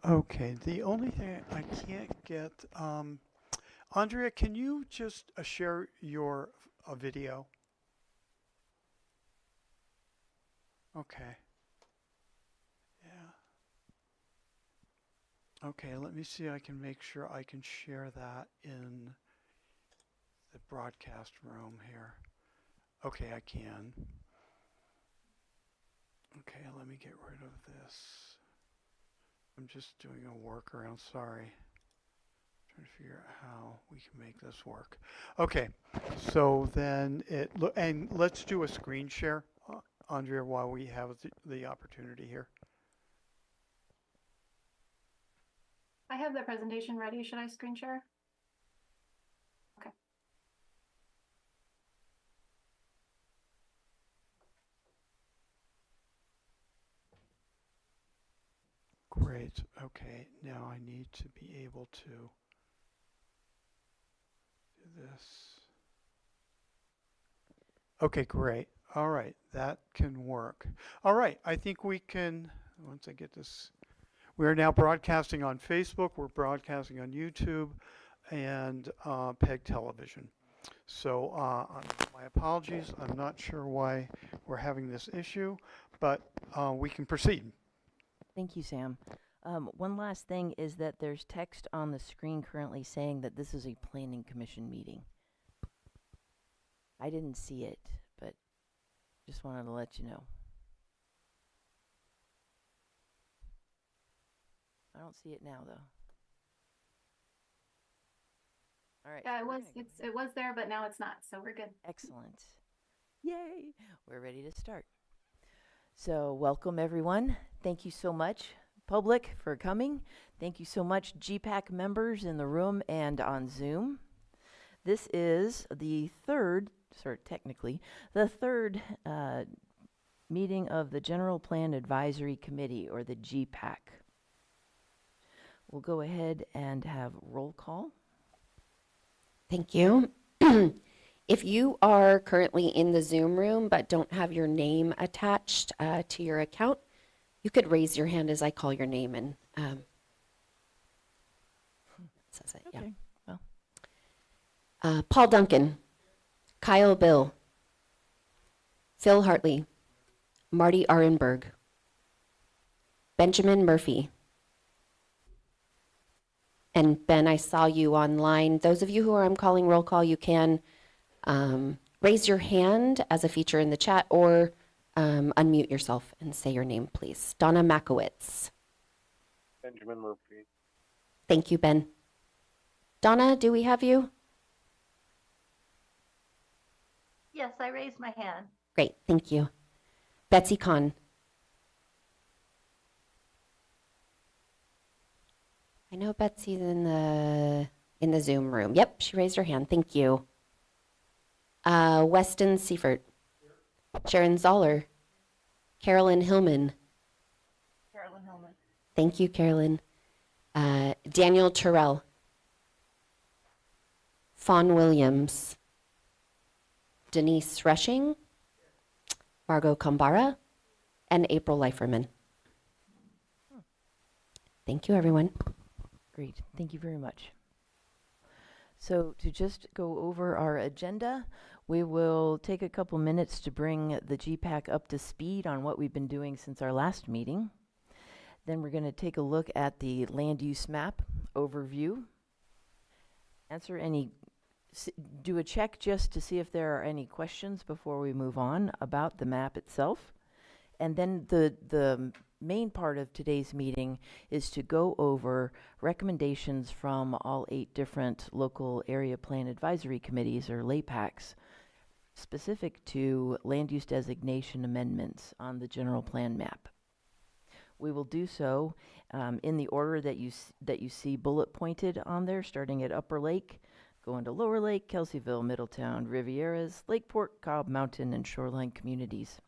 Okay, the only thing I can't get, Andrea, can you just share your video? Okay, yeah. Okay, let me see. I can make sure I can share that in the broadcast room here. Okay, I can. Okay, let me get rid of this. I'm just doing a workaround. Sorry. Trying to figure out how we can make this work. Okay, so then and let's do a screen share, Andrea, while we have the opportunity here. I have the presentation ready. Should I screen share? Okay. Great. Okay, now I need to be able to do this. Okay, great. All right, that can work. All right, I think we can, once I get this, we are now broadcasting on Facebook, we're broadcasting on YouTube, and PEG Television. So my apologies, I'm not sure why we're having this issue, but we can proceed. Thank you, Sam. One last thing is that there's text on the screen currently saying that this is a planning commission meeting. I didn't see it, but just wanted to let you know. I don't see it now, though. All right. Yeah, so it was there, but now it's not, so we're good. Excellent. Yay! We're ready to start. So welcome, everyone. Thank you so much, public, for coming. Thank you so much, GPAC members in the room and on Zoom. This is the third, technically, the third meeting of the General Plan Advisory Committee, or the GPAC. We'll go ahead and have roll call. Thank you. If you are currently in the Zoom room but don't have your name attached to your account, you could raise your hand as I call your name and says it. Okay. Yeah. Well, Paul Duncan, Kyle Bill, Phil Hartley, Marty Arenberg, Benjamin Murphy, and Ben, I saw you online. Those of you who I'm calling roll call, you can raise your hand as a feature in the chat or unmute yourself and say your name, please. Donna Makowitz. Benjamin Murphy. Thank you, Ben. Donna, do we have you? Yes, I raised my hand. Great, thank you. Betsy Kahn. I know Betsy's in the Zoom room. Yep, she raised her hand. Thank you. Weston Seifert. Sharon Zoller. Carolyn Hillman. Carolyn Hillman. Thank you, Carolyn. Daniel Terrell. Fawn Williams. Denise Rushing. Margot Kambara. And April Leiferman. Thank you, everyone. great. Thank you very much. So to just go over our agenda, we will take a couple minutes to bring the GPAC up to speed on what we've been doing since our last meeting. Then we're going to take a look at the land use map overview, do a check just to see if there are any questions before we move on about the map itself. And then the main part of today's meeting is to go over recommendations from all 8 different local area plan advisory committees, or LAPACs, specific to land use designation amendments on the general plan map. We will do so in the order that you see bullet pointed on there, starting at Upper Lake, going to Lower Lake, Kelseyville, Middletown, Rivieras, Lakeport, Cobb Mountain, and Shoreline communities.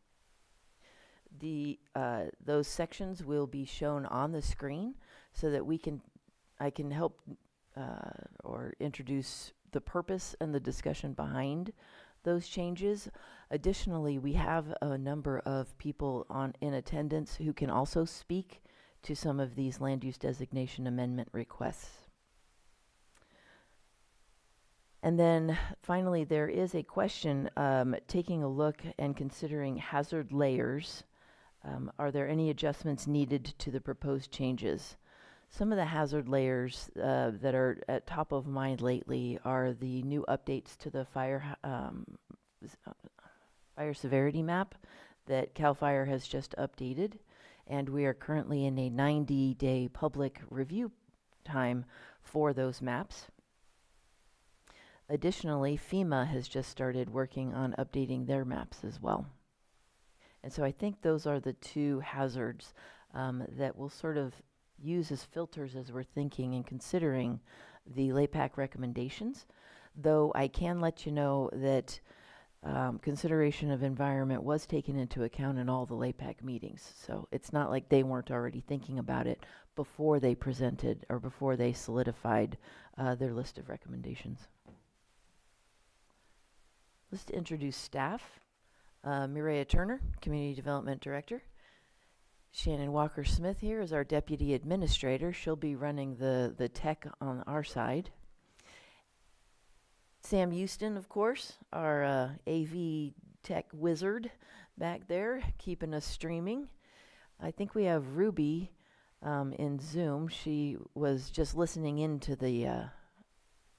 Those sections will be shown on the screen so that I can help or introduce the purpose and the discussion behind those changes. Additionally, we have a number of people in attendance who can also speak to some of these land use designation amendment requests. And then finally, there is a question, taking a look and considering hazard layers. Are there any adjustments needed to the proposed changes? Some of the hazard layers that are at top of mind lately are the new updates to the fire severity map that CAL FIRE has just updated, and we are currently in a 90-day public review time for those maps. Additionally, FEMA has just started working on updating their maps as well. And so I think those are the two hazards that we'll sort of use as filters as we're thinking and considering the LAPAC recommendations, though I can let you know that consideration of environment was taken into account in all the LAPAC meetings. So it's not like they weren't already thinking about it before they presented or before they solidified their list of recommendations. Let's introduce staff. Mireya Turner, Community Development Director. Shannon Walker-Smith here is our Deputy Administrator. She'll be running the tech on our side. Sam Houston, of course, our AV tech wizard back there, keeping us streaming. I think we have Ruby in Zoom. She was just listening into the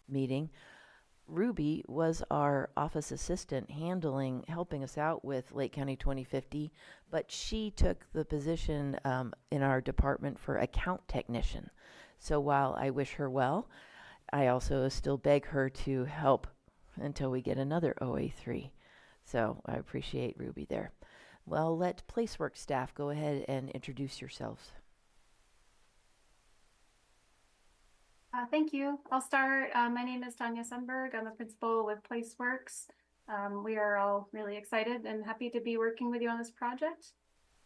meeting. Ruby was our office assistant helping us out with Lake County 2050, but she took the position in our department for account technician. So while I wish her well, I also still beg her to help until we get another OA3. So I appreciate Ruby there. Well, let Placework staff go ahead and introduce yourselves. Thank you. I'll start. My name is Tanya Sundberg. I'm the principal with PlaceWorks. We are all really excited and happy to be working with you on this project.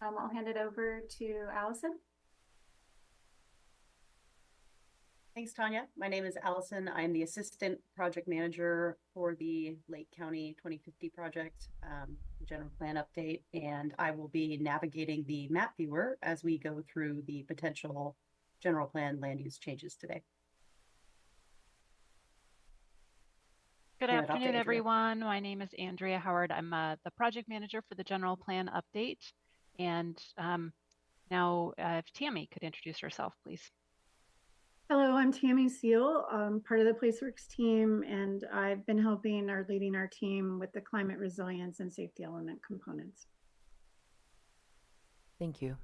I'll hand it over to Allison. Thanks, Tanya. My name is Allison. I'm the Assistant Project Manager for the Lake County 2050 project, general plan update, and I will be navigating the map viewer as we go through the potential general plan land use changes today. Good Hand it off to afternoon, Andrea. everyone. My name is Andrea Howard. I'm the project manager for the general plan update. And now if Tammy could introduce herself, please. Hello, I'm Tammy Seal, part of the PlaceWorks team, and I've been helping or leading our team with the climate resilience and safety element components. Thank you.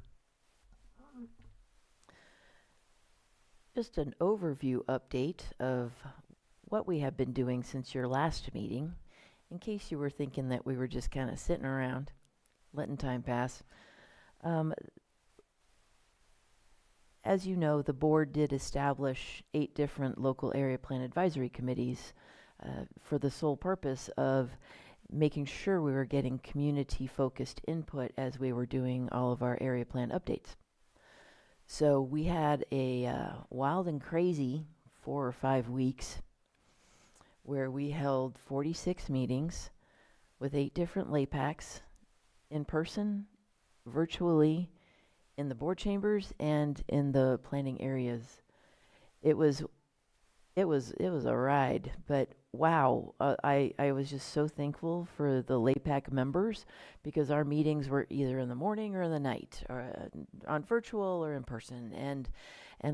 Just an overview update of what we have been doing since your last meeting, in case you were thinking that we were just kind of sitting around, letting time pass. As you know, the board did establish 8 different local area plan advisory committees for the sole purpose of making sure we were getting community-focused input as we were doing all of our area plan updates. So we had a wild and crazy 4 or 5 weeks where we held 46 meetings with 8 different LAPACs in person, virtually, in the board chambers and in the planning areas. It was a ride, but wow, I was just so thankful for the LAPAC members because our meetings were either in the morning or in the night, or on virtual or in person, and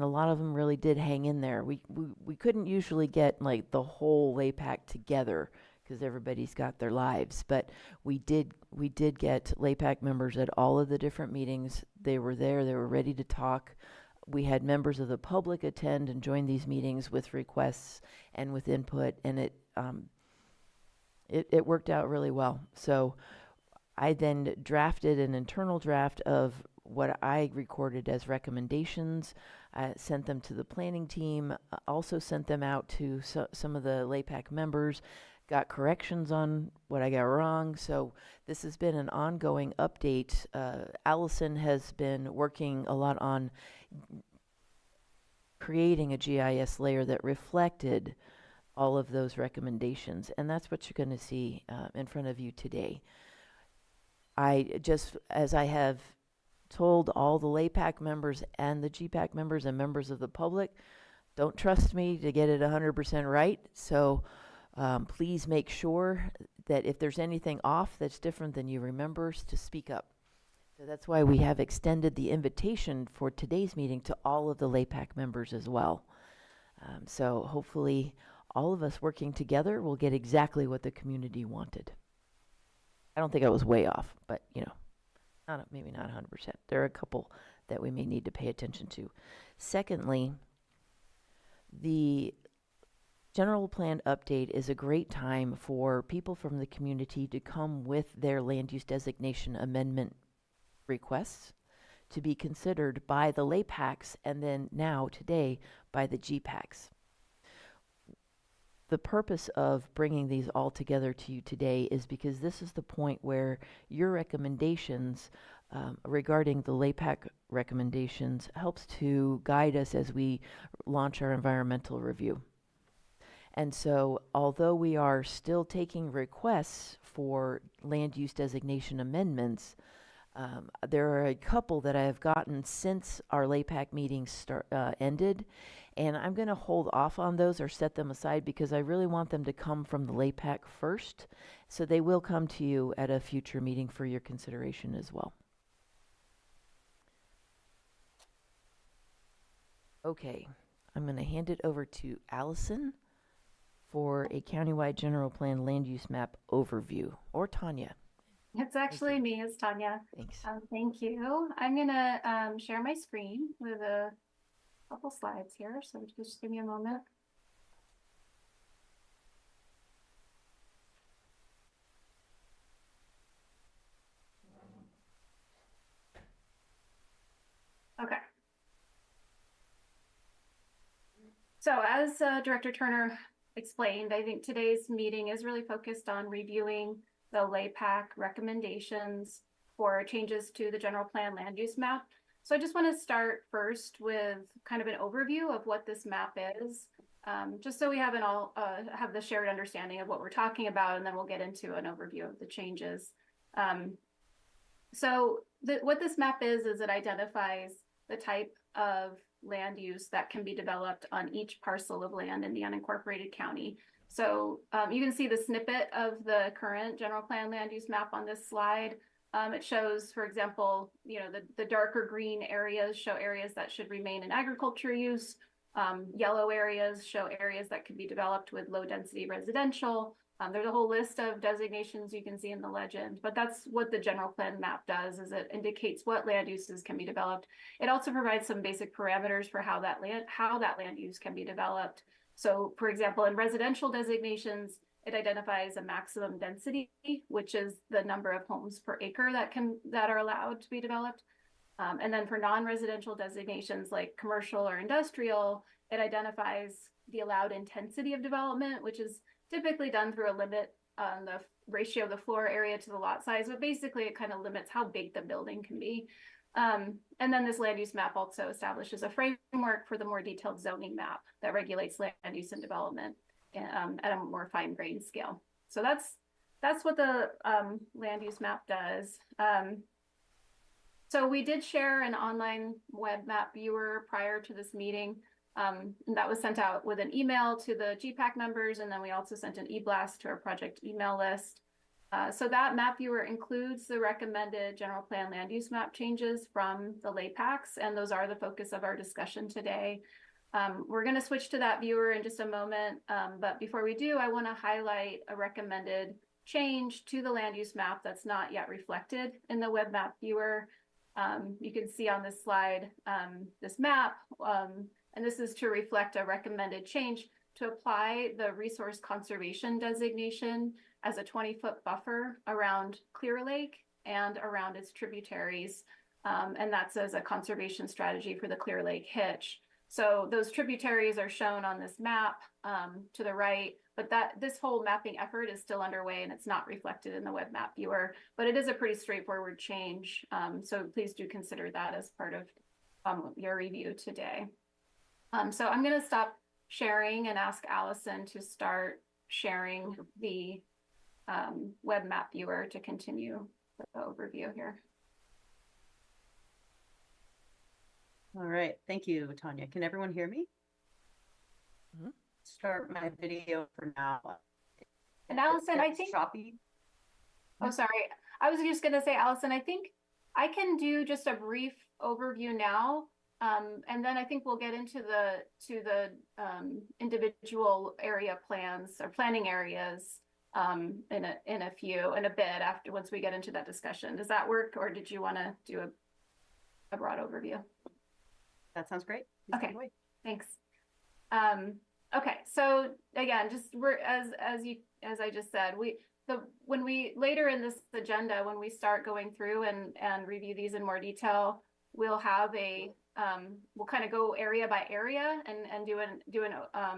a lot of them really did hang in there. We couldn't usually get like the whole LAPAC together because everybody's got their lives, but we did get LAPAC members at all of the different meetings. They were there, they were ready to talk. We had members of the public attend and join these meetings with requests and with input, and it worked out really well. So I then drafted an internal draft of what I recorded as recommendations. I sent them to the planning team, also sent them out to some of the LAPAC members, got corrections on what I got wrong. So this has been an ongoing update. Allison has been working a lot on creating a GIS layer that reflected all of those recommendations, and that's what you're going to see in front of you today. I just, as I have told all the LAPAC members and the GPAC members and members of the public, don't trust me to get it 100% right. So please make sure that if there's anything off that's different than you remember, to speak up. So that's why we have extended the invitation for today's meeting to all of the LAPAC members as well. So hopefully all of us working together will get exactly what the community wanted. I don't think I was way off, but maybe not 100%. There are a couple that we may need to pay attention to. Secondly, the general plan update is a great time for people from the community to come with their land use designation amendment requests to be considered by the LAPACs and then now today by the GPACs. The purpose of bringing these all together to you today is because this is the point where your recommendations regarding the LAPAC recommendations helps to guide us as we launch our environmental review. And so although we are still taking requests for land use designation amendments, there are a couple that I have gotten since our LAPAC meeting ended, and I'm going to hold off on those or set them aside because I really want them to come from the LAPAC first, so they will come to you at a future meeting for your consideration as well. Okay, I'm going to hand it over to Allison for a countywide general plan land use map overview, or Tanya. It's actually me, it's Tanya. Thanks. Thank you. I'm gonna share my screen with a couple slides here, so just give me a moment. Okay. So as Director Turner explained, I think today's meeting is really focused on reviewing the LAPAC recommendations for changes to the general plan land use map. So I just want to start first with kind of an overview of what this map is, just so we have have the shared understanding of what we're talking about, and then we'll get into an overview of the changes. What this map is it identifies the type of land use that can be developed on each parcel of land in the unincorporated county. So you can see the snippet of the current general plan land use map on this slide. It shows, for example, the darker green areas show areas that should remain in agriculture use. Yellow areas show areas that could be developed with low density residential. There's a whole list of designations you can see in the legend, but that's what the general plan map does, is it indicates what land uses can be developed. It also provides some basic parameters for how that land use can be developed. So for example, in residential designations, it identifies a maximum density, which is the number of homes per acre that are allowed to be developed. And then for non-residential designations like commercial or industrial, it identifies the allowed intensity of development, which is typically done through a limit on the ratio of the floor area to the lot size, but basically it kind of limits how big the building can be. And then this land use map also establishes a framework for the more detailed zoning map that regulates land use and development at a more fine-grained scale. So that's what the land use map does. So we did share an online web map viewer prior to this meeting. And that was sent out with an email to the GPAC members, and then we also sent an e-blast to our project email list. So that map viewer includes the recommended general plan land use map changes from the LAPACs, and those are the focus of our discussion today. We're going to switch to that viewer in just a moment, but before we do, I want to highlight a recommended change to the land use map that's not yet reflected in the web map viewer. You can see on this slide this map, and this is to reflect a recommended change to apply the resource conservation designation as a 20-foot buffer around Clear Lake and around its tributaries. And that's as a conservation strategy for the Clear Lake Hitch. So those tributaries are shown on this map to the right, but this whole mapping effort is still underway and it's not reflected in the web map viewer, but it is a pretty straightforward change. So please do consider that as part of your review today. So I'm going to stop sharing and ask Allison to start sharing the web map viewer to continue the overview here. All right, thank you, Tanya. Can everyone hear me? Mhm. Start my video for now. And Allison, I It's think, choppy. oh, sorry. I was just gonna say, Allison, I think I can do just a brief overview now. And then I think we'll get into the individual area plans or planning areas in a bit after, once we get into that discussion. Does that work, or did you want to do a broad overview? That sounds great. Please take Okay. it away. Thanks. Okay, so again, just we're as I just said, when we later in this agenda, when we start going through and review these in more detail, we'll have we'll kind of go area by area and do an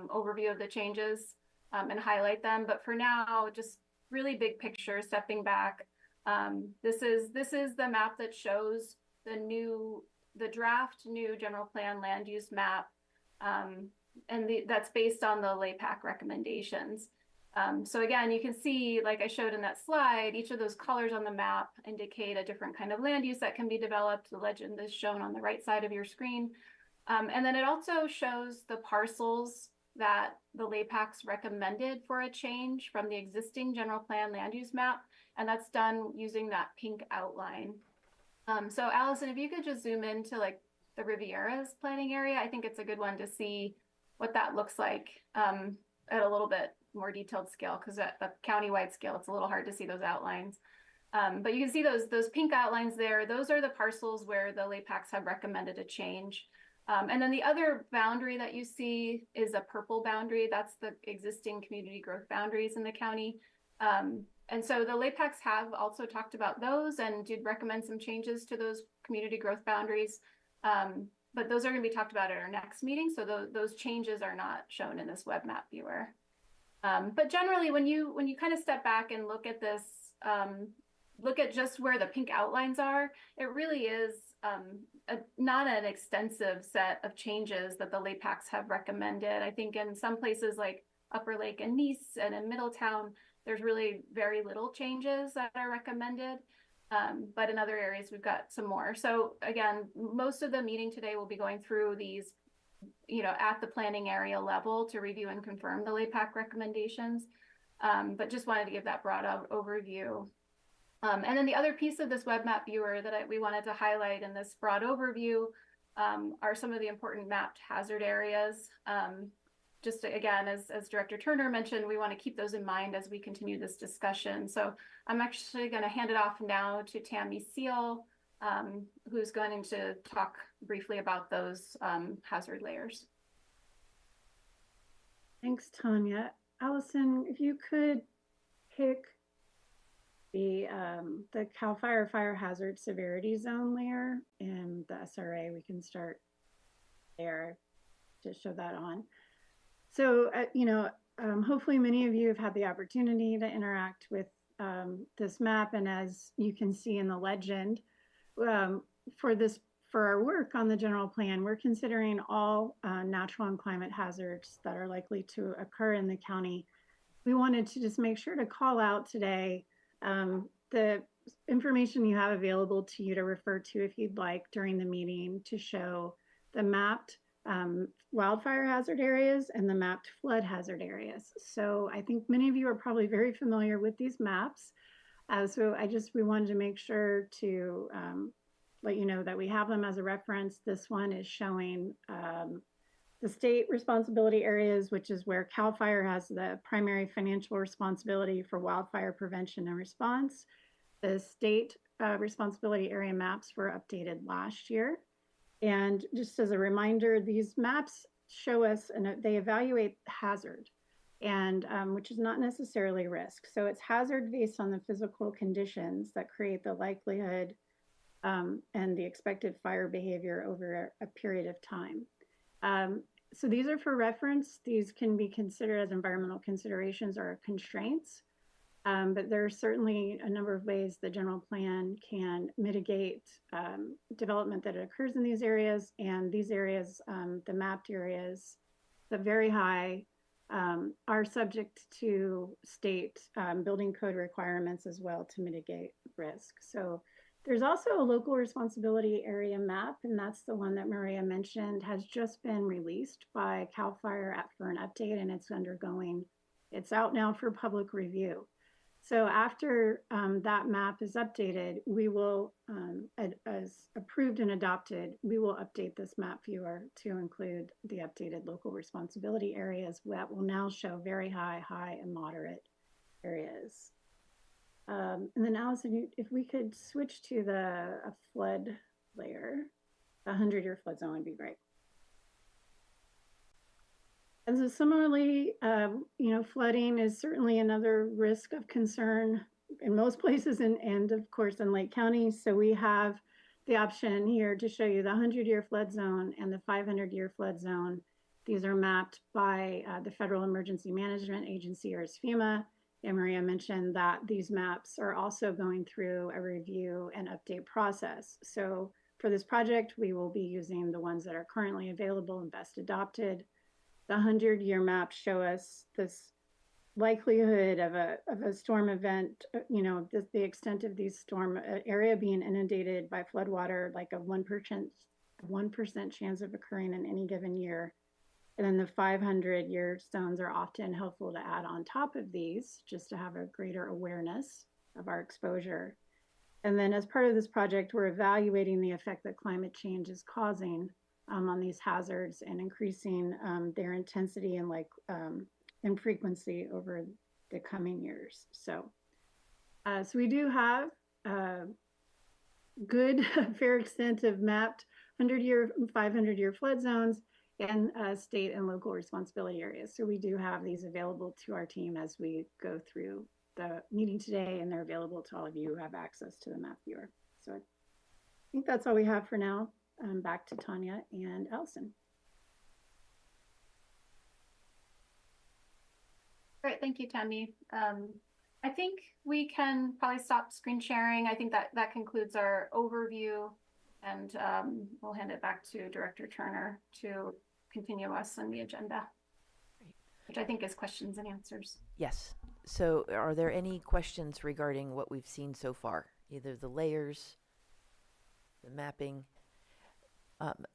overview of the changes and highlight them. But for now, just really big picture, stepping back. This is the map that shows the draft new general plan land use map. And that's based on the LAPAC recommendations. So again, you can see, like I showed in that slide, each of those colors on the map indicate a different kind of land use that can be developed. The legend is shown on the right side of your screen. And then it also shows the parcels that the LAPACs recommended for a change from the existing general plan land use map. And that's done using that pink outline. So Allison, if you could just zoom into like the Riviera's planning area, I think it's a good one to see what that looks like at a little bit more detailed scale, because at the countywide scale, it's a little hard to see those outlines. But you can see those pink outlines there. Those are the parcels where the LAPACs have recommended a change. And then the other boundary that you see is a purple boundary. That's the existing community growth boundaries in the county. And so the LAPACs have also talked about those and did recommend some changes to those community growth boundaries. But those are going to be talked about at our next meeting. So those changes are not shown in this web map viewer. But generally, when you kind of step back and look at this, look at just where the pink outlines are, it really is not an extensive set of changes that the LAPACs have recommended. I think in some places like Upper Lake and Nice and in Middletown, there's really very little changes that are recommended. But in other areas, we've got some more. So again, most of the meeting today will be going through these, at the planning area level to review and confirm the LAPAC recommendations. But just wanted to give that broad overview. And then the other piece of this web map viewer that we wanted to highlight in this broad overview are some of the important mapped hazard areas. Just again, as Director Turner mentioned, we want to keep those in mind as we continue this discussion. So I'm actually going to hand it off now to Tammy Seal, who's going to talk briefly about those hazard layers. Thanks, Tanya. Allison, if you could pick the CAL FIRE fire hazard severity zone layer and the SRA, we can start there to show that on. So, hopefully many of you have had the opportunity to interact with this map. And as you can see in the legend, for our work on the general plan, we're considering all natural and climate hazards that are likely to occur in the county. We wanted to just make sure to call out today the information you have available to you to refer to if you'd like during the meeting to show the mapped wildfire hazard areas and the mapped flood hazard areas. So I think many of you are probably very familiar with these maps. So we wanted to make sure to let you know that we have them as a reference. This one is showing the state responsibility areas, which is where CAL FIRE has the primary financial responsibility for wildfire prevention and response. The state responsibility area maps were updated last year. And just as a reminder, these maps show us and they evaluate hazard, and which is not necessarily risk. So it's hazard based on the physical conditions that create the likelihood and the expected fire behavior over a period of time. So these are for reference. These can be considered as environmental considerations or constraints. But there are certainly a number of ways the general plan can mitigate development that occurs in these areas. And these areas, the mapped areas, the very high, are subject to state building code requirements as well to mitigate risk. So There's also a local responsibility area map, and that's the one that Maria mentioned, has just been released by CAL FIRE for an update, and it's out now for public review. So after that map is updated, we will, as approved and adopted, we will update this map viewer to include the updated local responsibility areas that will now show very high, high, and moderate areas. And then Allison, if we could switch to a flood layer, the 100-year flood zone would be great. And so similarly, flooding is certainly another risk of concern in most places and of course in Lake County. So we have the option here to show you the 100-year flood zone and the 500-year flood zone. These are mapped by the Federal Emergency Management Agency, or FEMA. And Maria mentioned that these maps are also going through a review and update process. So for this project, we will be using the ones that are currently available and best adopted. The 100-year maps show us this likelihood of a storm event, the extent of these storm area being inundated by floodwater, like a 1% chance of occurring in any given year. And then the 500-year zones are often helpful to add on top of these, just to have a greater awareness of our exposure. And then as part of this project, we're evaluating the effect that climate change is causing on these hazards and increasing their intensity and frequency over the coming years. So we do have a good, fair extent of mapped 100-year, 500-year flood zones and state and local responsibility areas. So we do have these available to our team as we go through the meeting today, and they're available to all of you who have access to the map viewer. So I think that's all we have for now. Back to Tanya and Allison. Great, thank you, Tammy. I think we can probably stop screen sharing. I think that concludes our overview, and we'll hand it back to Director Turner to continue us on the agenda, which I think is questions and answers. Yes. So are there any questions regarding what we've seen so far? Either the layers, the mapping?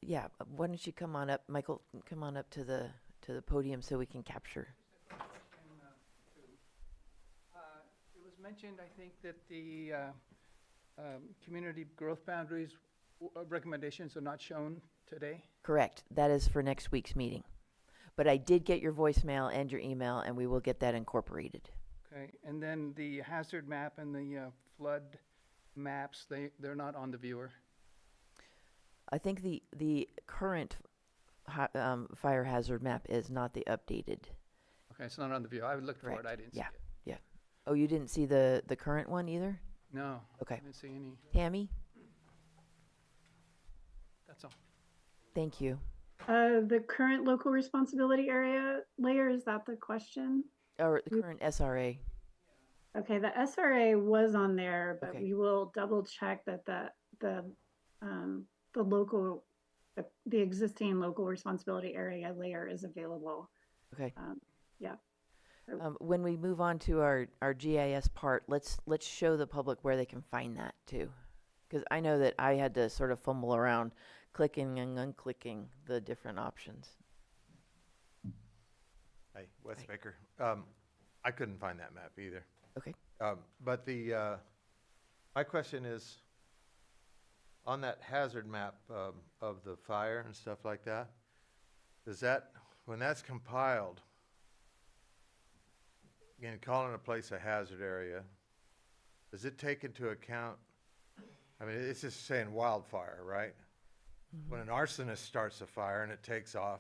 Yeah, why don't you come on up, Michael, come on up to the podium so we can capture. It was mentioned, I think, that the community growth boundaries recommendations are not shown today. Correct. That is for next week's meeting. But I did get your voicemail and your email, and we will get that incorporated. Okay, and then the hazard map and the flood maps, they're not on the viewer. I think the current fire hazard map is not the updated. Okay, it's not on the viewer. I looked for it. I didn't see it. Yeah. Oh, you didn't see the current one either? No. Okay. I didn't see any. Tammy? That's all. Thank you. The current local responsibility area layer, is that the question? Or the current SRA. Okay, the SRA was on there, but Okay. we will double check that the existing local responsibility area layer is available. Okay. Yeah. When we move on to our GIS part, let's show the public where they can find that too. Because I know that I had to sort of fumble around clicking and unclicking the different options. Hey, Wes Baker. I couldn't find that map either. Okay. But my question is, on that hazard map of the fire and stuff like that, when that's compiled, again, calling a place a hazard area, does it take into account, I mean, it's just saying wildfire, right? When an arsonist starts a fire and it takes off,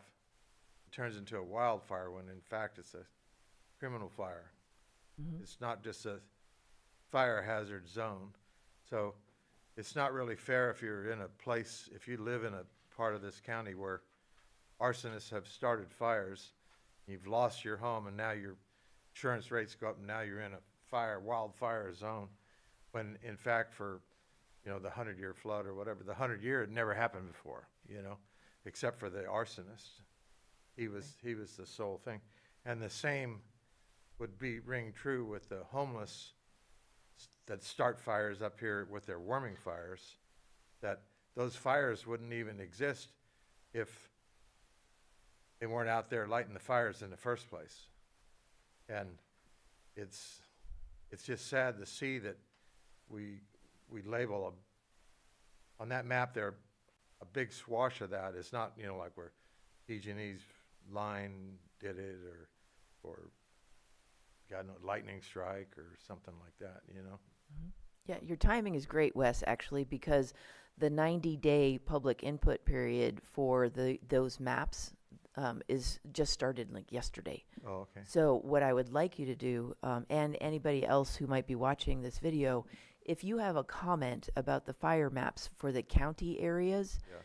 it turns into a wildfire when in fact it's a criminal fire. It's not just a fire hazard zone. So it's not really fair if you're in a place, if you live in a part of this county where arsonists have started fires, you've lost your home and now your insurance rates go up and now you're in a wildfire zone, when in fact for the 100-year flood or whatever, the 100-year had never happened before, except for the arsonist. He was the sole thing. And the same would ring true with the homeless that start fires up here with their warming fires, that those fires wouldn't even exist if they weren't out there lighting the fires in the first place. And it's just sad to see that we label on that map there, a big swash of that is not, you know, like where PG&E's line did it or got no lightning strike or something like that, you know? Yeah, your timing is great, Wes, actually, because the 90-day public input period for those maps is just started like yesterday. Oh, okay. So what I would like you to do, and anybody else who might be watching this video, if you have a comment about the fire maps for the county areas, Yeah.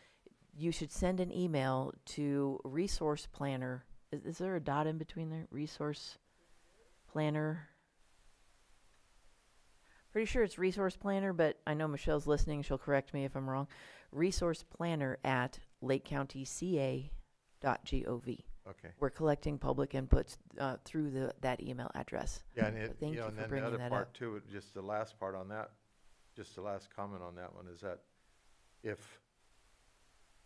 you should send an email to resource planner. Is there a dot in between there? Resource planner. Pretty sure it's resource planner, but I know Michelle's listening. She'll correct me if I'm wrong. Resource planner at lakecountyca.gov. Okay. We're collecting public inputs through that email address. Yeah, and So it, thank you know, you and for then the bringing other that part up. too, just the last part on that, just the last comment on that one is that if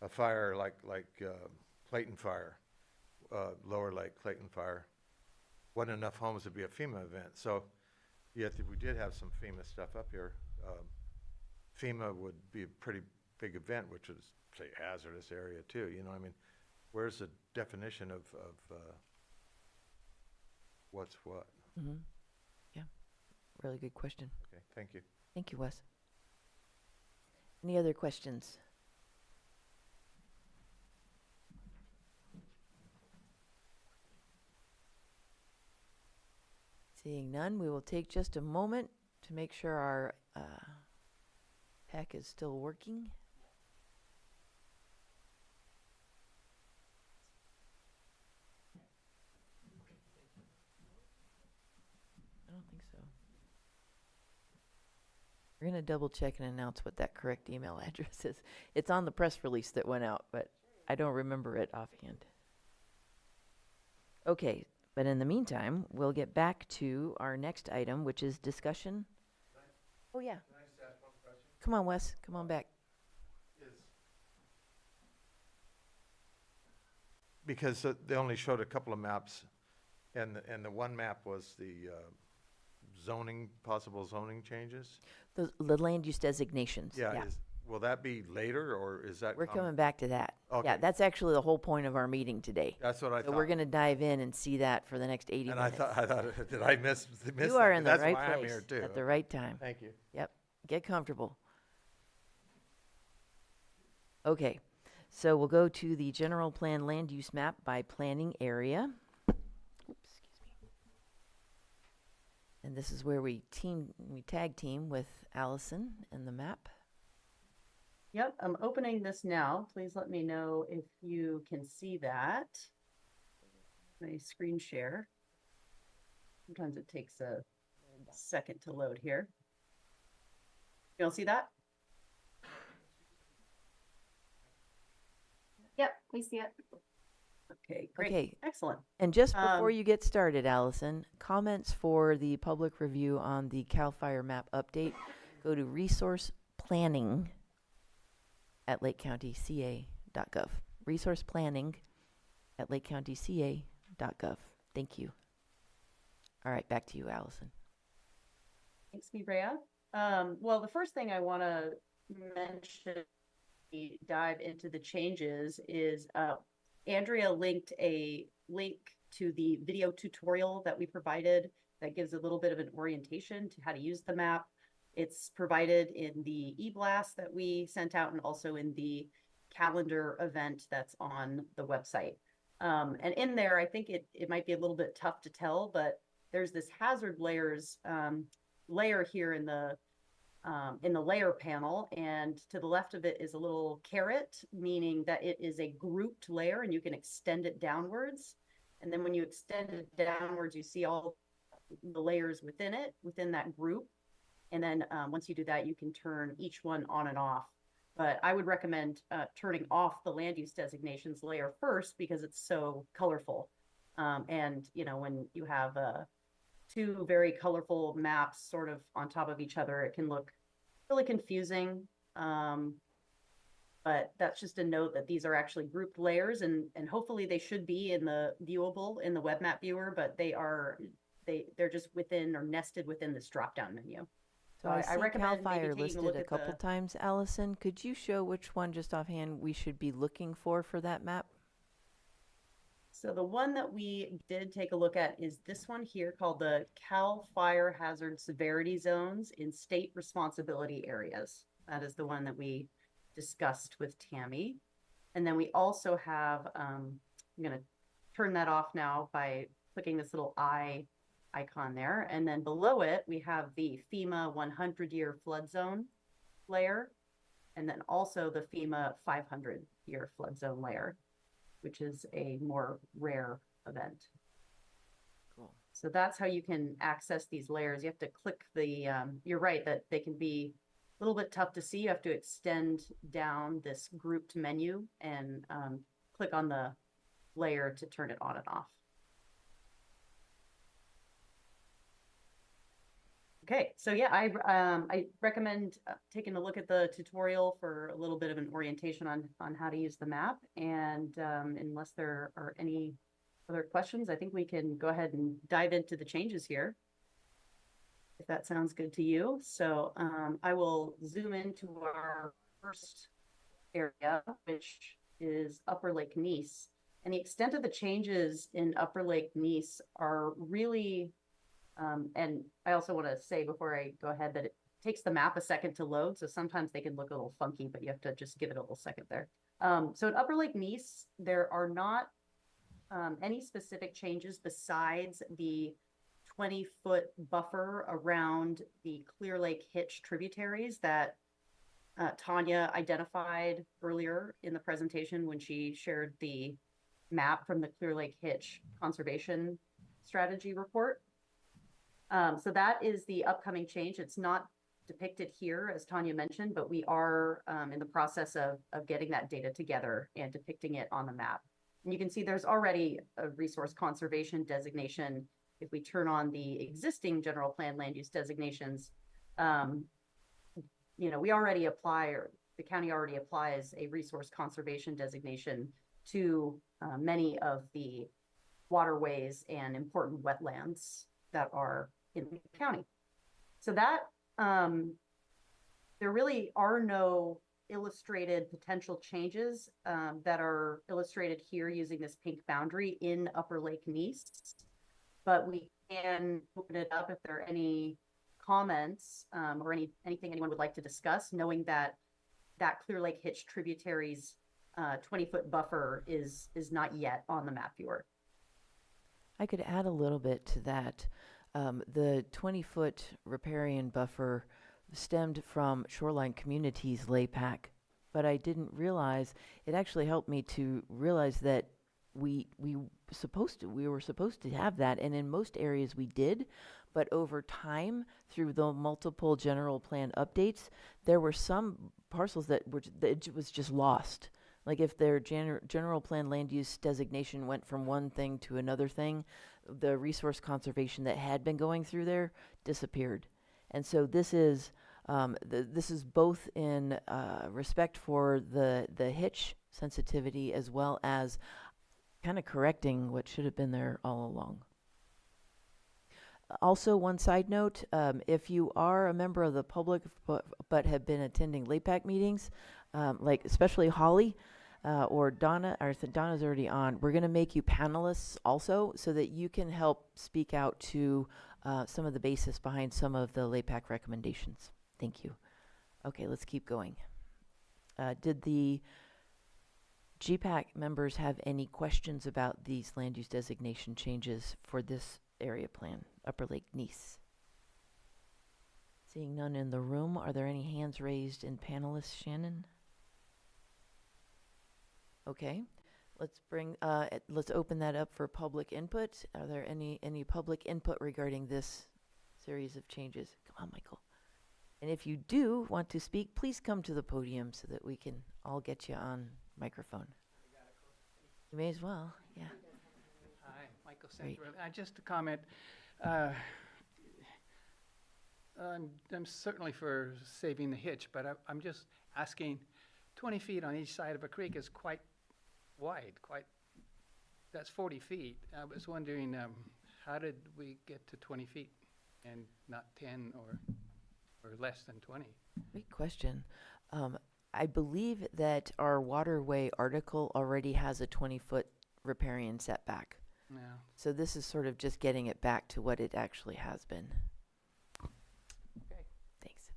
a fire like Clayton Fire, Lower Lake Clayton Fire, wasn't enough homes to be a FEMA event. So, yet if we did have some FEMA stuff up here, FEMA would be a pretty big event, which is, say, hazardous area too, you know, I mean, where's the definition of what's what? Mm-hmm. Yeah, really good question. Okay, thank you. Thank you, Wes. Any other questions? Seeing none, we will take just a moment to make sure our PEC is still working. I don't think so. We're going to double check and announce what that correct email address is. It's on the press release that went out, but I don't remember it offhand. Okay, but in the meantime, we'll get back to our next item, which is discussion. Oh, yeah. Can I just ask one question? Come on, Wes. Come on back. Because they only showed a couple of maps, and the one map was the possible zoning changes? The land use designations. Yeah, will that be later, or is that? We're coming back to that. Okay. Yeah, that's actually the whole point of our meeting today. That's what I So thought. we're going to dive in and see that for the next 80 And minutes. I thought, did I miss You are that? in the That's right why I'm place here too. at the right time. Thank you. Yep. Get comfortable. Okay. So we'll go to the general plan land use map by planning area. Oops, excuse me. And this is where we tag team with Allison and the map. Yep, I'm opening this now. Please let me know if you can see that. My screen share. Sometimes it takes a second to load here. You all see that? Yep, we see it. Okay, great. Okay. Excellent. And just before Um, you get started, Allison, comments for the public review on the CAL FIRE map update, go to resource planning at lakecountyca.gov. Resource planning at lakecountyca.gov. Thank you. All right, back to you, Allison. Thanks, Mibrea. Well, the first thing I want to mention, dive into the changes, is Andrea linked a link to the video tutorial that we provided that gives a little bit of an orientation to how to use the map. It's provided in the e-blast that we sent out and also in the calendar event that's on the website. And in there, I think it might be a little bit tough to tell, but there's this hazard layers layer here in the layer panel, and to the left of it is a little caret, meaning that it is a grouped layer and you can extend it downwards. And then when you extend it downwards, you see all the layers within it, within that group. And then once you do that, you can turn each one on and off. But I would recommend turning off the land use designations layer first because it's so colorful. And, you know, when you have two very colorful maps sort of on top of each other, it can look really confusing. But that's just a note that these are actually grouped layers, and hopefully they should be in the viewable in the web map viewer, but they're just within or nested within this drop-down menu. So I see recommend CAL maybe FIRE taking a listed look a at couple times. Allison, could you show which one just offhand we should be looking for that map? So the one that we did take a look at is this one here called the CAL FIRE Hazard Severity Zones in State Responsibility Areas. That is the one that we discussed with Tammy. And then we also have, I'm going to turn that off now by clicking this little eye icon there. And then below it, we have the FEMA 100-year flood zone layer, and then also the FEMA 500-year flood zone layer, which is a more rare event. Cool. So that's how you can access these layers. You have to click the, you're right that they can be a little bit tough to see. You have to extend down this grouped menu and click on the layer to turn it on and off. Okay, so yeah, I recommend taking a look at the tutorial for a little bit of an orientation on how to use the map. And unless there are any other questions, I think we can go ahead and dive into the changes here, if that sounds good to you. So I will zoom into our first area, which is Upper Lake Nease. And the extent of the changes in Upper Lake Nease are really and I also want to say before I go ahead that it takes the map a second to load. So sometimes they can look a little funky, but you have to just give it a little second there. So in Upper Lake Nease, there are not any specific changes besides the 20-foot buffer around the Clear Lake Hitch tributaries that Tanya identified earlier in the presentation when she shared the map from the Clear Lake Hitch Conservation Strategy report. So that is the upcoming change. It's not depicted here, as Tanya mentioned, but we are in the process of getting that data together and depicting it on the map. And you can see there's already a resource conservation designation. If we turn on the existing general plan land use designations, we already apply, or the county already applies a resource conservation designation to many of the waterways and important wetlands that are in the county. So that there really are no illustrated potential changes that are illustrated here using this pink boundary in Upper Lake Nease, but we can open it up if there are any comments or anything anyone would like to discuss, knowing that Clear Lake Hitch tributaries 20-foot buffer is not yet on the map viewer. I could add a little bit to that. The 20-foot riparian buffer stemmed from Shoreline Communities LAPAC, but I didn't realize, it actually helped me to realize that we were supposed to have that, and in most areas we did, but over time, through the multiple general plan updates, there were some parcels that was just lost. Like if their general plan land use designation went from one thing to another thing, the resource conservation that had been going through there disappeared. And so this is both in respect for the hitch sensitivity as well as kind of correcting what should have been there all along. Also, one side note, if you are a member of the public but have been attending LAPAC meetings, like especially Holly or Donna, Donna's already on, we're going to make you panelists also so that you can help speak out to some of the basis behind some of the LAPAC recommendations. Thank you. Okay, let's keep going. Did the GPAC members have any questions about these land use designation changes for this area plan, Upper Lake Nease? Seeing none in the room, are there any hands raised in panelists, Shannon? Okay, let's open that up for public input. Are there any public input regarding this series of changes? Come on, Michael. And if you do want to speak, please come to the podium so that we can all get you on microphone. You may as well, yeah. Hi, Michael Sandra. Just to comment, I'm certainly for saving the hitch, but I'm just asking, 20 feet on each side of a creek is quite wide, that's 40 feet. I was wondering, how did we get to 20 feet and not 10 or less than 20? Great question. I believe that our waterway article already has a 20-foot riparian setback. Yeah. So this is sort of just getting it back to what it actually has been. Okay. Thanks.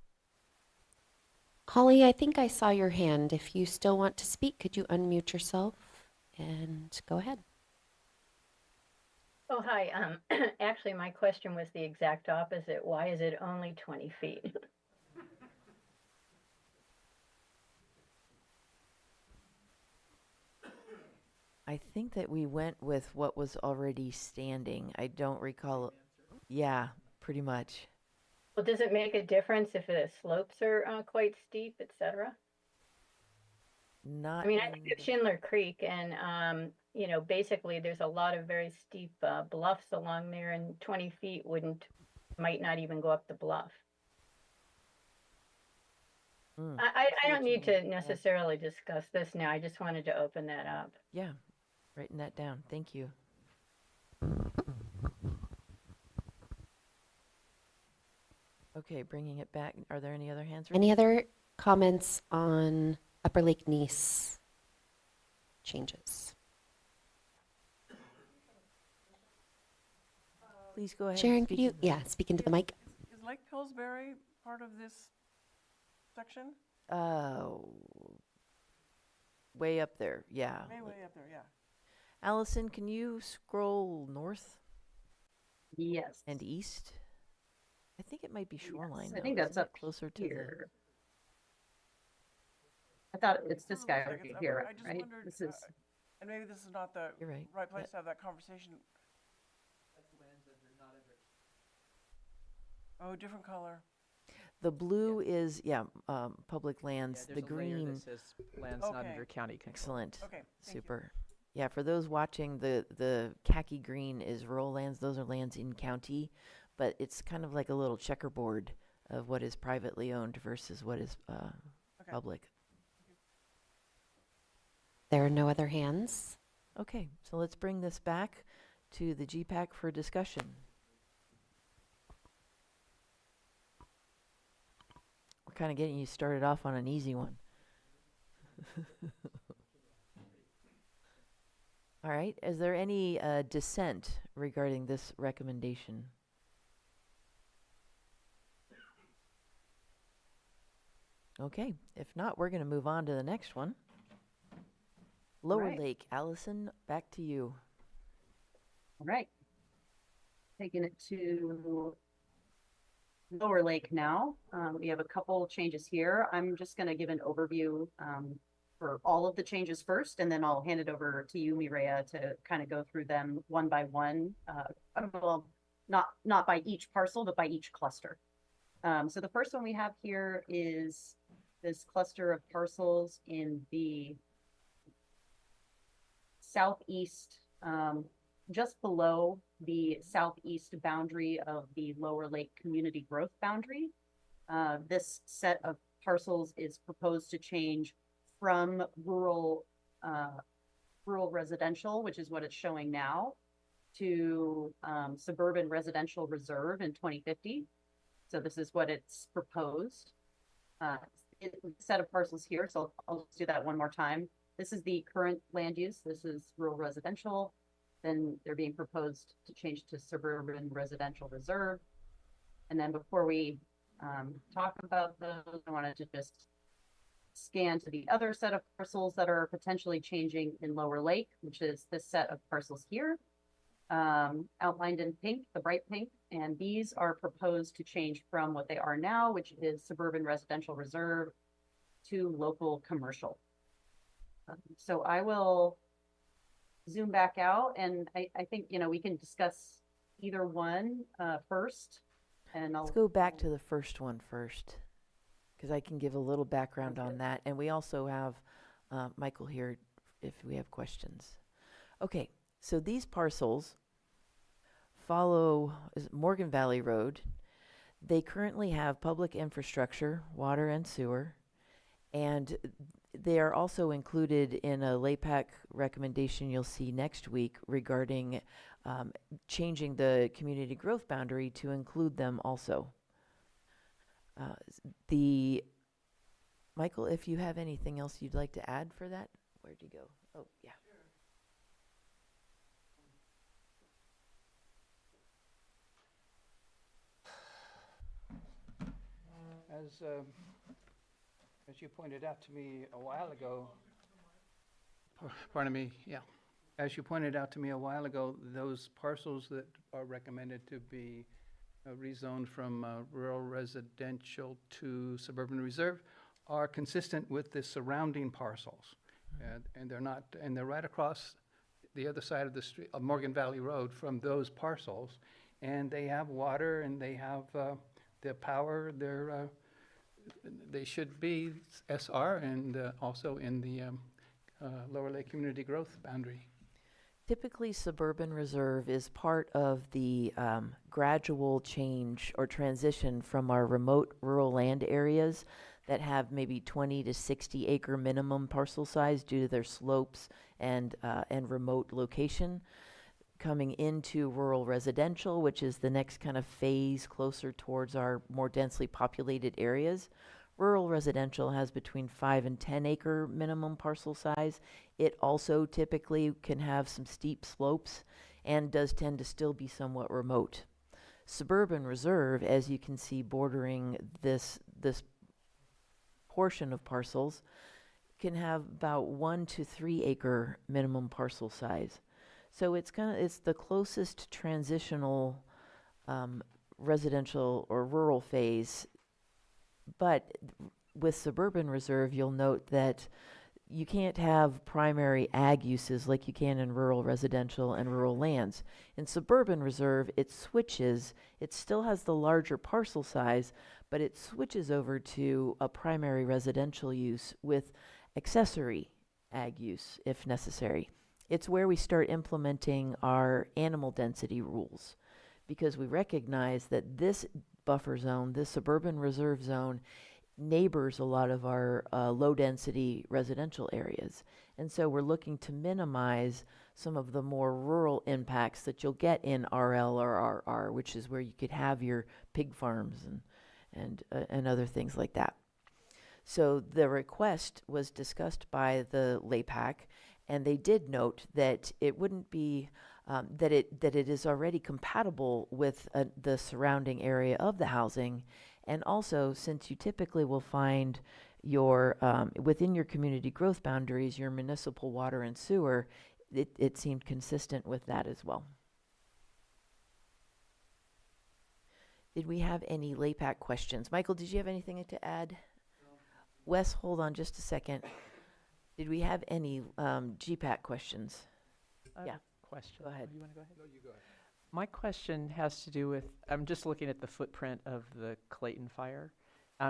Holly, I think I saw your hand. If you still want to speak, could you unmute yourself and go ahead? Oh, hi. Actually, my question was the exact opposite. Why is it only 20 feet? I think that we went with what was already standing. I don't recall. Yeah, pretty much. Well, does it make a difference if the slopes are quite steep, etc.? Not. I mean, I think of Schindler Creek, and you know, basically, there's a lot of very steep bluffs along there, and 20 feet might not even go up the bluff. I don't need to necessarily discuss this now. I just wanted to open that up. Yeah, writing that down. Thank you. Okay, bringing it back. Are there any other hands raised? Any other comments on Upper Lake Nice changes? Please go ahead. Sharon, speak could you, into the- speak into the mic. Is Lake Pillsbury part of this section? Way up there, yeah. Way up there, yeah. Allison, can you scroll north Yes. and east? I think it might be shoreline. I though, think that's isn't it? up Closer to here. I thought it's this guy Looks like right it's here, upper. I just right? wondered, This is, and maybe this is not the You're right. right place Yeah. to have that conversation. Oh, different color. The blue is, public lands. Yeah, The there's a layer green, that says lands not Okay. under county control. excellent. Okay, thank you. Super. Yeah, for those watching, the khaki green is rural lands. Those are lands in county, but it's kind of like a little checkerboard of what is privately owned versus what is public. There are no other hands. Okay, so let's bring this back to the GPAC for discussion. We're kind of getting you started off on an easy one. All right, is there any dissent regarding this recommendation? Okay, if not, we're going to move on to the next one. Lower right. Lake, Allison, back to you. all right. Taking it to Lower Lake now. We have a couple changes here. I'm just going to give an overview for all of the changes first, and then I'll hand it over to you, Mireya, to kind of go through them one by one. Well, not by each parcel, but by each cluster. So the first one we have here is this cluster of parcels in the southeast, just below the southeast boundary of the Lower Lake Community Growth Boundary. This set of parcels is proposed to change from rural residential, which is what it's showing now, to suburban residential reserve in 2050. So this is what it's proposed. Set of parcels here, so I'll just do that one more time. This is the current land use. This is rural residential. Then they're being proposed to change to suburban residential reserve. And then before we talk about those, I wanted to just scan to the other set of parcels that are potentially changing in Lower Lake, which is this set of parcels here, outlined in pink, the bright pink. And these are proposed to change from what they are now, which is suburban residential reserve, to local commercial. So I will zoom back out, and I think, we can discuss either one first. And Let's go back to the first one first, because I can give a little background on that. And we also have Michael here if we have questions. Okay, so these parcels follow Morgan Valley Road. They currently have public infrastructure, water and sewer, and they are also included in a LAPAC recommendation you'll see next week regarding changing the community growth boundary to include them also. Michael, if you have anything else you'd like to add for that, where'd you go? Oh, yeah. As you pointed out to me a while ago, pardon me, yeah. As you pointed out to me a while ago, those parcels that are recommended to be rezoned from rural residential to suburban reserve are consistent with the surrounding parcels. And they're not, and they're right across the other side of the street, of Morgan Valley Road from those parcels. And they have water and they have the power, they should be SR and also in the Lower Lake Community Growth Boundary. Typically, suburban reserve is part of the gradual change or transition from our remote rural land areas that have maybe 20 to 60 acre minimum parcel size due to their slopes and remote location, coming into rural residential, which is the next kind of phase closer towards our more densely populated areas. Rural residential has between 5 and 10 acre minimum parcel size. It also typically can have some steep slopes and does tend to still be somewhat remote. Suburban reserve, as you can see bordering this portion of parcels, can have about 1 to 3 acre minimum parcel size. So it's the closest transitional residential or rural phase. But with suburban reserve, you'll note that you can't have primary ag uses like you can in rural residential and rural lands. In suburban reserve, it switches. It still has the larger parcel size, but it switches over to a primary residential use with accessory ag use if necessary. It's where we start implementing our animal density rules, because we recognize that this buffer zone, this suburban reserve zone, neighbors a lot of our low density residential areas. And so we're looking to minimize some of the more rural impacts that you'll get in RL or RR, which is where you could have your pig farms and other things like that. So the request was discussed by the LAPAC, and they did note that it wouldn't be that it is already compatible with the surrounding area of the housing, and also since you typically will find your within your community growth boundaries your municipal water and sewer, it seemed consistent with that as well. Did we have any LAPAC questions? Michael, did you have anything to add? No. Wes, hold on just a second. Did we have any GPAC questions? Yeah. Question. Go ahead. You want to go ahead? No, you go ahead. My question has to do with, I'm just looking at the footprint of the Clayton fire.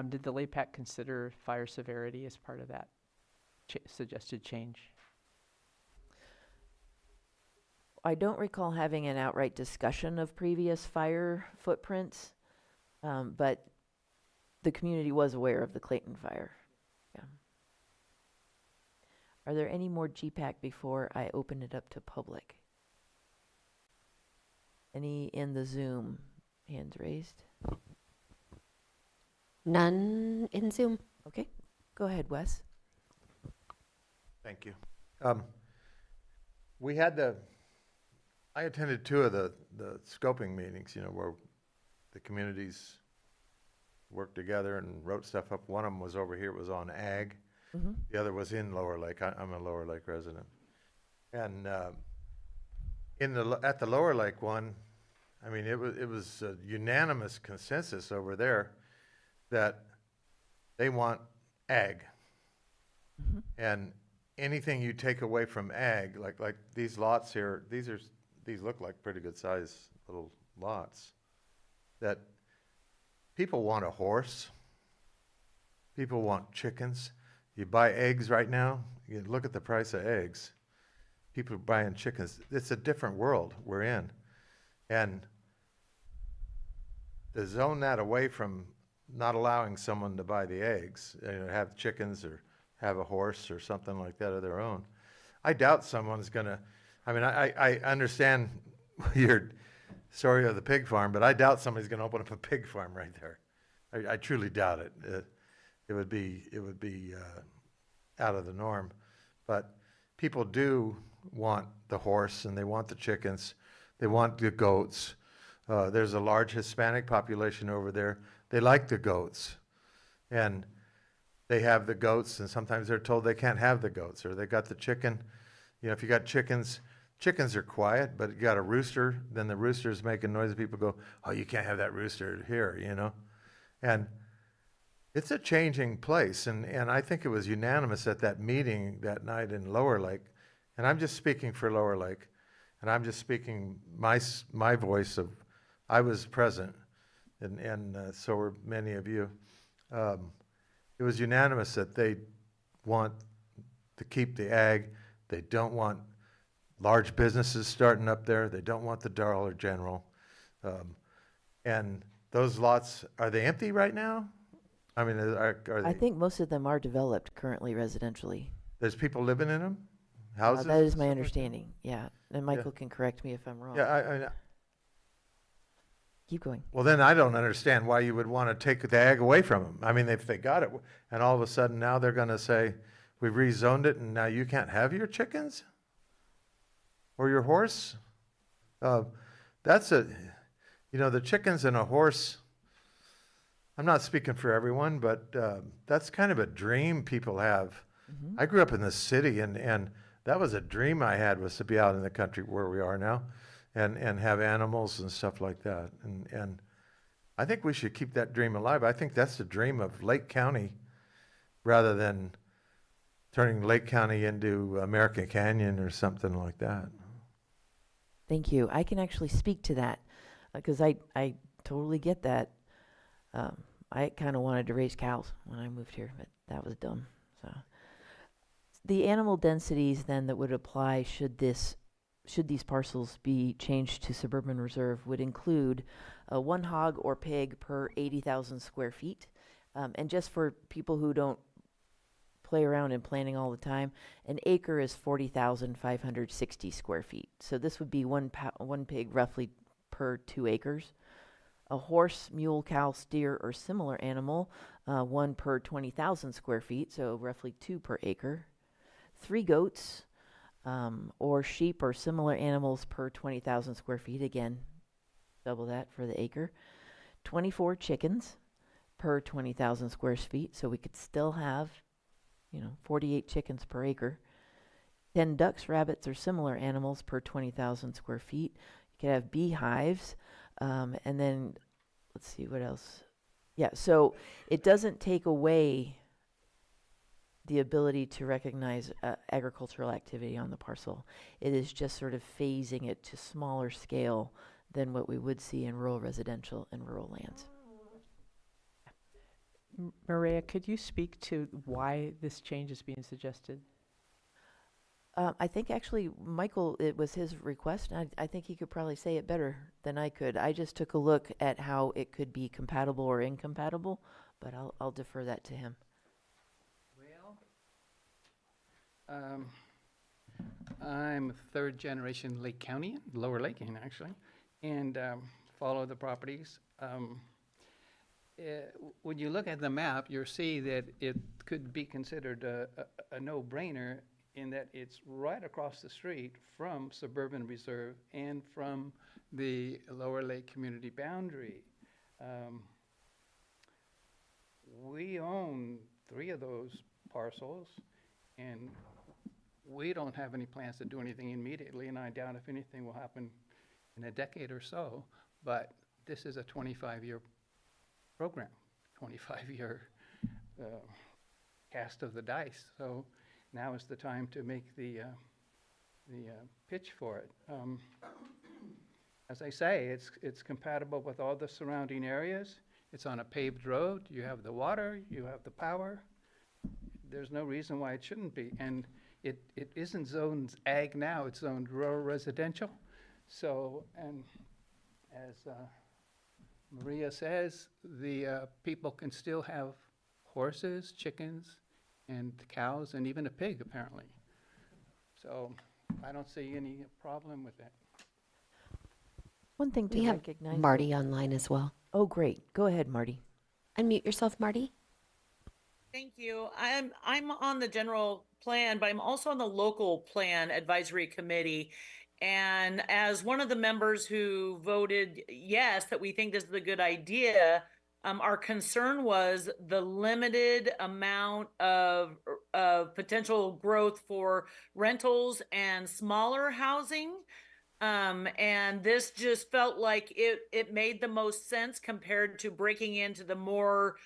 Did the LAPAC consider fire severity as part of that suggested change? I don't recall having an outright discussion of previous fire footprints, but the community was aware of the Clayton fire. Yeah. Are there any more GPAC before I open it up to public? Any in the Zoom? Hands raised. None in Zoom. Okay, go ahead, Wes. Thank you. I attended 2 of the scoping meetings, where the communities worked together and wrote stuff up. One of them was over here, it was on ag. Mm-hmm. The other was in Lower Lake. I'm a Lower Lake resident. And at the Lower Lake one, I mean, it was a unanimous consensus over there that they want ag. Mm-hmm. And anything you take away from ag, like these lots here, these look like pretty good size little lots, that people want a horse, people want chickens. You buy eggs right now, you look at the price of eggs. People are buying chickens. It's a different world we're in. And to zone that away from not allowing someone to buy the eggs, have chickens or have a horse or something like that of their own, I doubt someone's gonna, I understand your story of the pig farm, but I doubt somebody's gonna open up a pig farm right there. I truly doubt it. It would be out of the norm. But people do want the horse and they want the chickens, they want the goats. There's a large Hispanic population over there. They like the goats. And they have the goats, and sometimes they're told they can't have the goats, or they got the chicken. If you got chickens, chickens are quiet, but you got a rooster, then the rooster's making noise, and people go, oh, you can't have that rooster here, And it's a changing place, and I think it was unanimous at that meeting that night in Lower Lake, and I'm just speaking for Lower Lake, and I'm just speaking my voice of, I was present, and so were many of you. It was unanimous that they want to keep the ag. They don't want large businesses starting up there. They don't want the Dollar General. And those lots, are they empty right now? I mean, are they? I think most of them are developed currently residentially. There's people living in them? Houses? That is and my stuff like that? understanding, yeah. And Michael can correct me if I'm wrong. Yeah, Keep going. well, then I don't understand why you would want to take the ag away from them. I mean, if they got it, and all of a sudden now they're going to say, we've rezoned it and now you can't have your chickens? Or your horse? That's the chickens and a horse, I'm not speaking for everyone, but that's kind of a dream people have. Mhm. I grew up in the city, and that was a dream I had, was to be out in the country where we are now and have animals and stuff like that. And I think we should keep that dream alive. I think that's the dream of Lake County, rather than turning Lake County into American Canyon or something like that. Thank you. I can actually speak to that because I totally get that. I kind of wanted to raise cows when I moved here, but that was dumb. So the animal densities then that would apply should these parcels be changed to suburban reserve would include 1 hog or pig per 80,000 square feet. And just for people who don't play around in planning all the time, an acre is 40,560 square feet. So this would be one pig roughly per 2 acres. A horse, mule, cow, steer, or similar animal, 1 per 20,000 square feet, so roughly 2 per acre. 3 goats, or sheep or similar animals per 20,000 square feet, again, double that for the acre. 24 chickens per 20,000 square feet, so we could still have, 48 chickens per acre. 10 ducks, rabbits, or similar animals per 20,000 square feet. You could have beehives, and then, let's see, what else? Yeah, so it doesn't take away the ability to recognize agricultural activity on the parcel. It is just sort of phasing it to smaller scale than what we would see in rural residential and rural lands. Maria, could you speak to why this change is being suggested? I think actually, Michael, it was his request. And I think he could probably say it better than I could. I just took a look at how it could be compatible or incompatible, but I'll defer that to him. I'm a third generation Lake County, Lower Lakean actually, and follow the properties. When you look at the map, you'll see that it could be considered a no-brainer in that it's right across the street from Suburban Reserve and from the Lower Lake community boundary. We own 3 of those parcels, and we don't have any plans to do anything immediately, and I doubt if anything will happen in a decade or so, but this is a 25-year program, 25-year cast of the dice. So now is the time to make the pitch for it. As I say, it's compatible with all the surrounding areas. It's on a paved road. You have the water, you have the power. There's no reason why it shouldn't be. And it isn't zoned ag now, it's zoned rural residential. So, and as Maria says, the people can still have horses, chickens, and cows, and even a pig, apparently. So I don't see any problem with that. One thing to We have recognize. Marty online as well. Oh, great. Go ahead, Marty. Unmute yourself, Marty. Thank you. I'm on the general plan, but I'm also on the local plan advisory committee. And as one of the members who voted yes, that we think this is a good idea, our concern was the limited amount of potential growth for rentals and smaller housing. And this just felt like it made the most sense compared to breaking into the more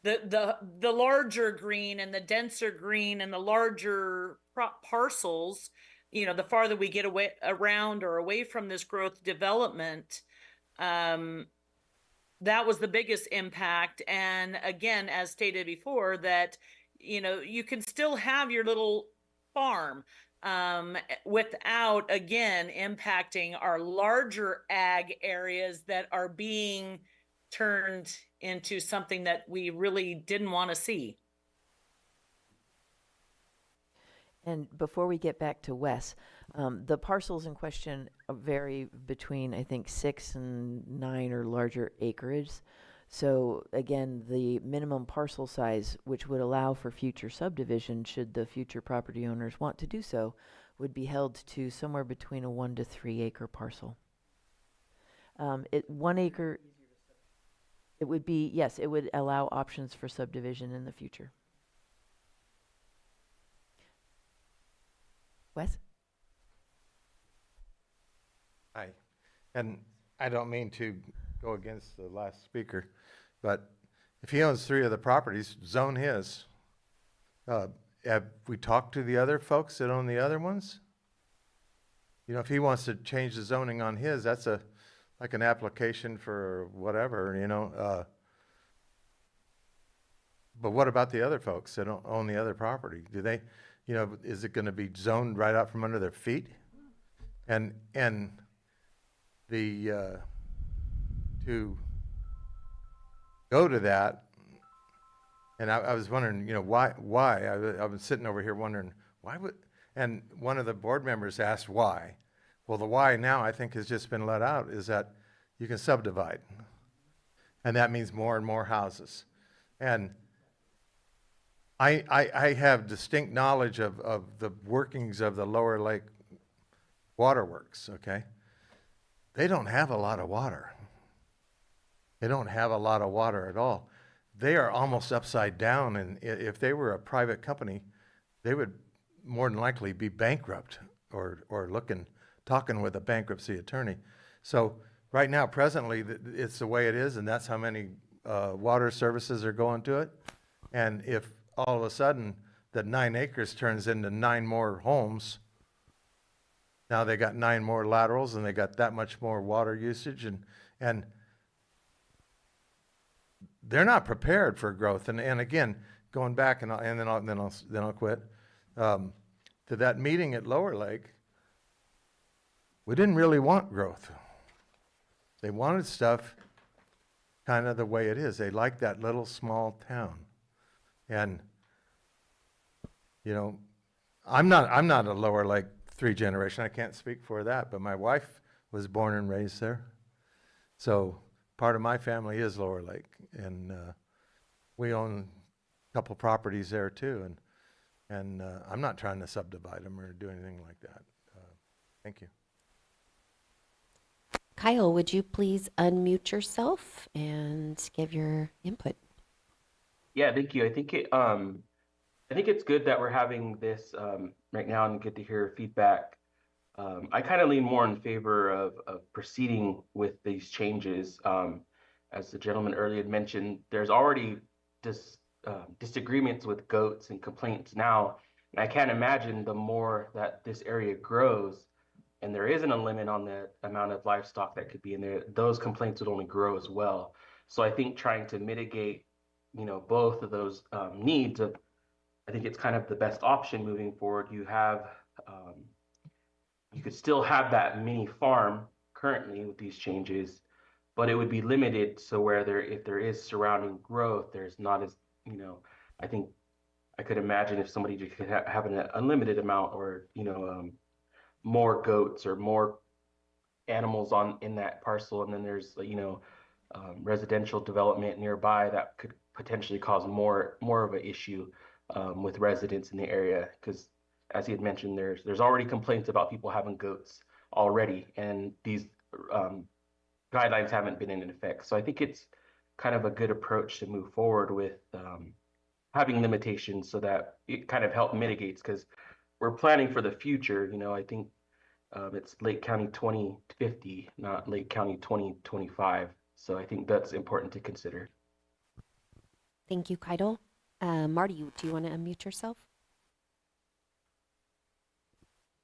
the larger green and the denser green and the larger parcels. You know, the farther we get away around or away from this growth development, that was the biggest impact. And again, as stated before, that, you know, you can still have your little farm without, again, impacting our larger ag areas that are being turned into something that we really didn't want to see. And before we get back to Wes, the parcels in question vary between, I think, 6 and 9 or larger acreage. So again, the minimum parcel size, which would allow for future subdivision, should the future property owners want to do so, would be held to somewhere between a 1 to 3 acre parcel. 1 acre, it would be, yes, it would allow options for subdivision in the future. Wes? Hi, and I don't mean to go against the last speaker, but if he owns 3 of the properties, zone his. Have we talked to the other folks that own the other ones? You know, if he wants to change the zoning on his, that's like an application for whatever, you know. But what about the other folks that don't own the other property? Do they, you know, is it gonna be zoned right out from under their feet? And the, to go to that, and I was wondering, you know, why? I've been sitting over here wondering, why would, and one of the board members asked why. Well, the why now, I think, has just been let out, is that you can subdivide. And that means more and more houses. And I have distinct knowledge of the workings of the Lower Lake Waterworks, okay? They don't have a lot of water. They don't have a lot of water at all. They are almost upside down, and if they were a private company, they would more than likely be bankrupt or talking with a bankruptcy attorney. So right now, presently, it's the way it is, and that's how many water services are going to it. And if all of a sudden that 9 acres turns into 9 more homes, now they got 9 more laterals and they got that much more water usage, and they're not prepared for growth. And again, going back and then I'll quit. To that meeting at Lower Lake, we didn't really want growth. They wanted stuff kind of the way it is. They liked that little small town. And you know, I'm not a Lower Lake 3 generation. I can't speak for that, but my wife was born and raised there. So part of my family is Lower Lake, and we own a couple properties there too. And I'm not trying to subdivide them or do anything like that. Thank you. Kyle, would you please unmute yourself and give your input? Yeah, thank you. I think it's good that we're having this right now and get to hear feedback. I kind of lean more in favor of proceeding with these changes. As the gentleman earlier had mentioned, there's already disagreements with goats and complaints now. And I can't imagine the more that this area grows, and there isn't a limit on the amount of livestock that could be in there, those complaints would only grow as well. So I think trying to mitigate, you know, both of those needs, I think it's kind of the best option moving forward. You have, you could still have that mini farm currently with these changes, but it would be limited so where if there is surrounding growth, there's not as, I think I could imagine if somebody could have an unlimited amount or, more goats or more animals in that parcel, and then there's, residential development nearby that could potentially cause more of an issue with residents in the area, because as he had mentioned, there's already complaints about people having goats already, and these guidelines haven't been in effect. So I think it's kind of a good approach to move forward with having limitations so that it kind of help mitigates, because we're planning for the future. I think it's Lake County 2050, not Lake County 2025. So I think that's important to consider. Thank you, Keidel. Marty, do you want to unmute yourself?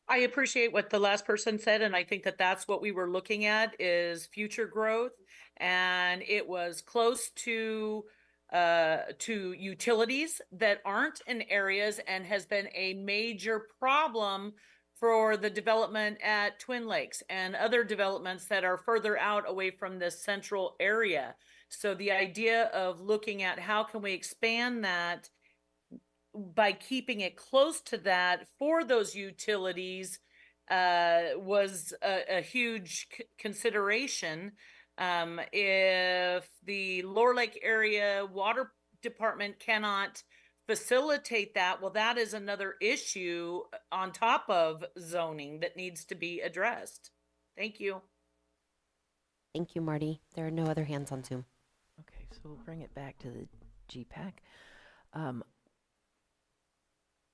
I appreciate what the last person said, and I think that that's what we were looking at is future growth, and it was close to utilities that aren't in areas and has been a major problem for the development at Twin Lakes and other developments that are further out away from this central area. So the idea of looking at how can we expand that by keeping it close to that for those utilities was a huge consideration. If the Lower Lake area water department cannot facilitate that, well, that is another issue on top of zoning that needs to be addressed. Thank you. Thank you, Marty. There are no other hands on Zoom. Okay, so we'll bring it back to the GPAC.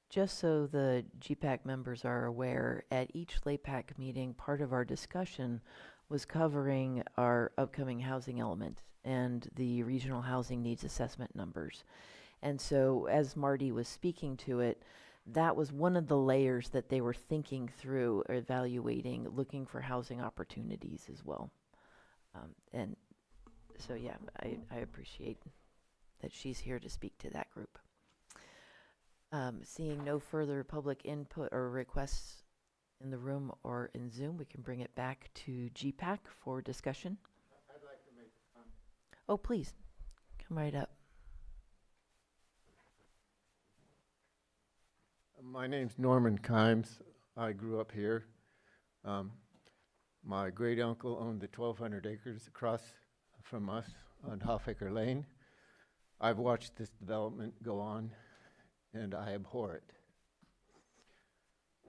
Just so the GPAC members are aware, at each LAPAC meeting, part of our discussion was covering our upcoming housing element and the regional housing needs assessment numbers. And so as Marty was speaking to it, that was one of the layers that they were thinking through, evaluating, looking for housing opportunities as well. And so, yeah, I appreciate that she's here to speak to that group. Seeing no further public input or requests in the room or in Zoom, we can bring it back to GPAC for discussion. I'd like to make a comment. Oh, please, come right up. My name's Norman Kimes. I grew up here. My great uncle owned the 1,200 acres across from us on Hoffaker Lane. I've watched this development go on, and I abhor it.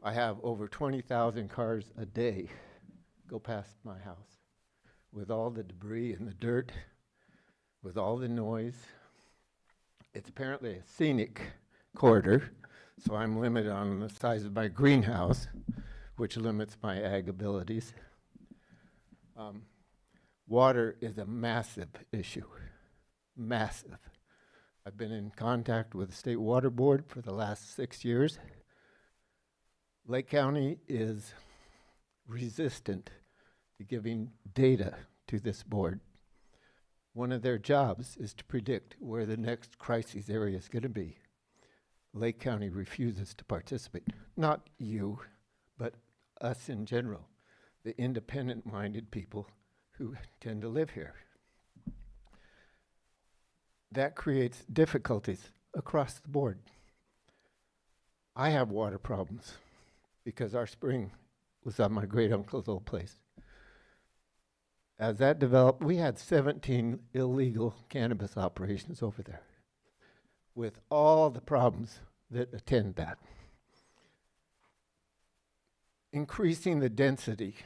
I have over 20,000 cars a day go past my house with all the debris and the dirt, with all the noise. It's apparently a scenic corridor, so I'm limited on the size of my greenhouse, which limits my ag abilities. Water is a massive issue, massive. I've been in contact with the State Water Board for the last 6 years. Lake County is resistant to giving data to this board. One of their jobs is to predict where the next crisis area is going to be. Lake County refuses to participate. Not you, but us in general, the independent-minded people who tend to live here. That creates difficulties across the board. I have water problems because our spring was on my great uncle's old place. As that developed, we had 17 illegal cannabis operations over there with all the problems that attend that. Increasing the density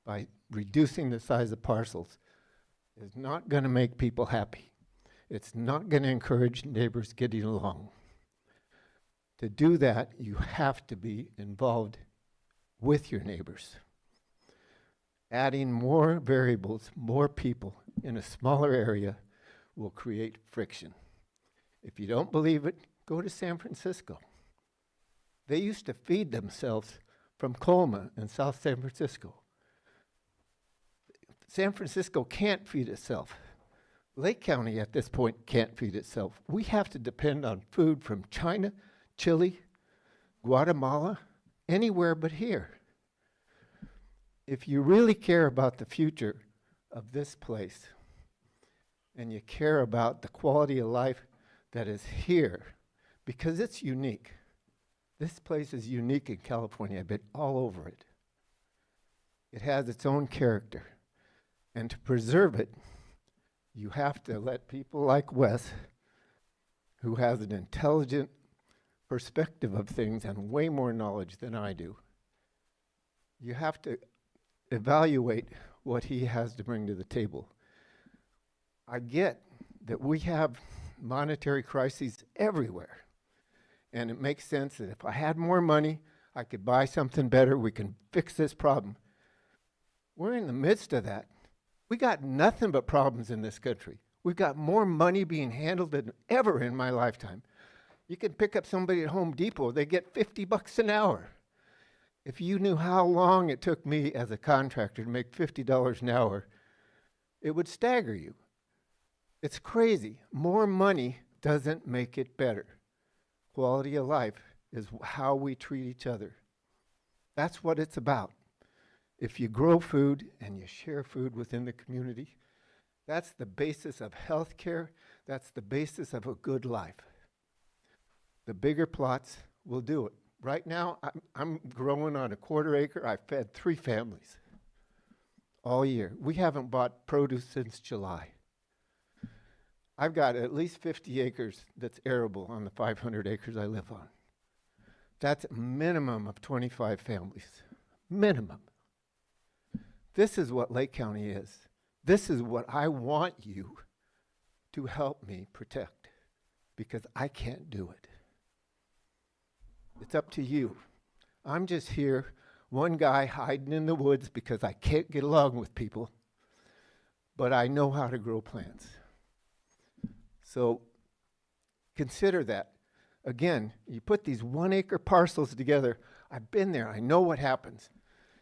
by reducing the size of parcels is not going to make people happy. It's not going to encourage neighbors getting along. To do that, you have to be involved with your neighbors. Adding more variables, more people in a smaller area will create friction. If you don't believe it, go to San Francisco. They used to feed themselves from Colma in South San Francisco. San Francisco can't feed itself. Lake County at this point can't feed itself. We have to depend on food from China, Chile, Guatemala, anywhere but here. If you really care about the future of this place, and you care about the quality of life that is here, because it's unique. This place is unique in California. I've been all over it. It has its own character. And to preserve it, you have to let people like Wes, who has an intelligent perspective of things and way more knowledge than I do, you have to evaluate what he has to bring to the table. I get that we have monetary crises everywhere. And it makes sense that if I had more money, I could buy something better, we can fix this problem. We're in the midst of that. We got nothing but problems in this country. We've got more money being handled than ever in my lifetime. You can pick up somebody at Home Depot, they get $50 an hour. If you knew how long it took me as a contractor to make $50 an hour, it would stagger you. It's crazy. More money doesn't make it better. Quality of life is how we treat each other. That's what it's about. If you grow food and you share food within the community, that's the basis of health care. That's the basis of a good life. The bigger plots will do it. Right now, I'm growing on a 1/4 acre. I fed 3 families all year. We haven't bought produce since July. I've got at least 50 acres that's arable on the 500 acres I live on. That's a minimum of 25 families. Minimum. This is what Lake County is. This is what I want you to help me protect, because I can't do it. It's up to you. I'm just here, one guy hiding in the woods because I can't get along with people, but I know how to grow plants. So consider that. Again, you put these 1-acre parcels together. I've been there. I know what happens.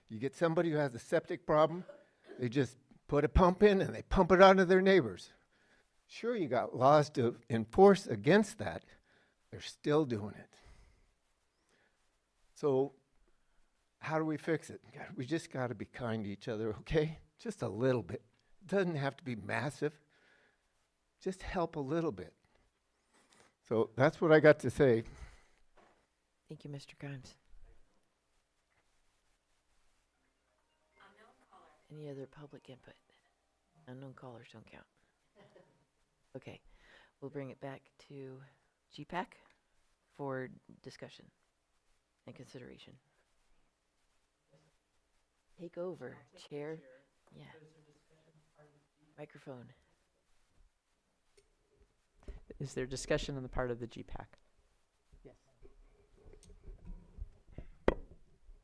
You get somebody who has a septic problem, they just put a pump in and they pump it onto their neighbors. Sure, you got laws to enforce against that. They're still doing it. So how do we fix it? God, we just got to be kind to each other, okay? Just a little bit. It doesn't have to be massive. Just help a little bit. So that's what I got to say. Thank you, Mr. Grimes. Any other public input? Unknown callers don't count. Okay, we'll bring it back to GPAC for discussion and consideration. Take over, Chair. Yeah. Microphone. Is there discussion on the part of the GPAC? Yes.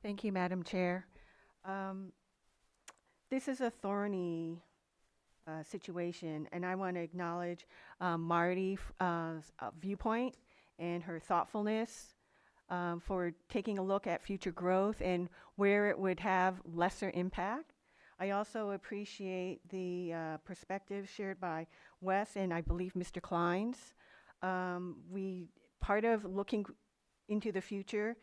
Thank you, Madam Chair. This is a thorny situation, and I want to acknowledge Marty's viewpoint and her thoughtfulness for taking a look at future growth and where it would have lesser impact. I also appreciate the perspective shared by Wes and I believe Mr. Kleins. Part of looking into the future,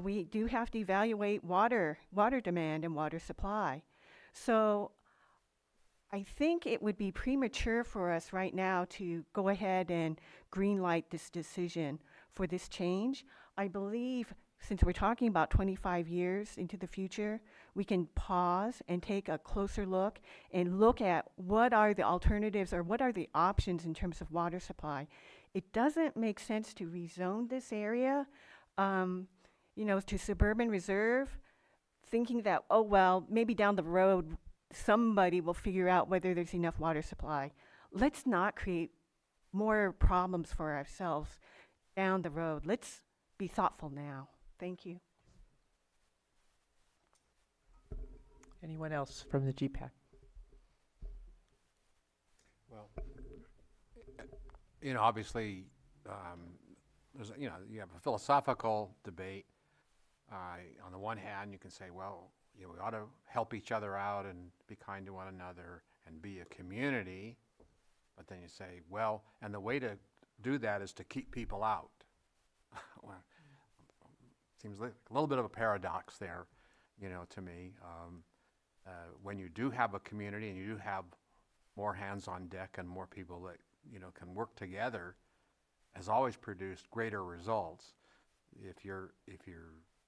we do have to evaluate water demand and water supply. So I think it would be premature for us right now to go ahead and greenlight this decision for this change. I believe since we're talking about 25 years into the future, we can pause and take a closer look and look at what are the alternatives or what are the options in terms of water supply. It doesn't make sense to rezone this area, to suburban reserve, thinking that, oh, well, maybe down the road, somebody will figure out whether there's enough water supply. Let's not create more problems for ourselves down the road. Let's be thoughtful now. Thank you. Anyone else from the GPAC? Well, obviously, there's, you have a philosophical debate. On the one hand, you can say, well, we ought to help each other out and be kind to one another and be a community. But then you say, well, and the way to do that is to keep people out. Well, seems like a little bit of a paradox there, to me. when you do have a community and you do have more hands on deck and more people that, you know, can work together, has always produced greater results. If you're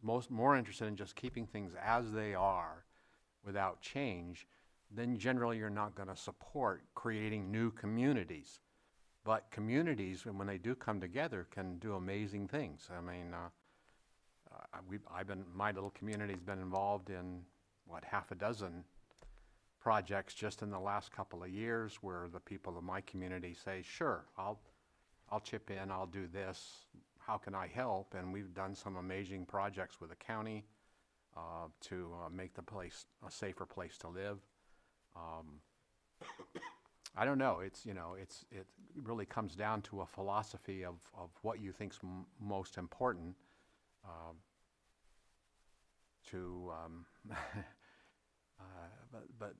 more interested in just keeping things as they are without change, then generally you're not going to support creating new communities. But communities, when they do come together, can do amazing things. I mean, my little community's been involved in, what, half a dozen projects just in the last couple of years, where the people of my community say, sure, I'll chip in, I'll do this, how can I help? And we've done some amazing projects with the county to make the place a safer place to live. I don't know, it really comes down to a philosophy of what you think's most important. But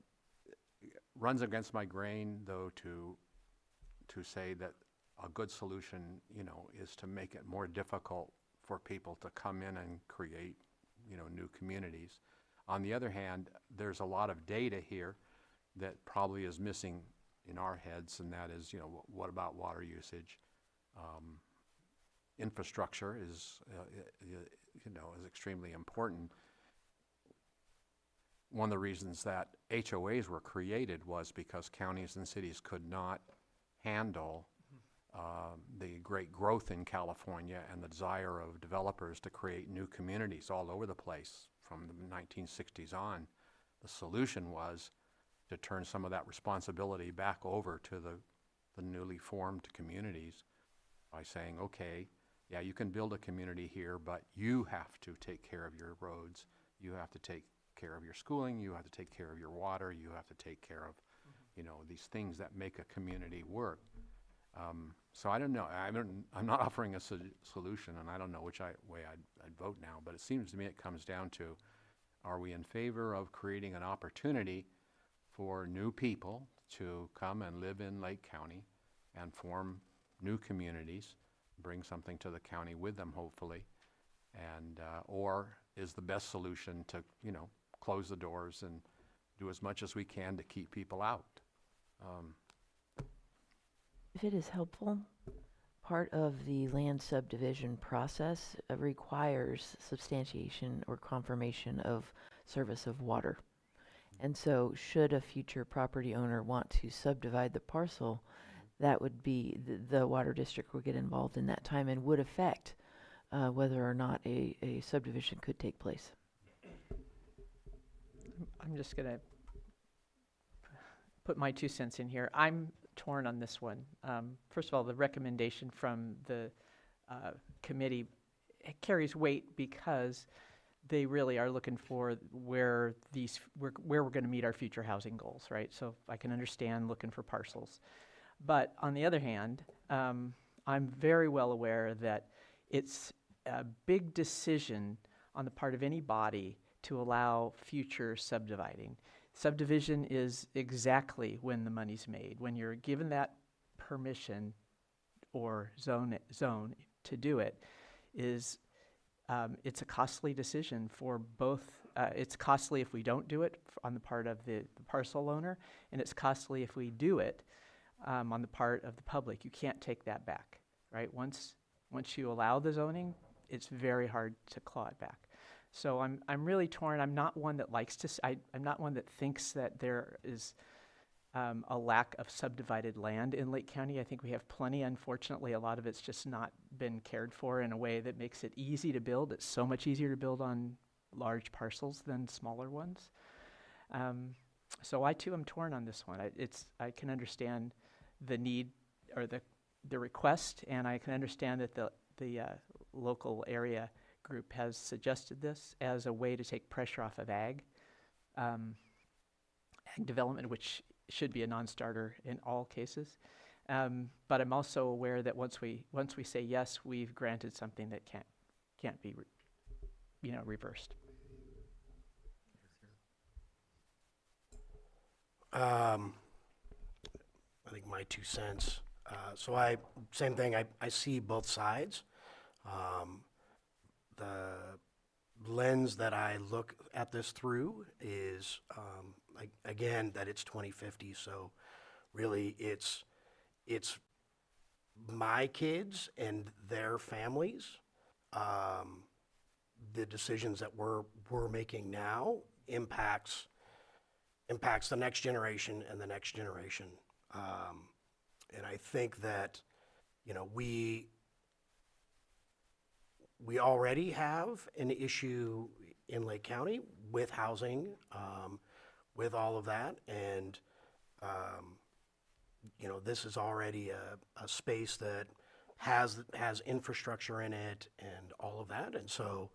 runs against my grain, though, to say that a good solution, you know, is to make it more difficult for people to come in and create, you know, new communities. On the other hand, there's a lot of data here that probably is missing in our heads, and that is, you know, what about water usage? Infrastructure is, you know, is extremely important. One of the reasons that HOAs were created was because counties and cities could not handle the great growth in California and the desire of developers to create new communities all over the place from the 1960s on. The solution was to turn some of that responsibility back over to the newly formed communities by saying, okay, yeah, you can build a community here, but you have to take care of your roads, you have to take care of your schooling, you have to take care of your water, you have to take care of, you know, these things that make a community work. So I don't know. I'm not offering a solution, and I don't know which way I'd vote now. But it seems to me it comes down to: are we in favor of creating an opportunity for new people to come and live in Lake County and form new communities, bring something to the county with them, hopefully, and or is the best solution to, you know, close the doors and do as much as we can to keep people out? If it is helpful, part of the land subdivision process requires substantiation or confirmation of service of water. And so should a future property owner want to subdivide the parcel, that would be, the water district would get involved in that time and would affect whether or not a subdivision could take place. I'm just going to put my 2 cents in here. I'm torn on this one. First of all, the recommendation from the committee carries weight because they really are looking for where we're going to meet our future housing goals, right? So I can understand looking for parcels. But on the other hand, I'm very well aware that it's a big decision on the part of any body to allow future subdividing. Subdivision is exactly when the money's made. When you're given that permission or zone to do it, it's a costly decision for both. It's costly if we don't do it on the part of the parcel owner, and it's costly if we do it on the part of the public. You can't take that back, right? Once you allow the zoning, it's very hard to claw it back. So I'm really torn. I'm not one that likes to. I'm not one that thinks that there is a lack of subdivided land in Lake County. I think we have plenty. Unfortunately, a lot of it's just not been cared for in a way that makes it easy to build. It's so much easier to build on large parcels than smaller ones. So I too am torn on this one. I can understand the need or the request, and I can understand that the local area group has suggested this as a way to take pressure off of ag development, which should be a non-starter in all cases. But I'm also aware that once we say yes, we've granted something that can't be reversed. I think my 2 cents. Same thing. I see both sides. The lens that I look at this through is again, that it's 2050. So really it's my kids and their families. The decisions that we're making now impacts the next generation and the next generation. And I think that, you know, we already have an issue in Lake County with housing, with all of that. And, you know, this is already a space that has infrastructure in it and all of that. And so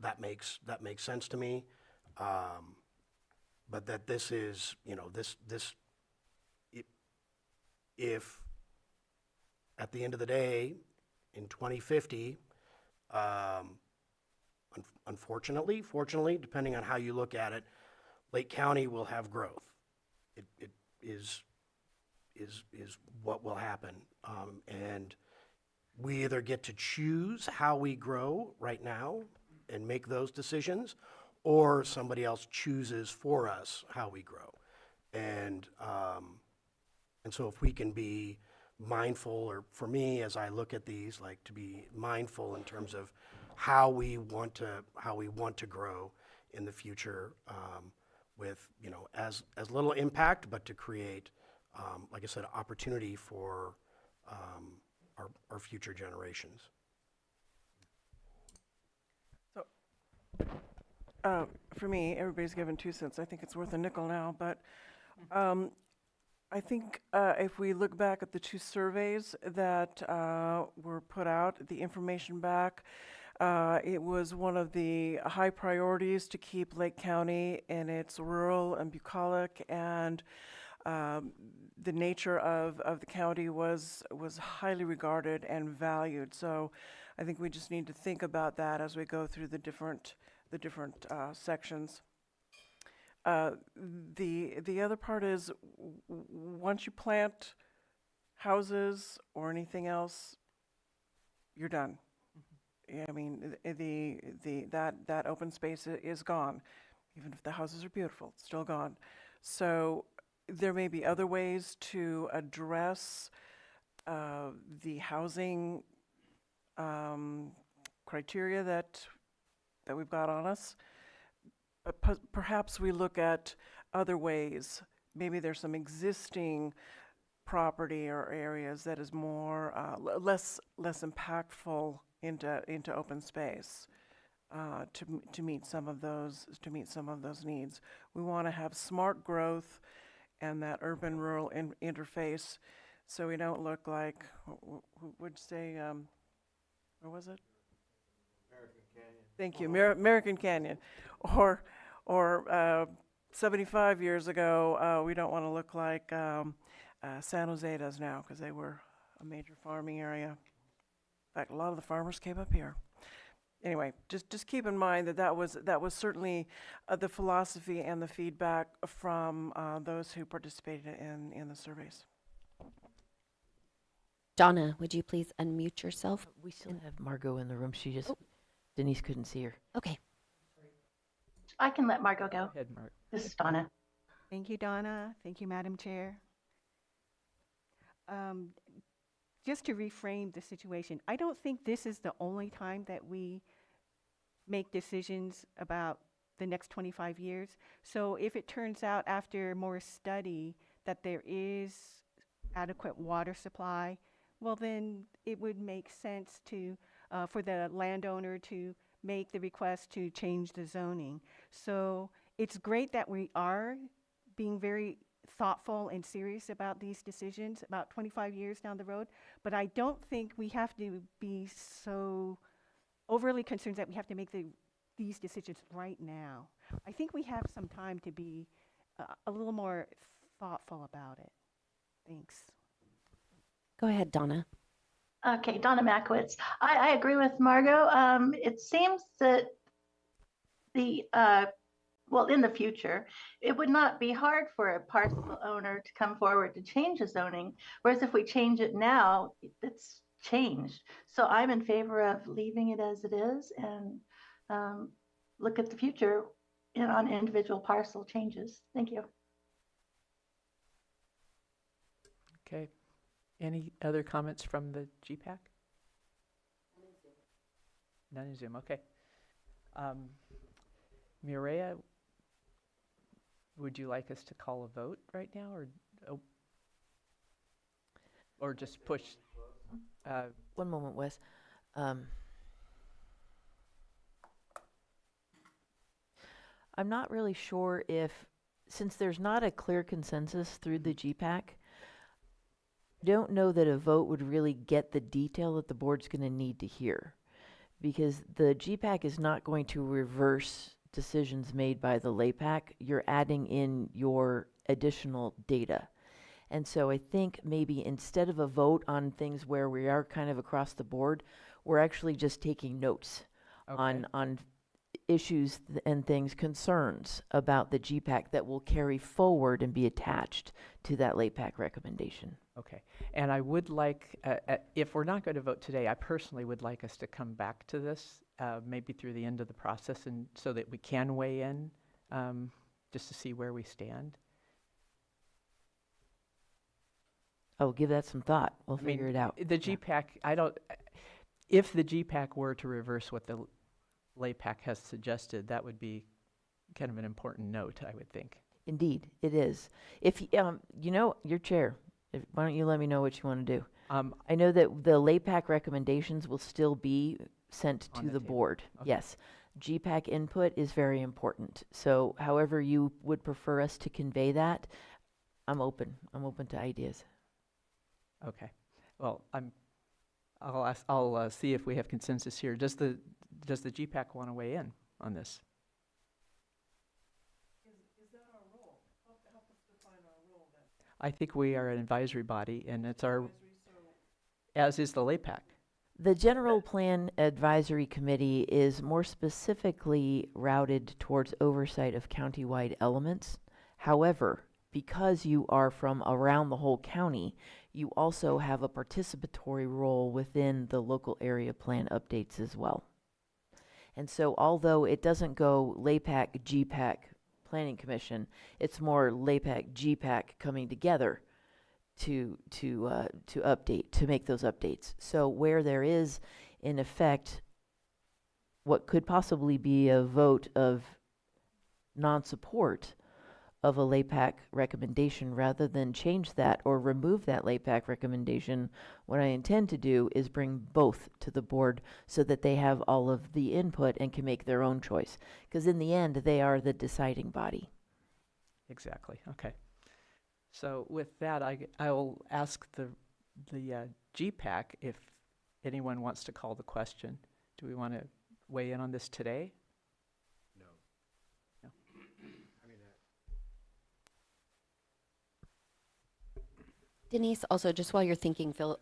that makes sense to me. But that this is, you know, if at the end of the day, in 2050, fortunately, depending on how you look at it, Lake County will have growth. It is what will happen. And we either get to choose how we grow right now and make those decisions, or somebody else chooses for us how we grow. And so if we can be mindful, or for me, as I look at these, like to be mindful in terms of how we want to grow in the future, with, you know, as little impact, but to create, like I said, opportunity for our future generations. For me, everybody's given 2 cents. I think it's worth a nickel now, but I think if we look back at the 2 surveys that were put out, the information back, it was one of the high priorities to keep Lake County in its rural and bucolic, and the nature of the county was highly regarded and valued. So I think we just need to think about that as we go through the different sections. The other part is, once you plant houses or anything else, you're done. I mean, that open space is gone. Even if the houses are beautiful, it's still gone. So there may be other ways to address the housing criteria that we've got on us. But perhaps we look at other ways. Maybe there's some existing property or areas that is more less impactful into open space to meet some of those needs. We want to have smart growth and that urban-rural interface, so we don't look like, who would say, where was it? American Canyon. Thank you, American Canyon, or 75 years ago, we don't want to look like San Jose does now, because they were a major farming area. In fact, a lot of the farmers came up here. Anyway, just keep in mind that was certainly the philosophy and the feedback from those who participated in the surveys. Donna, would you please unmute yourself? We still have Margot in the room. She just, Denise couldn't see her. Okay. I can let Margot go. Go ahead, Mark. This is Donna. Thank you, Donna. Thank you, Madam Chair. Just to reframe the situation, I don't think this is the only time that we make decisions about the next 25 years. So if it turns out after more study that there is adequate water supply, well, then it would make sense to for the landowner to make the request to change the zoning. So it's great that we are being very thoughtful and serious about these decisions about 25 years down the road, but I don't think we have to be so overly concerned that we have to make these decisions right now. I think we have some time to be a little more thoughtful about it. Thanks. Go ahead, Donna. Okay, Donna Makowitz. I agree with Margot. It seems that in the future, it would not be hard for a parcel owner to come forward to change the zoning, whereas if we change it now, it's changed. So I'm in favor of leaving it as it is and look at the future in on individual parcel changes. Thank you. Okay. Any other comments from the GPAC? None in Zoom, okay. Mireya, would you like us to call a vote right now, or just push? One moment, Wes. I'm not really sure if, since there's not a clear consensus through the GPAC, don't know that a vote would really get the detail that the board's going to need to hear, because the GPAC is not going to reverse decisions made by the LAPAC. You're adding in your additional data. And so I think maybe instead of a vote on things where we are kind of across the board, we're actually just taking notes on issues and things, concerns about the GPAC that will carry forward and be attached to that LAPAC recommendation. Okay, and I would like, if we're not going to vote today, I personally would like us to come back to this, maybe through the end of the process, and so that we can weigh in, just to see where we stand. Oh, give that some thought. We'll figure it out. The GPAC, if the GPAC were to reverse what the LAPAC has suggested, that would be kind of an important note, I would think. Indeed, it is. If you know, your chair, why don't you let me know what you want to do? I know that the LAPAC recommendations will still be sent to the board. Okay. Yes. GPAC input is very important. So however you would prefer us to convey that, I'm open. I'm open to ideas. Okay. Well, I'll see if we have consensus here. Does the GPAC want to weigh in on this? Is that our role? Help us define our role then. I think we are an advisory body, and it's our, as is the LAPAC. The General Plan Advisory Committee is more specifically routed towards oversight of countywide elements. However, because you are from around the whole county, you also have a participatory role within the local area plan updates as well. And so although it doesn't go LAPAC, GPAC, Planning Commission, it's more LAPAC, GPAC coming together to update, to make those updates. So where there is, in effect, what could possibly be a vote of non-support of a LAPAC recommendation, rather than change that or remove that LAPAC recommendation, what I intend to do is bring both to the board so that they have all of the input and can make their own choice. Because in the end, they are the deciding body. Exactly. Okay. So with that, I will ask the GPAC if anyone wants to call the question. Do we want to weigh in on this today? No. No. I mean, Denise, also, just while you're thinking, Phil,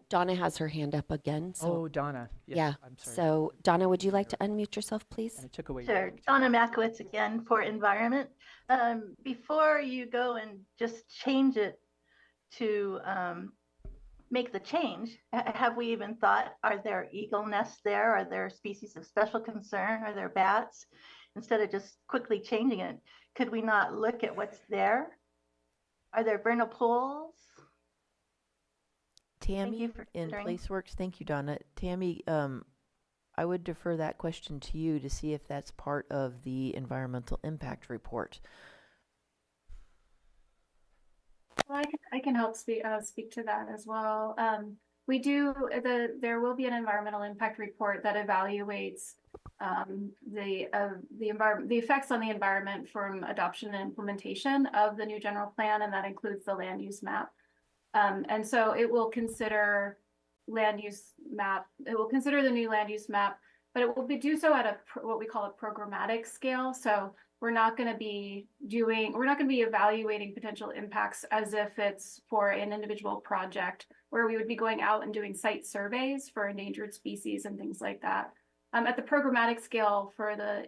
Donna has her hand up again. So Oh, Donna. Yes, yeah. I'm sorry. So, Donna, would you like to unmute yourself, please? I took away. Sure. Donna Makowitz again for Environment. Before you go and just change it to make the change, have we even thought, are there eagle nests there? Are there species of special concern? Are there bats? Instead of just quickly changing it, could we not look at what's there? Are there vernal pools? Tammy you for in considering. PlaceWorks, thank you, Donna. Tammy, I would defer that question to you to see if that's part of the environmental impact report. Well, I can help speak to that as well. There will be an environmental impact report that evaluates the effects on the environment from adoption and implementation of the new general plan, and that includes the land use map. And so it will consider land use map. It will consider the new land use map, but it will do so at what we call a programmatic scale. So we're not going to be evaluating potential impacts as if it's for an individual project, where we would be going out and doing site surveys for endangered species and things like that. At the programmatic scale for the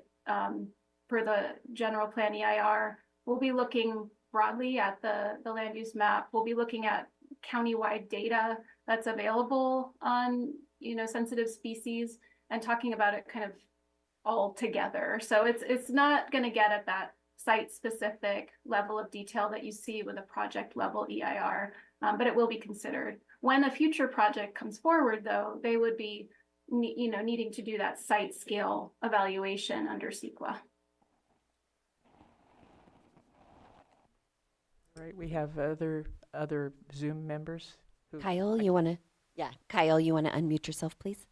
general plan EIR, we'll be looking broadly at the land use map. We'll be looking at countywide data that's available on sensitive species, and talking about it kind of all together. So it's not going to get at that site-specific level of detail that you see with a project level EIR, but it will be considered. When a future project comes forward, though, they would be needing to do that site scale evaluation under CEQA. All right, we have other Zoom members. Kyle, you want to? Yeah, Kyle, you want to unmute yourself, please?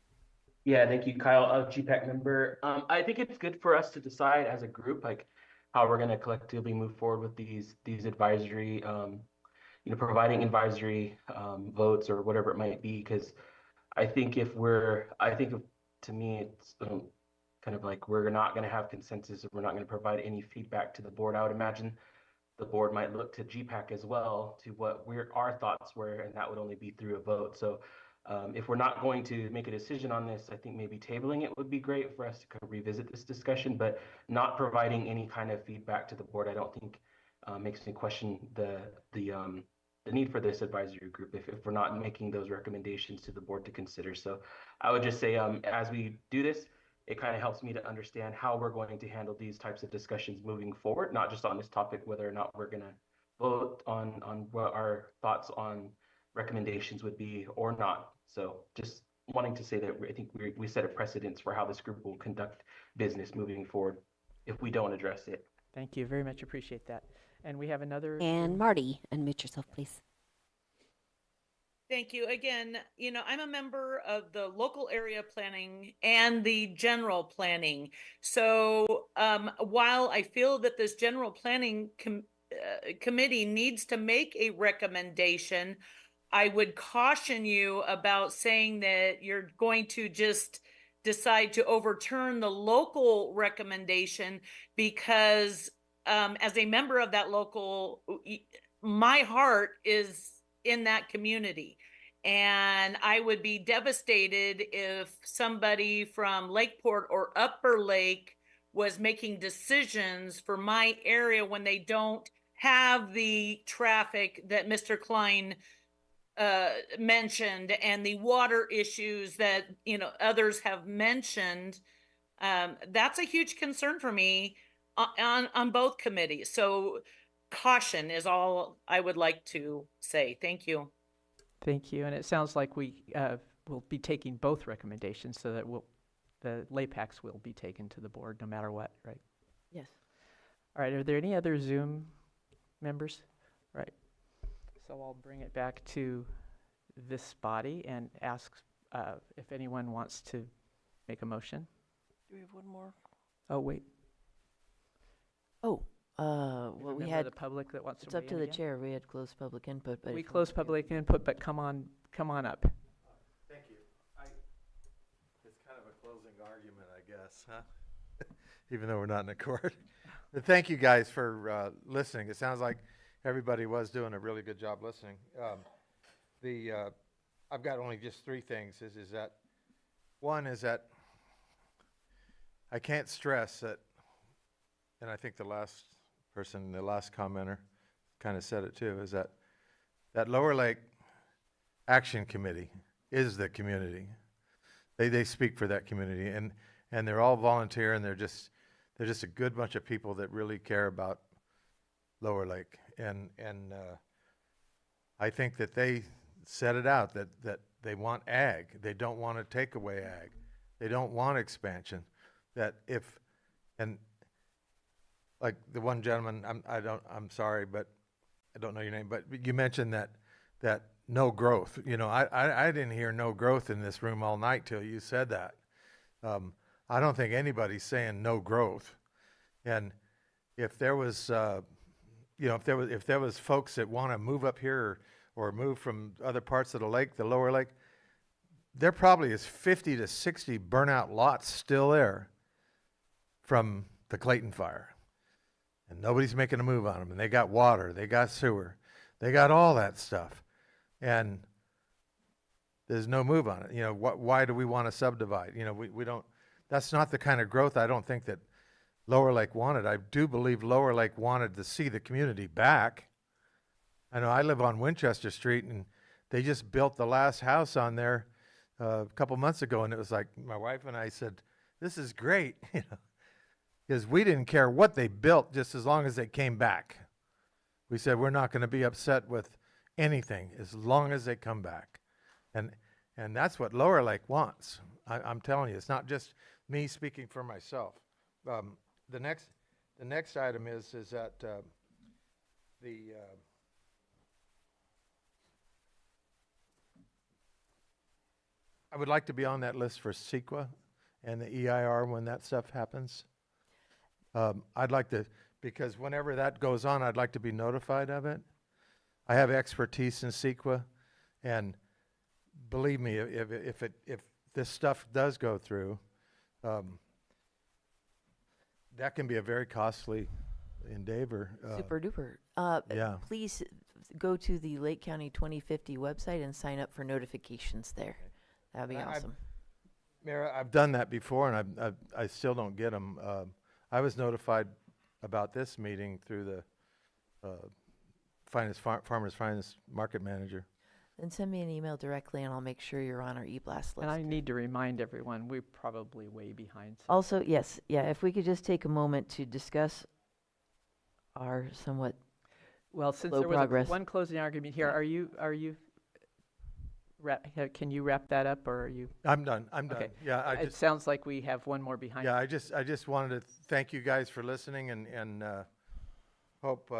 Yeah, thank you, Kyle, GPAC member. I think it's good for us to decide as a group, like how we're going to collectively move forward with these advisory, providing advisory votes or whatever it might be. Because I think to me, it's kind of like we're not going to have consensus if we're not going to provide any feedback to the board. I would imagine the board might look to GPAC as well to what our thoughts were, and that would only be through a vote. So if we're not going to make a decision on this, I think maybe tabling it would be great for us to kind of revisit this discussion, but not providing any kind of feedback to the board, I don't think makes me question the need for this advisory group if we're not making those recommendations to the board to consider. So I would just say as we do this, it kind of helps me to understand how we're going to handle these types of discussions moving forward, not just on this topic, whether or not we're going to vote on what our thoughts on recommendations would be or not. So just wanting to say that I think we set a precedence for how this group will conduct business moving forward if we don't address it. Thank you, very much appreciate that. And we have another. And Marty, unmute yourself, please. Thank you. Again, I'm a member of the local area planning and the general planning. So while I feel that this general planning committee needs to make a recommendation, I would caution you about saying that you're going to just decide to overturn the local recommendation because as a member of that local, my heart is in that community. And I would be devastated if somebody from Lakeport or Upper Lake was making decisions for my area when they don't have the traffic that Mr. Klein mentioned and the water issues that others have mentioned. That's a huge concern for me on both committees. So caution is all I would like to say. Thank you. Thank you. And it sounds like we will be taking both recommendations so that the LAPACs will be taken to the board no matter what, right? Yes. All right, are there any other Zoom members? Right. So I'll bring it back to this body and ask if anyone wants to make a motion. Do we have one more? Oh, wait. Oh, well, we had the public that wants it's to up weigh to in the again? chair. We had closed public input, but We if you closed want to- public input, but come on up. Thank you. It's kind of a closing argument, I guess, huh? Even though we're not in a court. But thank you guys for listening. It sounds like everybody was doing a really good job listening. I've got only just three things. Is that one is that I can't stress that, and I think the last person, the last commenter kind of said it too, is that Lower Lake Action Committee is the community. They speak for that community, and they're all volunteer, and they're just a good bunch of people that really care about Lower Lake, and I think that they set it out that they want ag. They don't want to take away ag. They don't want expansion. That if, and like the one gentleman, I'm sorry, but I don't know your name, but you mentioned that no growth. I didn't hear no growth in this room all night till you said that. I don't think anybody's saying no growth. And if there was, if there was folks that want to move up here or move from other parts of the lake, the lower lake, there probably is 50 to 60 burnout lots still there from the Clayton fire. And nobody's making a move on them. And they got water, they got sewer, they got all that stuff. And there's no move on it. Why do we want to subdivide? We don't, that's not the kind of growth I don't think that Lower Lake wanted. I do believe Lower Lake wanted to see the community back. I know I live on Winchester Street, and they just built the last house on there a couple months ago, and it was like, my wife and I said, this is great, you know, because we didn't care what they built just as long as they came back. We said, we're not going to be upset with anything as long as they come back. And that's what Lower Lake wants. I'm telling you, it's not just me speaking for myself. The next item is that I would like to be on that list for CEQA and the EIR when that stuff happens. I'd like to, because whenever that goes on, I'd like to be notified of it. I have expertise in CEQA, and believe me, if this stuff does go through, that can be a very costly endeavor. Super duper. Yeah. Please go to the Lake County 2050 website and sign up for notifications there. That'd be awesome. Mayor, I've done that before, and I still don't get them. I was notified about this meeting through the Farmers Finance Market Manager. Then send me an email directly, and I'll make sure you're on our e-blast list. And I need to remind everyone, we're probably way behind. Also, yes, yeah, if we could just take a moment to discuss our somewhat Well, since slow there was progress. one closing argument here, can you wrap that up, or are you? I'm done. Okay. Yeah, It sounds like we have one more behind. Yeah, I just wanted to thank you guys for listening, and hope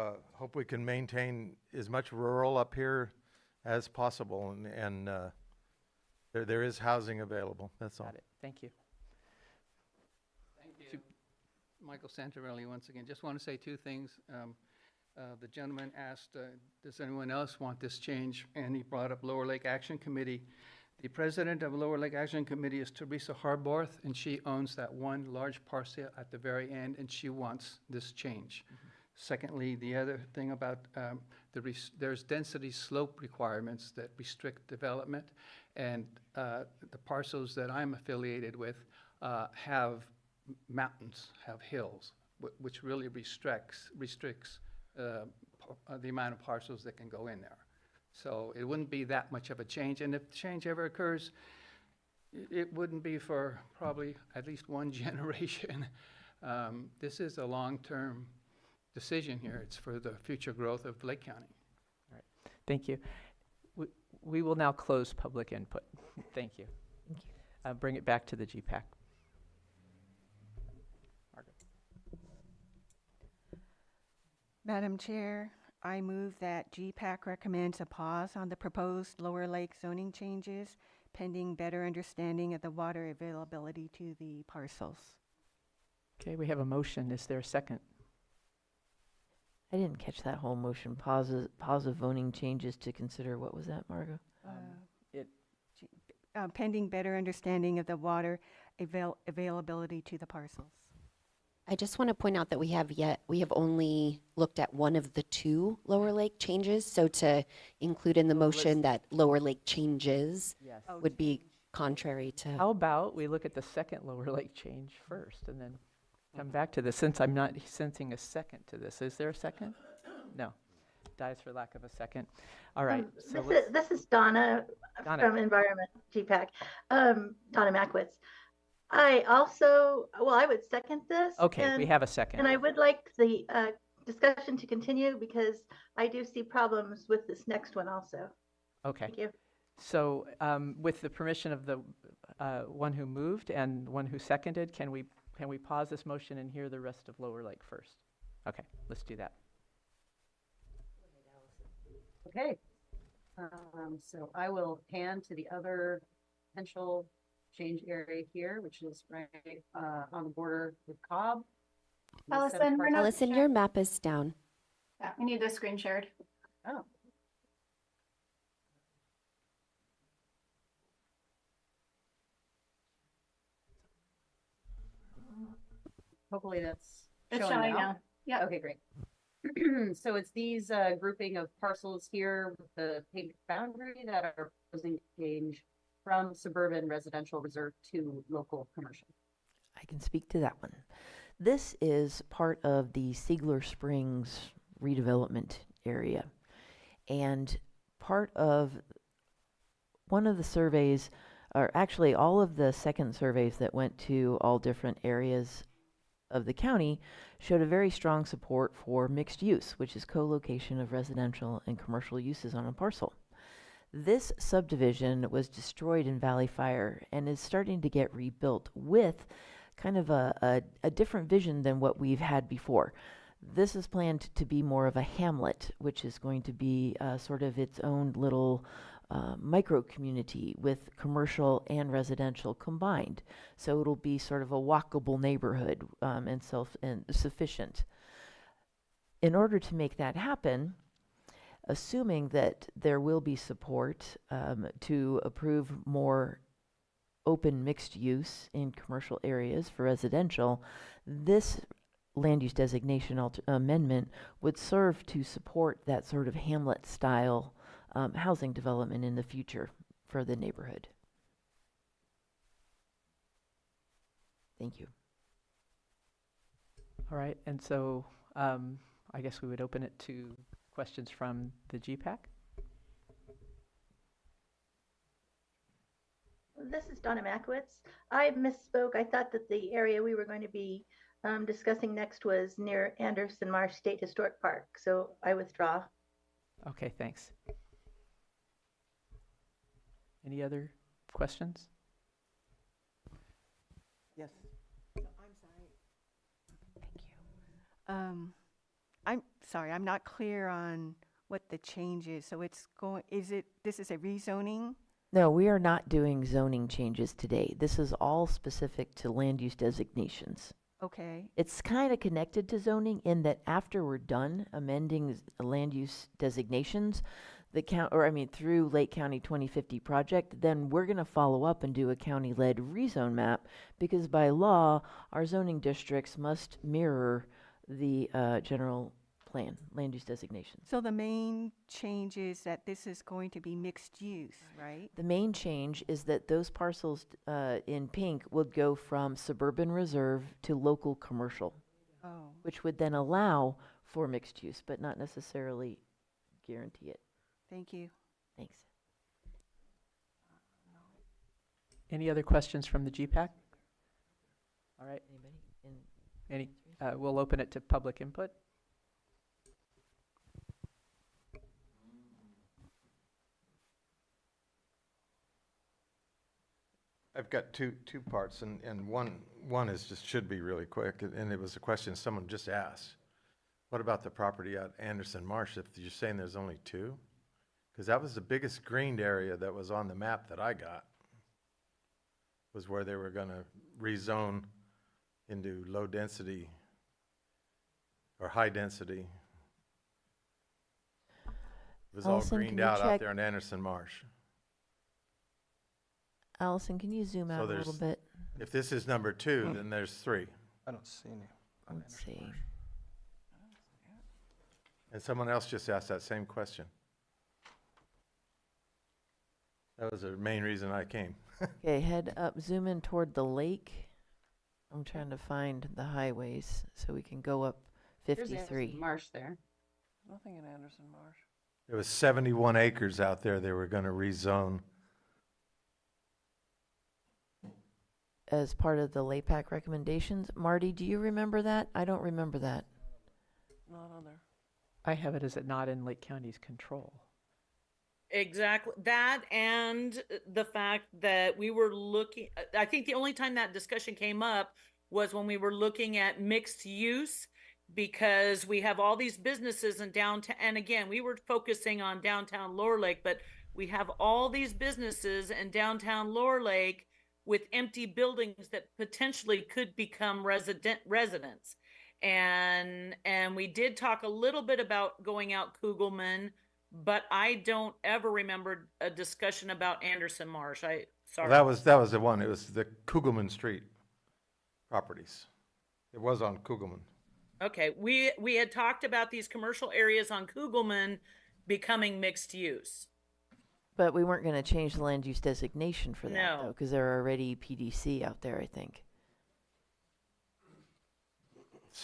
we can maintain as much rural up here as possible, and there is housing available. That's all. Got it. Thank you. Thank you. Michael Santarelli once again. Just want to say two things. The gentleman asked, does anyone else want this change? And he brought up Lower Lake Action Committee. The president of Lower Lake Action Committee is Teresa Harborth, and she owns that one large parcel at the very end, and she wants this change. Secondly, the other thing about there's density slope requirements that restrict development, and the parcels that I'm affiliated with have mountains, have hills, which really restricts the amount of parcels that can go in there. So it wouldn't be that much of a change, and if change ever occurs, it wouldn't be for probably at least one generation. This is a long-term decision here. It's for the future growth of Lake County. All right. Thank you. We will now close public input. Thank you. Thank you. Bring it back to the GPAC. Margaret. Madam Chair, I move that GPAC recommends a pause on the proposed Lower Lake zoning changes pending better understanding of the water availability to the parcels. Okay, we have a motion. Is there a second? I didn't catch that whole motion. Pause of voting changes to consider. What was that, Margot? Pending better understanding of the water availability to the parcels. I just want to point out that we have only looked at one of the two Lower Lake changes. So to include in the motion that Lower Lake changes Yes. would be contrary to. How about we look at the second Lower Lake change first and then come back to this, since I'm not sensing a second to this. Is there a second? No. Dies for lack of a second. All right. So This is Donna, Donna. from Environment GPAC, Donna Mackwitz. I would second this. Okay, we have a second. And I would like the discussion to continue because I do see problems with this next one also. Okay. Thank you. So with the permission of the one who moved and one who seconded, can we pause this motion and hear the rest of Lower Lake first? Okay, let's do that. Okay. So I will pan to the other potential change area here, which is right on the border with Cobb. Allison, we're not. Allison, your map is down. Yeah, we need the screen shared. Oh. Hopefully that's It's showing showing now. now. Yeah. Okay, great. So it's these grouping of parcels here with the pink boundary that are proposing to change from suburban residential reserve to local commercial. I can speak to that one. This is part of the Siegler Springs redevelopment area. And part of one of the surveys or actually all of the second surveys that went to all different areas of the county showed a very strong support for mixed use, which is co-location of residential and commercial uses on a parcel. This subdivision was destroyed in Valley Fire and is starting to get rebuilt with kind of a different vision than what we've had before. This is planned to be more of a hamlet, which is going to be sort of its own little micro community with commercial and residential combined. So it'll be sort of a walkable neighborhood and sufficient. In order to make that happen, assuming that there will be support to approve more open mixed use in commercial areas for residential, this land use designation amendment would serve to support that sort of hamlet style housing development in the future for the neighborhood. Thank you. All right, and so I guess we would open it to questions from the GPAC. This is Donna Makowitz. I misspoke. I thought that the area we were going to be discussing next was near Anderson Marsh State Historic Park, so I withdraw. Okay, thanks. Any other questions? Yes. I'm sorry, I'm not clear on what the change is. So it's going, this is a rezoning? No, we are not doing zoning changes today. This is all specific to land use designations. Okay. It's kind of connected to zoning in that after we're done amending land use designations, through Lake County 2050 project, then we're going to follow up and do a county-led rezone map, because by law, our zoning districts must mirror the general plan, land use designation. So the main change is that this is going to be mixed use, right? The main change is that those parcels in pink would go from suburban reserve to local commercial, which would then allow for mixed use, but not necessarily guarantee it. Thank you. Thanks. Any other questions from the GPAC? All right. Anybody? We'll open it to public input. I've got two parts, and one is just should be really quick, and it was a question someone just asked. What about the property at Anderson Marsh, if you're saying there's only two? Because that was the biggest greened area that was on the map that I got, was where they were going to rezone into low density or high density. It was Allison, all greened can you out check- there in Anderson Marsh. Allison, can you zoom out a little bit? If this is number two, then there's three. I don't see any. Let's see. And someone else just asked that same question. That was the main reason I came. Okay, head up, zoom in toward the lake. I'm trying to find the highways so we can go up 53. Marsh there. Nothing in Anderson Marsh. There was 71 acres out there they were going to rezone. As part of the LAPAC recommendations. Marty, do you remember that? I don't remember that. Not on there. I have it as not in Lake County's control. Exactly that, and the fact that we were looking, I think the only time that discussion came up was when we were looking at mixed use, because we have all these businesses in downtown, and again, we were focusing on downtown Lower Lake, but we have all these businesses in downtown Lower Lake with empty buildings that potentially could become residents. And we did talk a little bit about going out Kugelman, but I don't ever remember a discussion about Anderson Marsh. Sorry. Well, that was the one. It was the Kugelman Street properties. It was on Kugelman. Okay, we had talked about these commercial areas on Kugelman becoming mixed use. But we weren't going to change the land use designation for that, No. though, because there are already PDC out there, I think.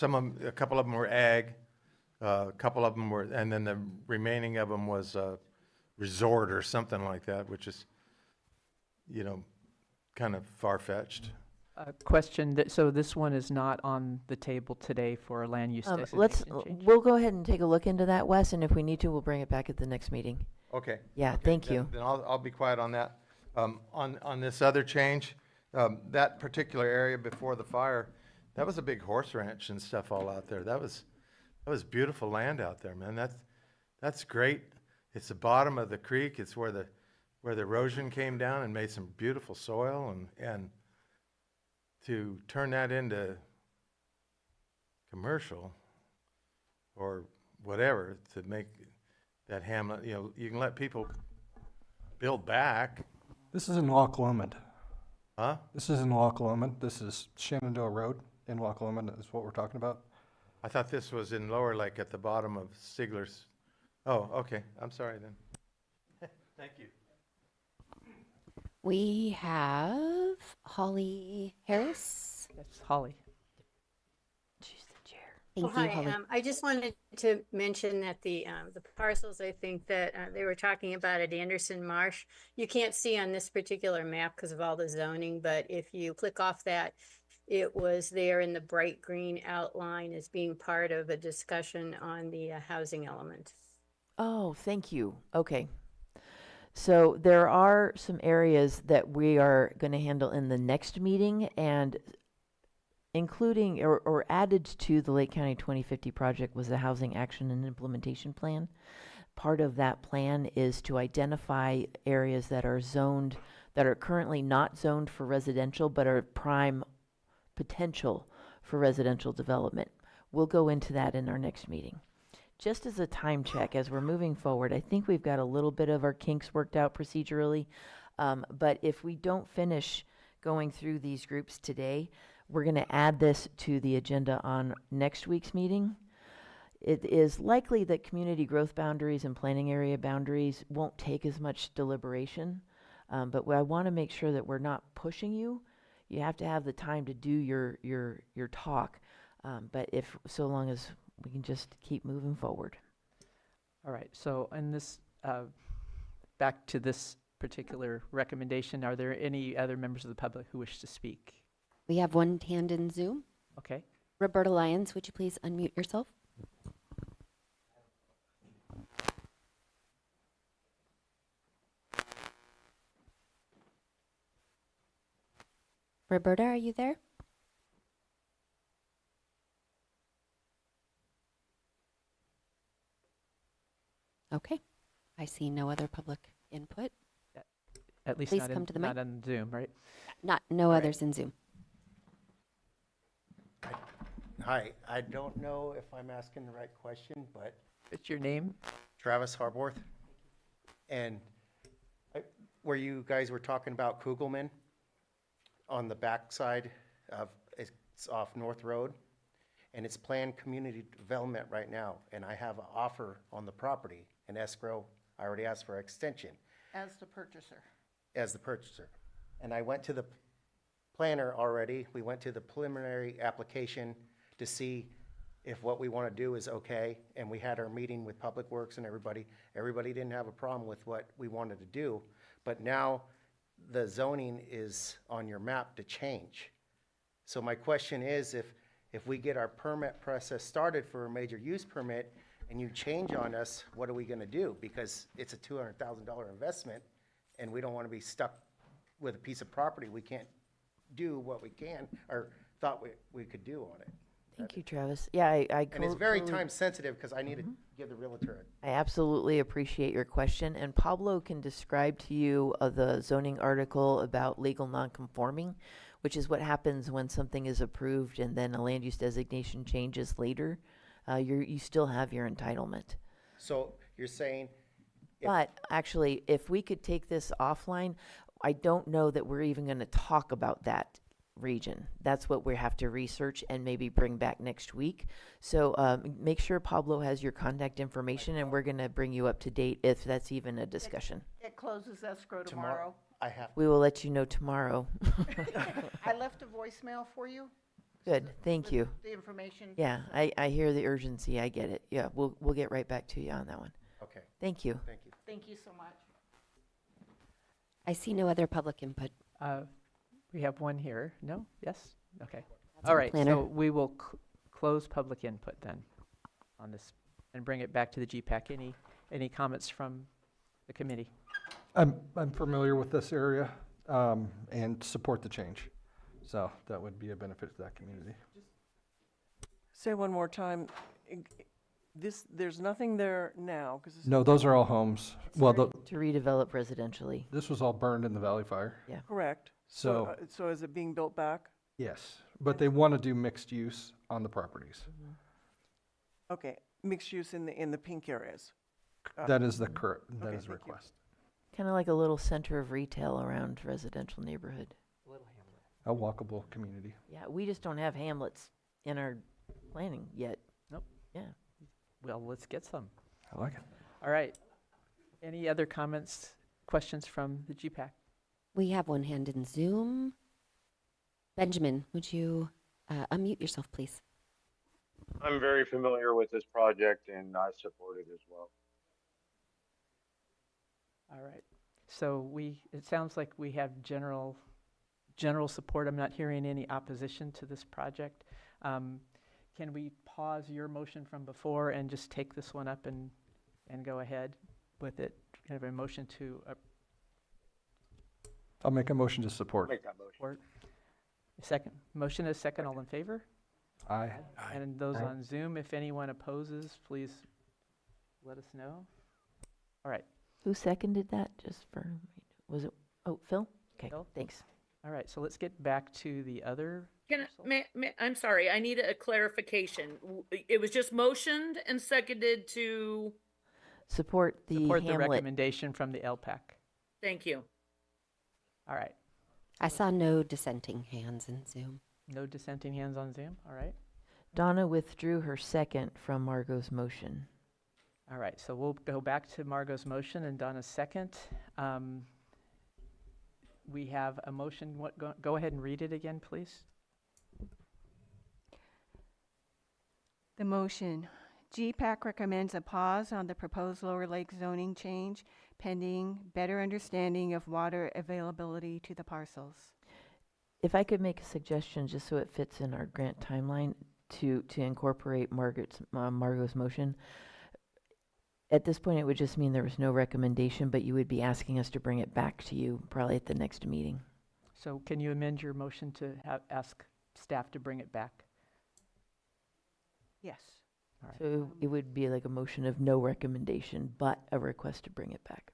A couple of them were ag, a couple of them were, and then the remaining of them was resort or something like that, which is, kind of far-fetched. Question, so this one is not on the table today for a land use designation change? We'll go ahead and take a look into that, Wes, and if we need to, we'll bring it back at the next meeting. Okay. Yeah, Okay, thank then- you. Then I'll be quiet on that. On this other change, that particular area before the fire, that was a big horse ranch and stuff all out there. That was beautiful land out there, man. That's great. It's the bottom of the creek. It's where the erosion came down and made some beautiful soil, and to turn that into commercial or whatever to make that hamlet, you can let people build back. This is in Loch Lomond. Huh? This is in Loch Lomond. This is Shenandoah Road in Loch Lomond is what we're talking about. I thought this was in Lower Lake at the bottom of Stigler's. Oh, okay. I'm sorry then. Thank you. We have Holly Harris. That's Holly. She's the chair. Thank you, Hi, Holly. I just wanted to mention that the parcels, I think that they were talking about at Anderson Marsh, you can't see on this particular map because of all the zoning, but if you click off that, it was there in the bright green outline as being part of a discussion on the housing element. Oh, thank you. Okay. So there are some areas that we are going to handle in the next meeting, and including or added to the Lake County 2050 project was the Housing Action and Implementation Plan. Part of that plan is to identify areas that are zoned, that are currently not zoned for residential, but are prime potential for residential development. We'll go into that in our next meeting. Just as a time check, as we're moving forward, I think we've got a little bit of our kinks worked out procedurally, but if we don't finish going through these groups today, we're going to add this to the agenda on next week's meeting. It is likely that community growth boundaries and planning area boundaries won't take as much deliberation, but I want to make sure that we're not pushing you. You have to have the time to do your talk, but if so long as we can just keep moving forward. All right, so in this, back to this particular recommendation, are there any other members of the public who wish to speak? We have one hand in Zoom. Okay. Roberta Lyons, would you please unmute yourself? Roberta, are you there? Okay. I see no other public input. At least Please not, come to the not mic. on Zoom, right? No others in Zoom. Hi, I don't know if I'm asking the right question, but. What's your name? Travis Harborth. And where you guys were talking about Kugelman on the backside of, it's off North Road, and it's planned community development right now, and I have an offer on the property, an escrow, I already asked for extension As the purchaser. as the purchaser. And I went to the planner already, we went to the preliminary application to see if what we want to do is okay, and we had our meeting with Public Works and everybody. Everybody didn't have a problem with what we wanted to do, but now the zoning is on your map to change. So my question is, if we get our permit process started for a major use permit and you change on us, what are we gonna do? Because it's a $200,000 investment and we don't wanna be stuck with a piece of property we can't do what we can or thought we could do on it. Thank you, Travis. Yeah, I And it's very totally- time sensitive because I need to give the realtor I absolutely appreciate your question, and Pablo can describe to you the zoning article about legal nonconforming, which is what happens when something is approved and then a land use designation changes later. You still have your entitlement. So you're saying, But actually, if we could take this offline, I don't know that we're even going to talk about that region. That's what we have to research and maybe bring back next week. So make sure Pablo has your contact information, and we're going to bring you up to date if that's even a discussion. It closes escrow tomorrow. I have. We will let you know tomorrow. I left a voicemail for you. Good, thank with you. The information. Yeah, I hear the urgency. I get it. Yeah, we'll get right back to you on that one. Okay. Thank you. Thank you. Thank you so much. I see no other public input. We have one here. No? Yes? Okay. That's All our right, planner. so we will close public input then on this and bring it back to the GPAC. Any comments from the committee? I'm familiar with this area, and support the change. So that would be a benefit to that community. Say one more time, there's nothing there now, because No, those are all homes. Well, To redevelop residentially. this was all burned in the Valley Fire. Yeah. correct. So, So is it being built back? yes, but they want to do mixed use on the properties. Okay, mixed use in the pink areas. Got That it. is the current, that Okay, is thank you. request. Kind of like a little center of retail around residential neighborhood. A walkable community. Yeah, we just don't have hamlets in our planning yet. Nope. Yeah. Well, let's get some. I like it. All right. Any other comments, questions from the GPAC? We have one hand in Zoom. Benjamin, would you unmute yourself, please? I'm very familiar with this project and I support it as well. All right. So it sounds like we have general support. I'm not hearing any opposition to this project. Can we pause your motion from before and just take this one up and go ahead with it? Kind of a motion to I'll make a motion to support. Make that motion. support. Second, motion is second, all in favor? Aye. And those on Zoom, if anyone opposes, please let us know. All right. Who seconded that? Just for, was it, oh, Phil? Okay, Phil? thanks. All right, so let's get back to the other. I'm sorry, I need a clarification. It was just motioned and seconded to, Support the Support the hamlet. recommendation from the LPAC. thank you. All right. I saw no dissenting hands in Zoom. No dissenting hands on Zoom. All right. Donna withdrew her second from Margot's motion. All right, so we'll go back to Margot's motion and Donna's second. We have a motion. Go ahead and read it again, please. The motion, GPAC recommends a pause on the proposed Lower Lake zoning change pending better understanding of water availability to the parcels. If I could make a suggestion, just so it fits in our grant timeline, to incorporate Margot's motion. At this point, it would just mean there was no recommendation, but you would be asking us to bring it back to you probably at the next meeting. So can you amend your motion to ask staff to bring it back? Yes. All right. So it would be like a motion of no recommendation, but a request to bring it back.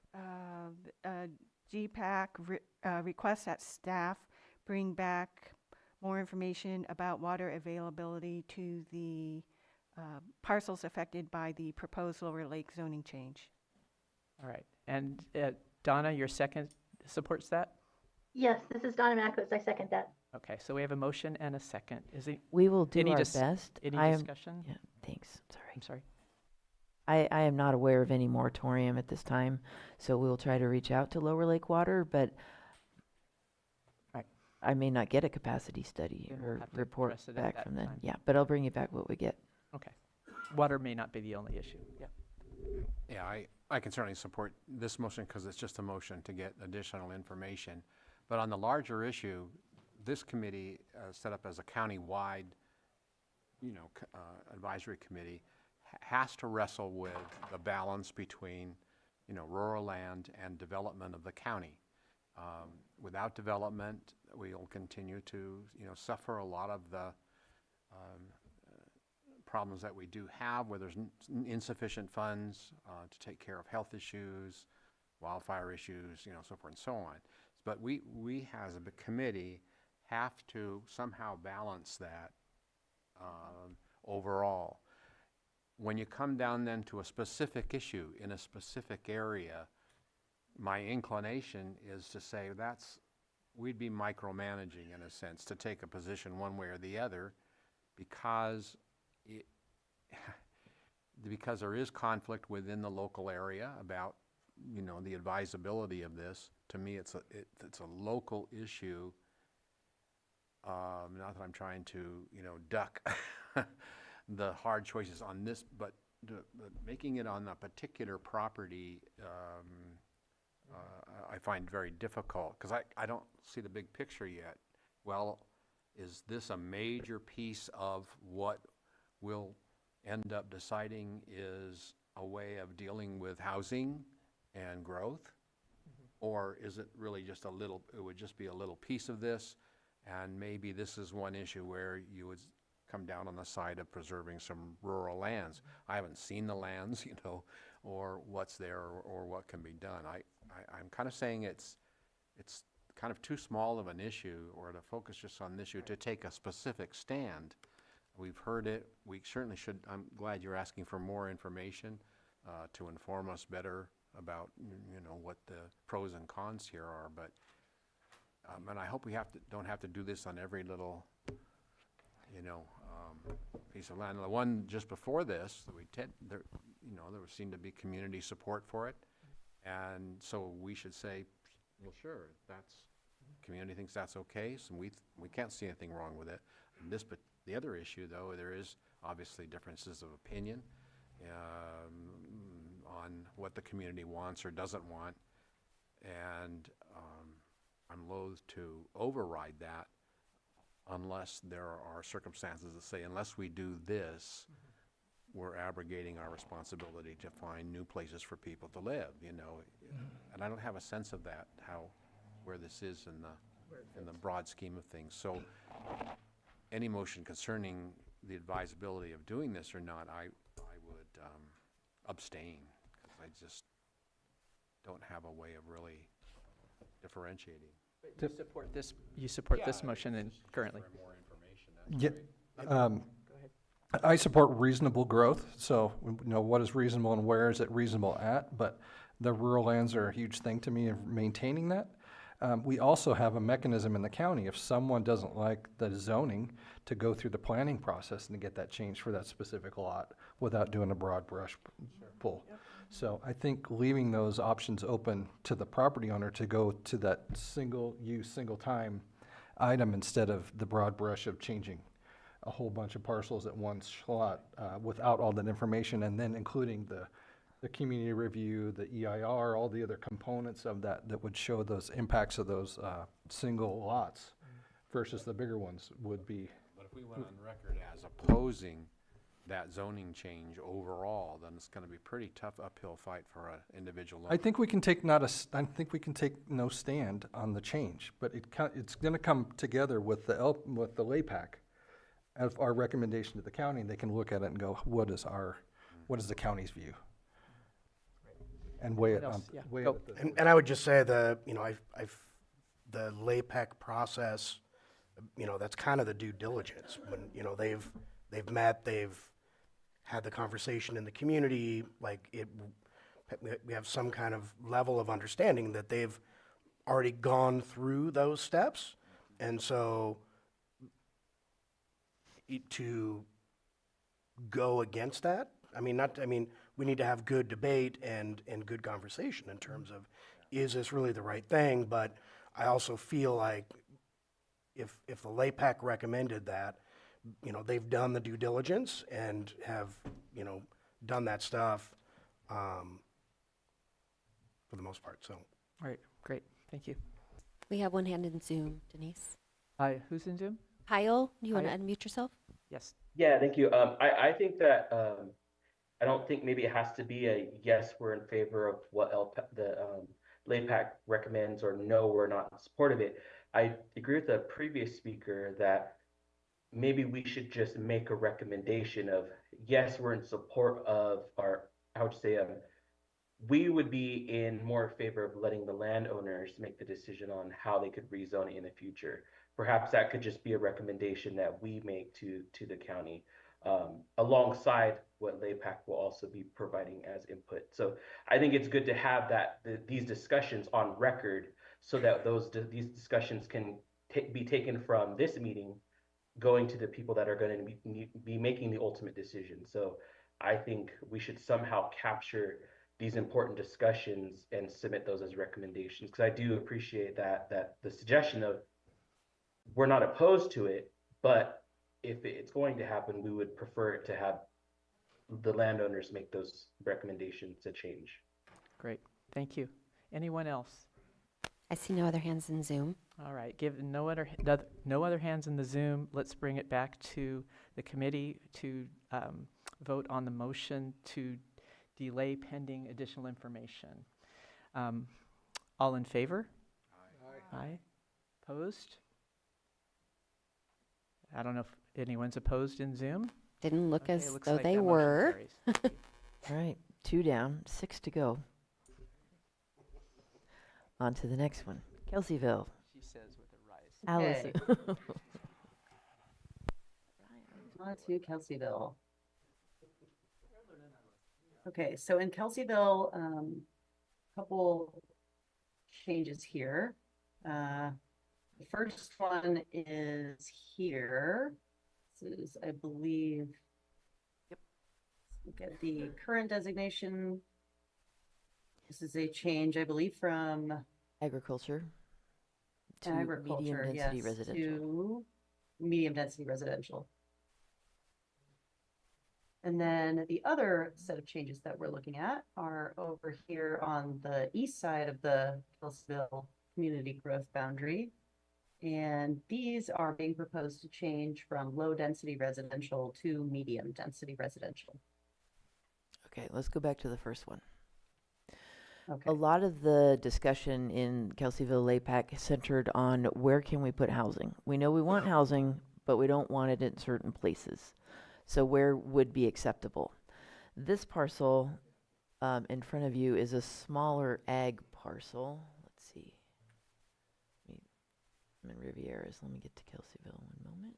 GPAC requests that staff bring back more information about water availability to the parcels affected by the proposed Lower Lake zoning change. All right. And Donna, your second supports that? Yes, this is Donna Makos. I second that. Okay, so we have a motion and a second. We will do any our dis- best. Any I am- discussion? Yeah, thanks. Sorry. I'm sorry. I am not aware of any moratorium at this time, so we'll try to reach out to Lower Lake Water, but Right. I may not get a capacity study Then we'll or have to report address it at back that from them. time. Yeah, but I'll bring you back what we get. Okay. Water may not be the only issue. Yeah. Yeah, I can certainly support this motion because it's just a motion to get additional information. But on the larger issue, this committee, set up as a county-wide, advisory committee, has to wrestle with the balance between, rural land and development of the county. Without development, we'll continue to, suffer a lot of the problems that we do have, where there's insufficient funds to take care of health issues, wildfire issues, so forth and so on. But we as a committee have to somehow balance that overall. When you come down then to a specific issue in a specific area, my inclination is to say we'd be micromanaging in a sense, to take a position one way or the other, because there is conflict within the local area about, the advisability of this. To me, it's a local issue. Not that I'm trying to, duck the hard choices on this, but making it on a particular property, I find very difficult, because I don't see the big picture yet. well, is this a major piece of what we'll end up deciding is a way of dealing with housing and growth? Or is it really just a little, it would just be a little piece of this, and maybe this is one issue where you would come down on the side of preserving some rural lands? I haven't seen the lands, or what's there, or what can be done. I'm kind of saying it's kind of too small of an issue, or to focus just on this issue, to take a specific stand. We've heard it. We certainly should. I'm glad you're asking for more information to inform us better about what the pros and cons here are. But and I hope we don't have to do this on every little piece of land. The one just before this, there seemed to be community support for it, and so we should say, well, sure, community thinks that's okay, so we can't see anything wrong with it. But the other issue, though, there is obviously differences of opinion on what the community wants or doesn't want, and I'm loath to override that unless there are circumstances that say, unless we do this, we're abrogating our responsibility to find new places for people to live, and I don't have a sense of that, where this is in the broad scheme of things. So any motion concerning the advisability of doing this or not, I would abstain, because I just don't have a way of really differentiating. You support this motion and currently? More information, Yeah. I support reasonable growth, so what is reasonable and where is it reasonable at, but the rural lands are a huge thing to me of maintaining that. We also have a mechanism in the county, if someone doesn't like the zoning, to go through the planning process and to get that changed for that specific lot without doing a broad brush pull. Yep. So I think leaving those options open to the property owner to go to that single use, single time item instead of the broad brush of changing a whole bunch of parcels at one slot without all that information, and then including the community review, the EIR, all the other components of that would show those impacts of those single lots versus the bigger ones would be. But if we went on record as opposing that zoning change overall, then it's going to be a pretty tough uphill fight for an individual owner. I think we can take no stand on the change, but it's going to come together with the LAPAC as our recommendation to the county, and they can look at it and go, what is the county's view? And weigh it on. And I would just say the LAPAC process, that's kind of the due diligence. When they've met, they've had the conversation in the community, we have some kind of level of understanding that they've already gone through those steps, and so to go against that, we need to have good debate and good conversation in terms of, is this really the right thing? But I also feel like if the LAPAC recommended that, they've done the due diligence and have, done that stuff for the most part, so. All right, great, thank you. We have one hand in Zoom, Denise. Hi, who's in Zoom? Kyle, you want to unmute yourself? Yes. Yeah, thank you. I think that I don't think maybe it has to be a yes, we're in favor of what the LAPAC recommends, or no, we're not in support of it. I agree with the previous speaker that maybe we should just make a recommendation of, yes, we're in support of we would be in more favor of letting the landowners make the decision on how they could rezone it in the future. Perhaps that could just be a recommendation that we make to the county, alongside what LAPAC will also be providing as input. So I think it's good to have these discussions on record, so that these discussions can be taken from this meeting, going to the people that are going to be making the ultimate decision. So I think we should somehow capture these important discussions and submit those as recommendations, because I do appreciate that the suggestion of, we're not opposed to it, but if it's going to happen, we would prefer to have the landowners make those recommendations to change. Great, thank you. Anyone else? I see no other hands in Zoom. All right, given no other, no other hands in the Zoom, let's bring it back to the committee to vote on the motion to delay pending additional information. All in favor? Aye. Aye. Opposed? I don't know if anyone's opposed in Zoom. Didn't look Okay, as looks though like they that motion were. carries. All right, 2 down, 6 to go. On to the next one. Kelseyville. She says with a rise. Allison. On to Kelseyville. Okay, so in Kelseyville, couple changes here. The first one is here. This is, I believe, let's look at the current designation. This is a change, I believe, from Agriculture to agriculture, medium density yes, residential. to medium density residential. And then the other set of changes that we're looking at are over here on the east side of the Kelseyville community growth boundary. And these are being proposed to change from low density residential to medium density residential. Okay, let's go back to the first one. Okay. A lot of the discussion in Kelseyville LAPAC centered on where can we put housing. We know we want housing, but we don't want it in certain places. So where would be acceptable? This parcel in front of you is a smaller ag parcel. Let's see. I'm in Rivieras. Let me get to Kelseyville one moment.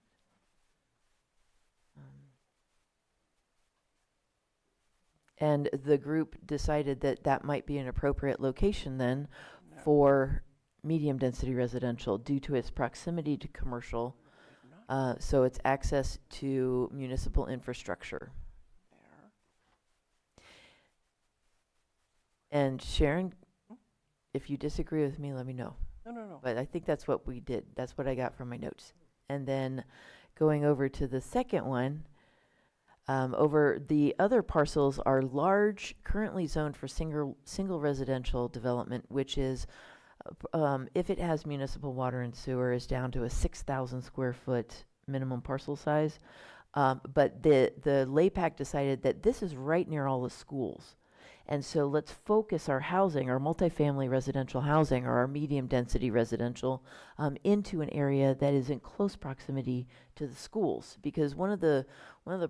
And the group decided that that might be an appropriate location then for medium density residential due to its proximity to commercial. So it's access to municipal infrastructure. And Sharon, if you disagree with me, let me know. No. But I think that's what we did. That's what I got from my notes. And then going over to the second one, over the other parcels are large, currently zoned for single residential development, which is, if it has municipal water and sewer, is down to a 6,000 square foot minimum parcel size. But the LAPAC decided that this is right near all the schools. And so let's focus our housing, our multifamily residential housing, or our medium density residential into an area that is in close proximity to the schools. Because one of the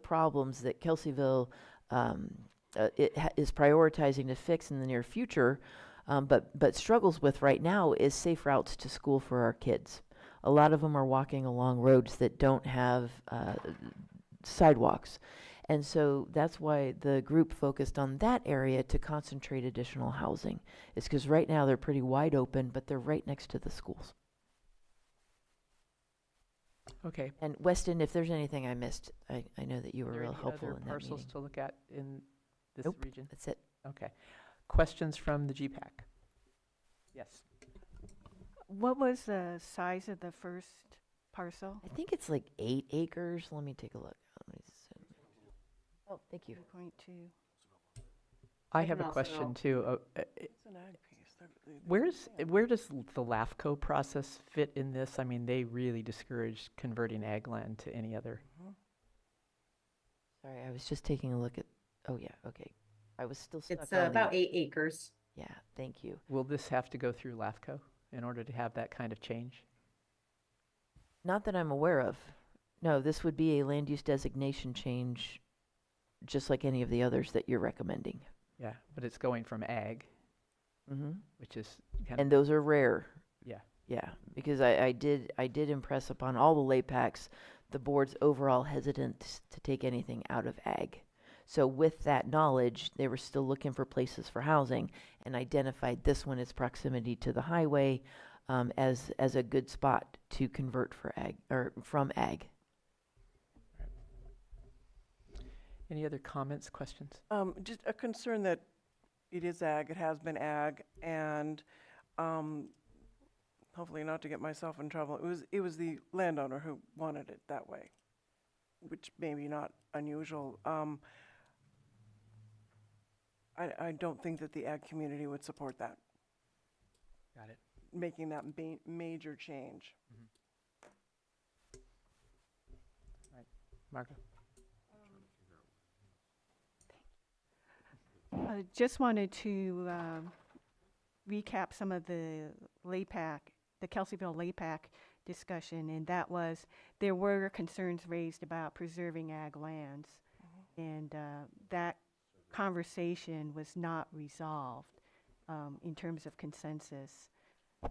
problems that Kelseyville is prioritizing to fix in the near future, but struggles with right now, is safe routes to school for our kids. A lot of them are walking along roads that don't have sidewalks. And so that's why the group focused on that area to concentrate additional housing. It's because right now they're pretty wide open, but they're right next to the schools. Okay. And Weston, if there's anything I missed, I know that you were real helpful in that parcels meeting. to look at in this Nope, region? that's it. Okay. Questions from the GPAC? Yes. What was the size of the first parcel? I think it's like 8 acres. Let me take a look. Oh, thank you. 2.2. I have a also- question too. It's an ag piece. Where does the LAFCO process fit in this? I mean, they really discourage converting ag land to any other. Sorry, I was just taking a look at, oh yeah, okay. I was still stuck It's on about the, 8 acres. yeah, thank you. Will this have to go through LAFCO in order to have that kind of change? Not that I'm aware of. No, this would be a land use designation change, just like any of the others that you're recommending. Yeah, but it's going from ag, Mm-hmm. which is kind And those are rare. yeah. Yeah, because I did impress upon all the LAPACs the board's overall hesitance to take anything out of ag. So with that knowledge, they were still looking for places for housing and identified this one as proximity to the highway as a good spot to convert for ag or from ag. Any other comments, questions? Just a concern that it is ag, it has been ag, and hopefully not to get myself in trouble, it was the landowner who wanted it that way, which may be not unusual. I don't think that the ag community would support that. Got it. making that major change. Margaret? I just wanted to recap some of the LAPAC, the Kelseyville LAPAC discussion, and that was there were concerns raised about preserving ag lands, and that conversation was not resolved in terms of consensus.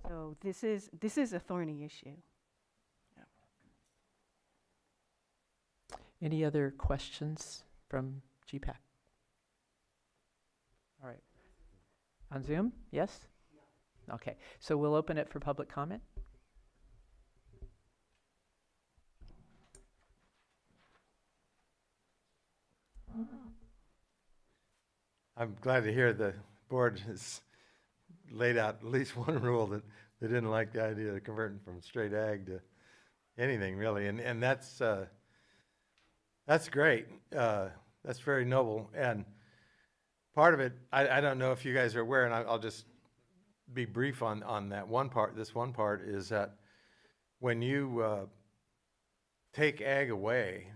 So this is a thorny issue. Any other questions from GPAC? All right. On Zoom? Yes? Okay. So we'll open it for public comment. I'm glad to hear the board has laid out at least one rule that they didn't like the idea of converting from straight ag to anything really, and that's great. That's very noble, and part of it, I don't know if you guys are aware, and I'll just be brief on that one part. This one part is that when you take ag away,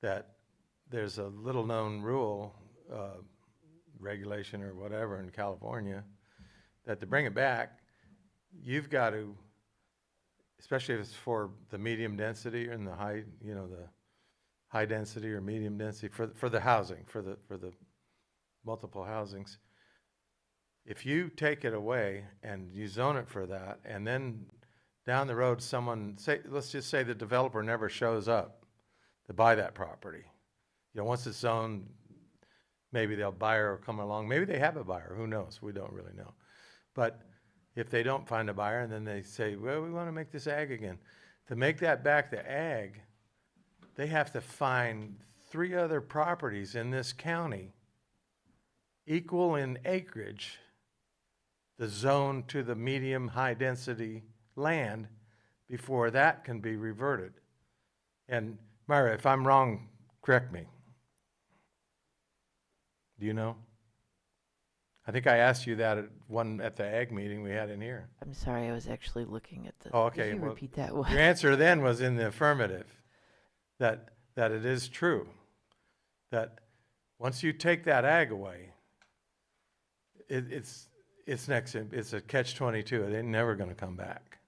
that there's a little known rule, regulation or whatever in California, that to bring it back, you've got to, especially if it's for the medium density and the high, the high density or medium density for the housing, for the multiple housings. If you take it away and you zone it for that, and then down the road let's just say the developer never shows up to buy that property. Once it's zoned, maybe they'll buyer will come along. Maybe they have a buyer, who knows? We don't really know. But if they don't find a buyer and then they say, well, we want to make this ag again. To make that back to ag, they have to find 3 other properties in this county equal in acreage, the zone to the medium high density land, before that can be reverted. And Myra, if I'm wrong, correct me. Do you know? I think I asked you that at the ag meeting we had in here. I'm sorry, I was actually looking at the. Oh, okay. Could you Well, repeat that your one? answer then was in the affirmative, that it is true, that once you take that ag away, it's a catch-22. It ain't never going to come back.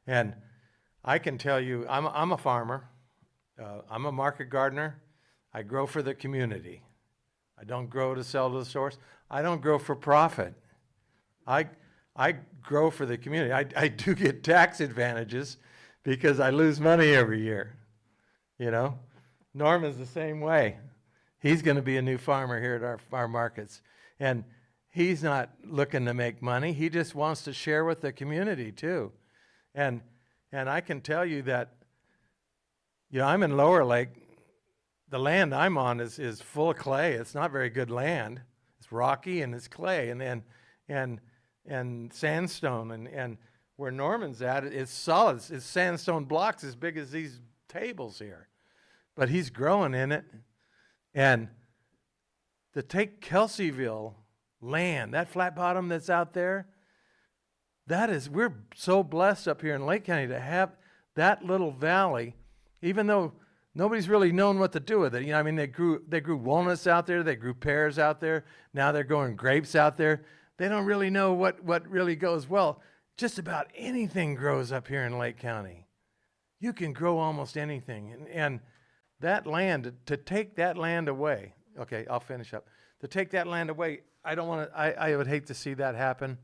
And I can tell you, I'm a farmer. I'm a market gardener. I grow for the community. I don't grow to sell to the stores. I don't grow for profit. I grow for the community. I do get tax advantages because I lose money every year. Norman's the same way. He's going to be a new farmer here at our markets. And he's not looking to make money. He just wants to share with the community too. And I can tell you that, I'm in Lower Lake. The land I'm on is full of clay. It's not very good land. It's rocky and it's clay and sandstone. And where Norman's at, it's solid. It's sandstone blocks as big as these tables here. But he's growing in it. And to take Kelseyville land, that flat bottom that's out there, we're so blessed up here in Lake County to have that little valley, even though nobody's really known what to do with it. They grew walnuts out there, they grew pears out there, now they're growing grapes out there. They don't really know what really goes well. Just about anything grows up here in Lake County. You can grow almost anything. And that land, to take that land away, okay, I'll finish up. To take that land away, I would hate to see that happen.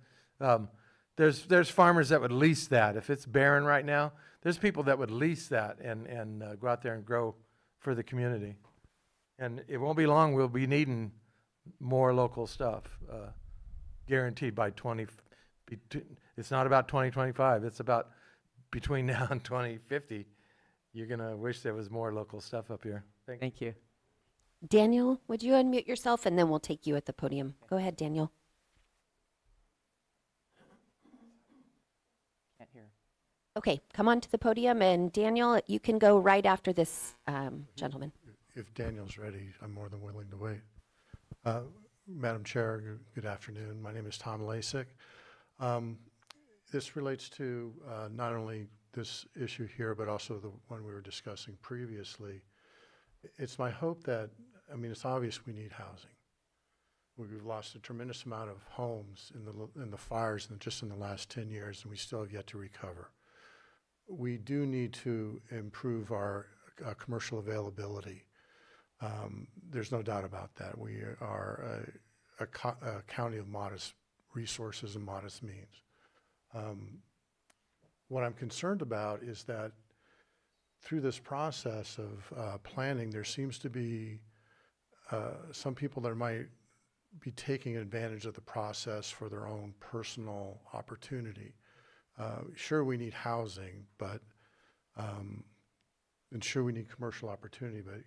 There's farmers that would lease that. If it's barren right now, there's people that would lease that and go out there and grow for the community. And it won't be long, we'll be needing more local stuff, guaranteed by it's not about 2025, it's about between now and 2050. You're going to wish there was more local stuff up here. Thank you. Daniel, would you unmute yourself, and then we'll take you at the podium. Go ahead, Daniel. Can't hear. Okay, come on to the podium, and Daniel, you can go right after this gentleman. If Daniel's ready, I'm more than willing to wait. Madam Chair, good afternoon. My name is Tom Lasik. this relates to not only this issue here, but also the one we were discussing previously. It's my hope that, I mean, it's obvious we need housing. We've lost a tremendous amount of homes in the fires just in the last 10 years, and we still have yet to recover. We do need to improve our commercial availability. There's no doubt about that. We are a county of modest resources and modest means. What I'm concerned about is that through this process of planning, there seems to be some people that might be taking advantage of the process for their own personal opportunity. Sure, we need housing, but and sure, we need commercial opportunity, but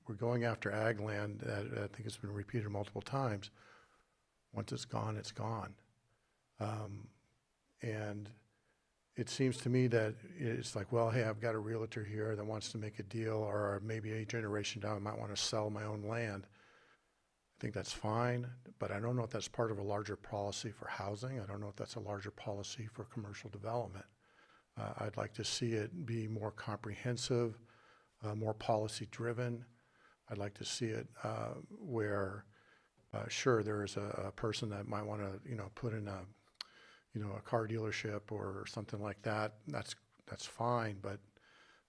we're going after ag land that I think has been repeated multiple times. Once it's gone, it's gone. And it seems to me that it's like, well, hey, I've got a realtor here that wants to make a deal, or maybe a generation down, I might want to sell my own land. I think that's fine, but I don't know if that's part of a larger policy for housing. I don't know if that's a larger policy for commercial development. I'd like to see it be more comprehensive, more policy-driven. I'd like to see it where, sure, there is a person that might want to, put in a car dealership or something like that. That's fine, but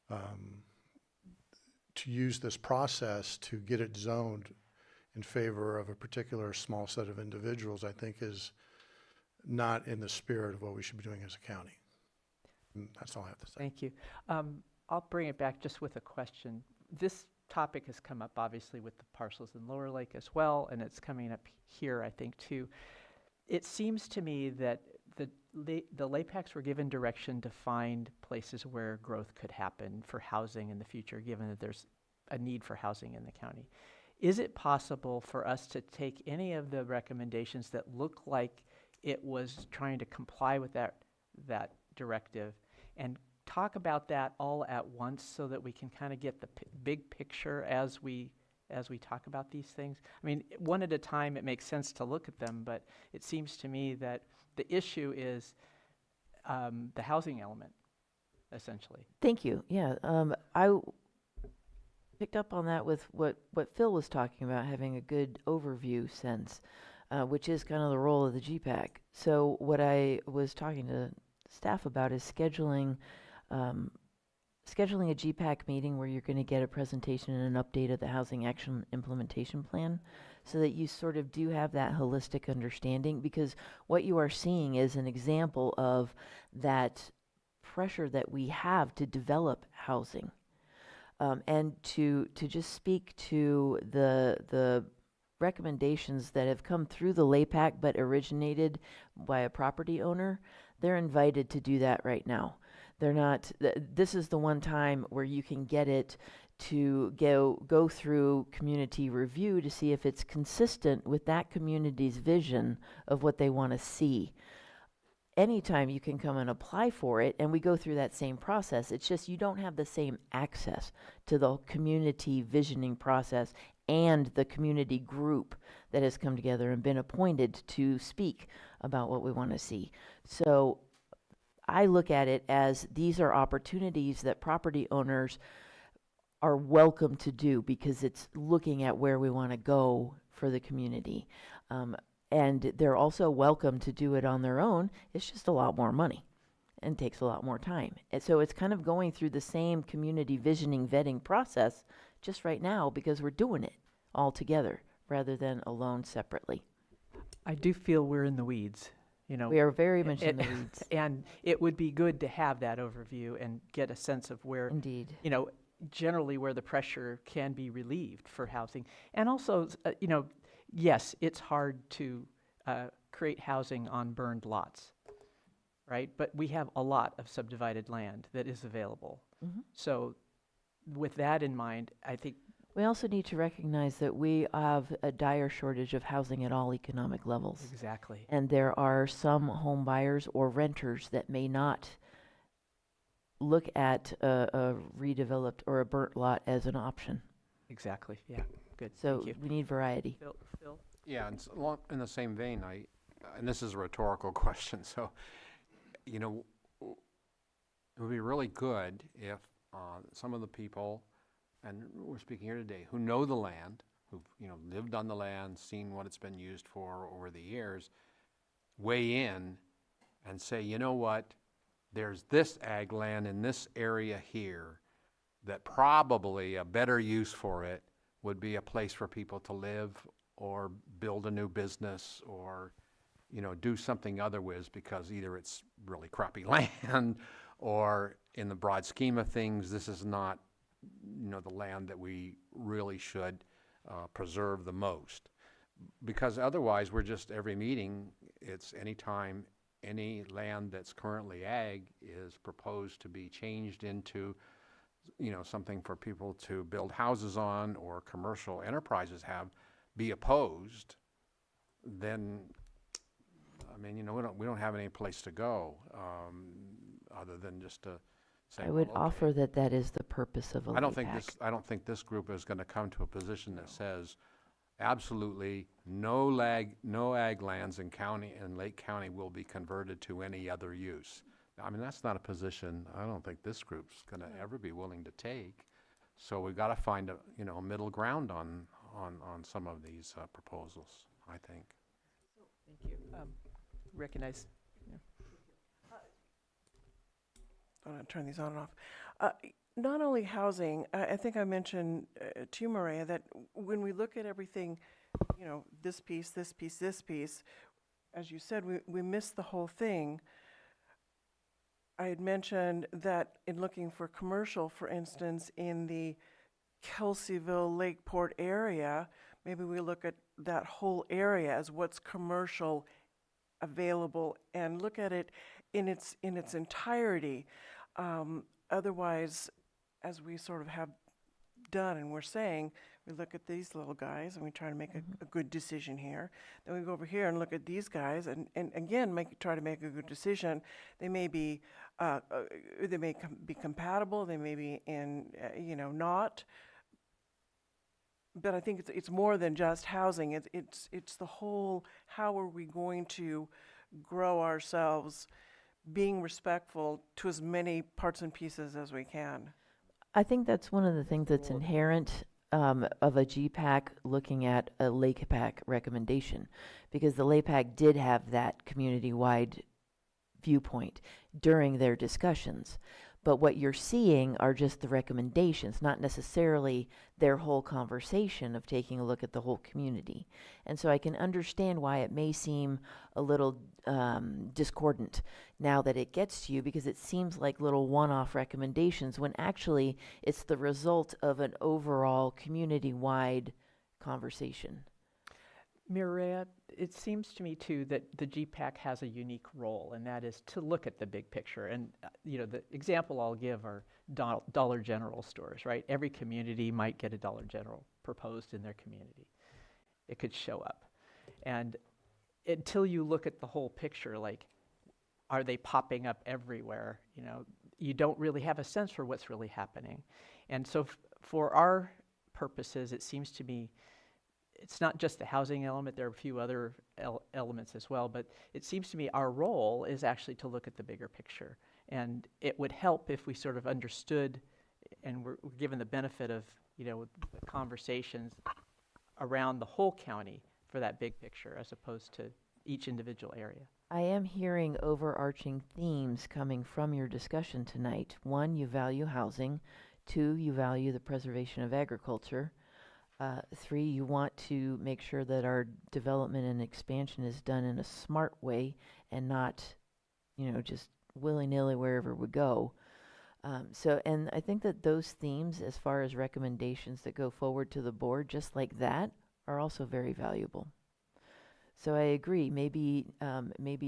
to use this process to get it zoned in favor of a particular small set of individuals, I think is not in the spirit of what we should be doing as a county. And that's all I have to say. Thank you. I'll bring it back just with a question. This topic has come up obviously with the parcels in Lower Lake as well, and it's coming up here, I think, too. It seems to me that the LAPACs were given direction to find places where growth could happen for housing in the future, given that there's a need for housing in the county. Is it possible for us to take any of the recommendations that look like it was trying to comply with that directive and talk about that all at once so that we can kind of get the big picture as we talk about these things? I mean, one at a time, it makes sense to look at them, but it seems to me that the issue is the housing element, essentially. Thank you. Yeah, I picked up on that with what Phil was talking about, having a good overview sense, which is kind of the role of the GPAC. So what I was talking to staff about is scheduling a GPAC meeting where you're going to get a presentation and an update of the Housing Action Implementation Plan so that you sort of do have that holistic understanding, because what you are seeing is an example of that pressure that we have to develop housing. And to just speak to the recommendations that have come through the LAPAC but originated by a property owner, they're invited to do that right now. They're not, this is the one time where you can get it to go through community review to see if it's consistent with that community's vision of what they want to see. Anytime you can come and apply for it, and we go through that same process. It's just you don't have the same access to the community visioning process and the community group that has come together and been appointed to speak about what we want to see. So I look at it as these are opportunities that property owners are welcome to do, because it's looking at where we want to go for the community. And they're also welcome to do it on their own. It's just a lot more money and takes a lot more time. And so it's kind of going through the same community visioning vetting process just right now, because we're doing it all together rather than alone separately. I do feel we're in the weeds. We are very much in the weeds. And it would be good to have that overview and get a sense of where, indeed, generally where the pressure can be relieved for housing. And also, yes, it's hard to create housing on burned lots, right? But we have a lot of subdivided land that is available. Mm-hmm. So with that in mind, I think we also need to recognize that we have a dire shortage of housing at all economic levels. Exactly. And there are some home buyers or renters that may not look at a redeveloped or a burnt lot as an option. Exactly. Yeah. Good. So Thank you. we need variety. Phil? Yeah, and in the same vein, and this is a rhetorical question, so you know, it would be really good if some of the people, and we're speaking here today, who know the land, who've, you know, lived on the land, seen what it's been used for over the years, weigh in and say, you know what, there's this ag land in this area here that probably a better use for it would be a place for people to live or build a new business or, you know, do something otherwise, because either it's really crappy land or in the broad scheme of things, this is not, you know, the land that we really should preserve the most. Because otherwise, we're just, every meeting, it's anytime any land that's currently ag is proposed to be changed into, you know, something for people to build houses on or commercial enterprises have, be opposed, then, I mean, you know, we don't have any place to go other than just to say, I would well, okay. offer that that is the purpose of a I don't think LAPAC. I don't think this group is going to come to a position that says absolutely no ag lands in Lake County will be converted to any other use. I mean, that's not a position I don't think this group's going to ever be willing to take. So we've got to find a middle ground on some of these proposals, I think. Thank you. Recognize. I'm going to turn these on and off. Not only housing, I think I mentioned to you, Maria, that when we look at everything, you know, this piece, this piece, this piece, as you said, we miss the whole thing. I had mentioned that in looking for commercial, for instance, in the Kelseyville, Lakeport area, maybe we look at that whole area as what's commercial available and look at it in its entirety. Otherwise, as we sort of have done and we're saying, we look at these little guys and we try to make a good decision here. Then we go over here and look at these guys and again try to make a good decision. They may be be compatible. They may be not. But I think it's more than just housing. It's the whole. How are we going to grow ourselves, being respectful to as many parts and pieces as we can? I think that's one of the things that's inherent of a GPAC looking at a LAPAC recommendation, because the LAPAC did have that community-wide viewpoint during their discussions. But what you're seeing are just the recommendations, not necessarily their whole conversation of taking a look at the whole community. And so I can understand why it may seem a little discordant now that it gets to you, because it seems like little one-off recommendations when actually it's the result of an overall community-wide conversation. Mireya, it seems to me too that the GPAC has a unique role, and that is to look at the big picture. And the example I'll give are Dollar General stores, right? Every community might get a Dollar General proposed in their community. It could show up. And until you look at the whole picture, like, are they popping up everywhere? You don't really have a sense for what's really happening. And so for our purposes, it seems to me it's not just the housing element, there are a few other elements as well, but it seems to me our role is actually to look at the bigger picture. And it would help if we sort of understood and we're given the benefit of, the conversations around the whole county for that big picture as opposed to each individual area. I am hearing overarching themes coming from your discussion tonight. 1, you value housing. 2, you value the preservation of agriculture. 3, you want to make sure that our development and expansion is done in a smart way and not, just willy-nilly wherever we go. And I think that those themes, as far as recommendations that go forward to the board, just like that, are also very valuable. So I agree. Maybe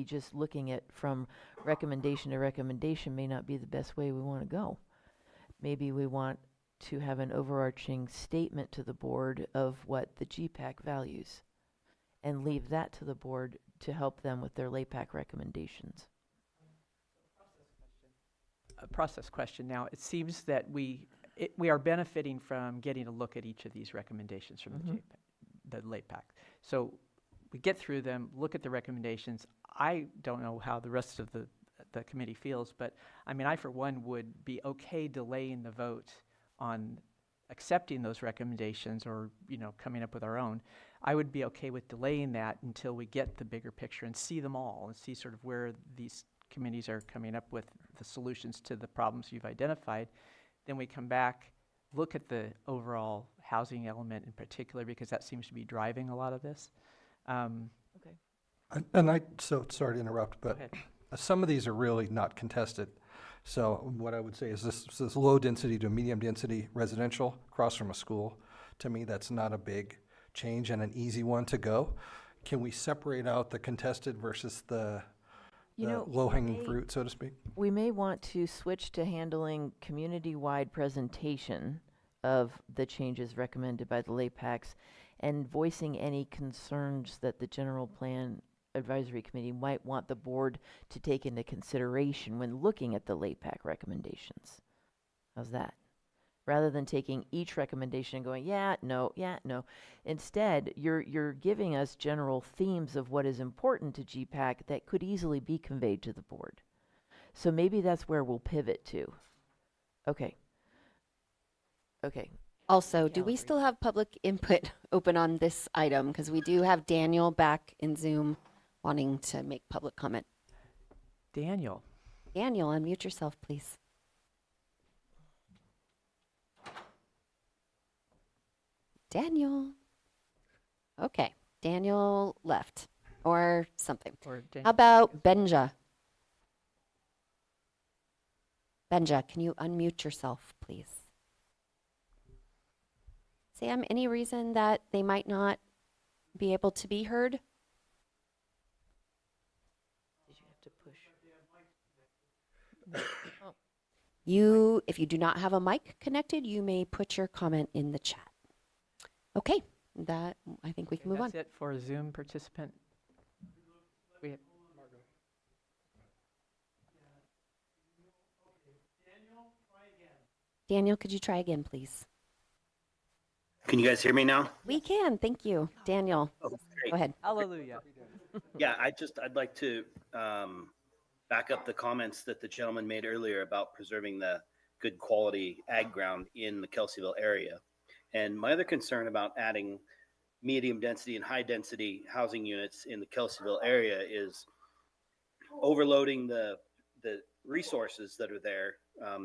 just looking at from recommendation to recommendation may not be the best way we want to go. Maybe we want to have an overarching statement to the board of what the GPAC values and leave that to the board to help them with their LAPAC recommendations. A process question now. It seems that we are benefiting from getting a look at each of these recommendations from the LAPAC. So we get through them, look at the recommendations. I don't know how the rest of the committee feels, but I mean, I for one would be okay delaying the vote on accepting those recommendations or, you know, coming up with our own. I would be okay with delaying that until we get the bigger picture and see them all and see sort of where these committees are coming up with the solutions to the problems you've identified. Then we come back, look at the overall housing element in particular, because that seems to be driving a lot of this. Okay. So sorry to interrupt, but some of these are really not contested. So what I would say is this low density to medium density residential across from a school, to me, that's not a big change and an easy one to go. Can we separate out the contested versus the low-hanging fruit, so to speak? We may want to switch to handling community-wide presentation of the changes recommended by the LAPACs and voicing any concerns that the General Plan Advisory Committee might want the board to take into consideration when looking at the LAPAC recommendations. How's that? Rather than taking each recommendation and going, yeah, no. Instead, you're giving us general themes of what is important to GPAC that could easily be conveyed to the board. So maybe that's where we'll pivot to. Okay. Also, do we still have public input open on this item? Because we do have Daniel back in Zoom wanting to make public comment. Daniel, unmute yourself, please. Daniel. Okay, Daniel left or something. How about Benja? Benja, can you unmute yourself, please? Sam, any reason that they might not be able to be heard? Did you have to push? If you do not have a mic connected, you may put your comment in the chat. Okay, I think we can move on. that's it for a Zoom participant. We have Daniel, could you try again, please? Can you guys hear me now? We can, thank you. Daniel, Oh, great. go ahead. Hallelujah. Yeah, I'd like to back up the comments that the gentleman made earlier about preserving the good quality ag ground in the Kelseyville area. And my other concern about adding medium density and high density housing units in the Kelseyville area is overloading the resources that are there,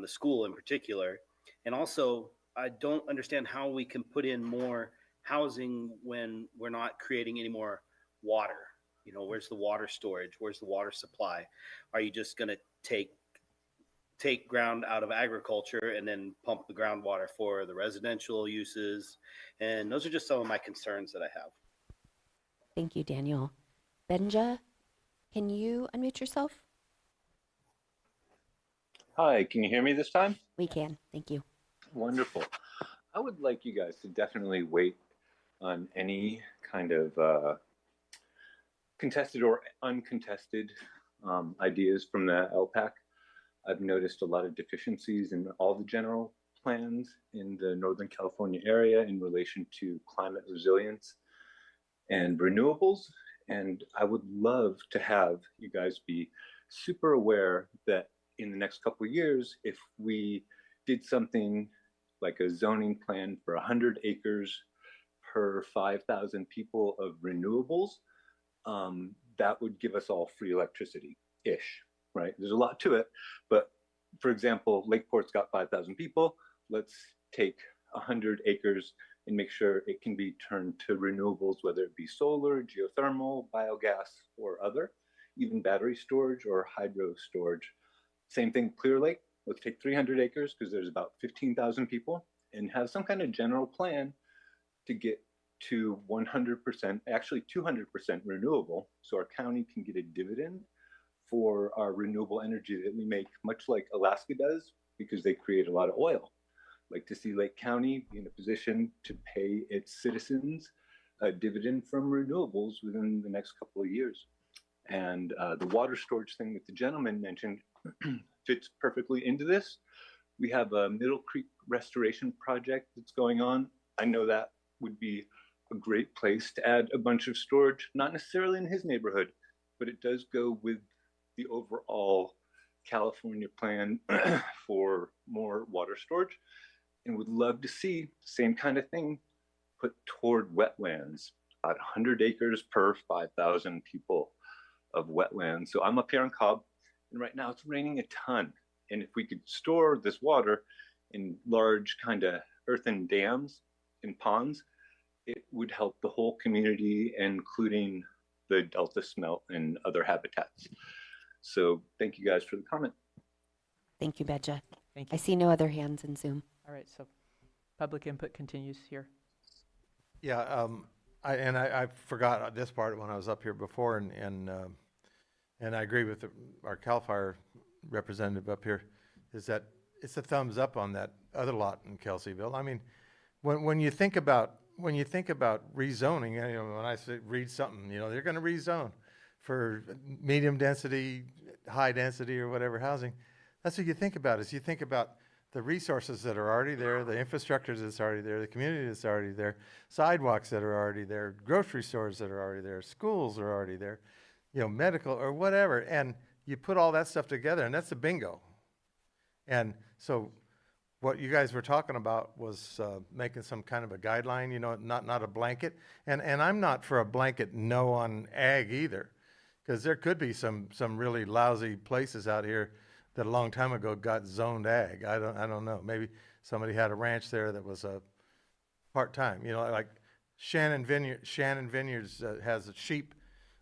the school in particular. And also, I don't understand how we can put in more housing when we're not creating any more water. You know, where's the water storage? Where's the water supply? Are you just going to take ground out of agriculture and then pump the groundwater for the residential uses? And those are just some of my concerns that I have. Thank you, Daniel. Benja, can you unmute yourself? Hi, can you hear me this time? We can, thank you. Wonderful. I would like you guys to definitely wait on any kind of contested or uncontested ideas from the LPAC. I've noticed a lot of deficiencies in all the general plans in the Northern California area in relation to climate resilience and renewables. And I would love to have you guys be super aware that in the next couple of years, if we did something like a zoning plan for 100 acres per 5,000 people of renewables, that would give us all free electricity-ish, right? There's a lot to it, but for example, Lakeport's got 5,000 people. Let's take 100 acres and make sure it can be turned to renewables, whether it be solar, geothermal, biogas, or other, even battery storage or hydro storage. Same thing, Clear Lake. Let's take 300 acres because there's about 15,000 people and have some kind of general plan to get to 100%, actually 200% renewable, so our county can get a dividend for our renewable energy that we make, much like Alaska does, because they create a lot of oil. Like to see Lake County be in a position to pay its citizens a dividend from renewables within the next couple of years. And the water storage thing that the gentleman mentioned fits perfectly into this. We have a Middle Creek restoration project that's going on. I know that would be a great place to add a bunch of storage, not necessarily in his neighborhood, but it does go with the overall California plan for more water storage and would love to see the same kind of thing put toward wetlands, about 100 acres per 5,000 people of wetlands. So I'm up here on Cobb, and right now it's raining a ton. And if we could store this water in large kind of earthen dams and ponds, it would help the whole community, including the Delta smelt and other habitats. So thank you guys for the comment. Thank you, Bedja. Thank I see no other hands in Zoom. All right, so public input continues here. Yeah, I forgot this part when I was up here before, and I agree with our CAL FIRE representative up here, is that it's a thumbs up on that other lot in Kelseyville. I mean, when you think about rezoning, you know, when I say read something, you know, they're going to rezone for medium density, high density, or whatever housing. That's what you think about. Is you think about the resources that are already there, the infrastructure that's already there, the community that's already there, sidewalks that are already there, grocery stores that are already there, schools are already there, you know, medical or whatever. And you put all that stuff together, and that's a bingo. And so what you guys were talking about was making some kind of a guideline, you know, not a blanket. And I'm not for a blanket no on ag either, because there could be some really lousy places out here that a long time ago got zoned ag. I don't know. Maybe somebody had a ranch there that was a part-time. You know, like Shannon Vineyards has a sheep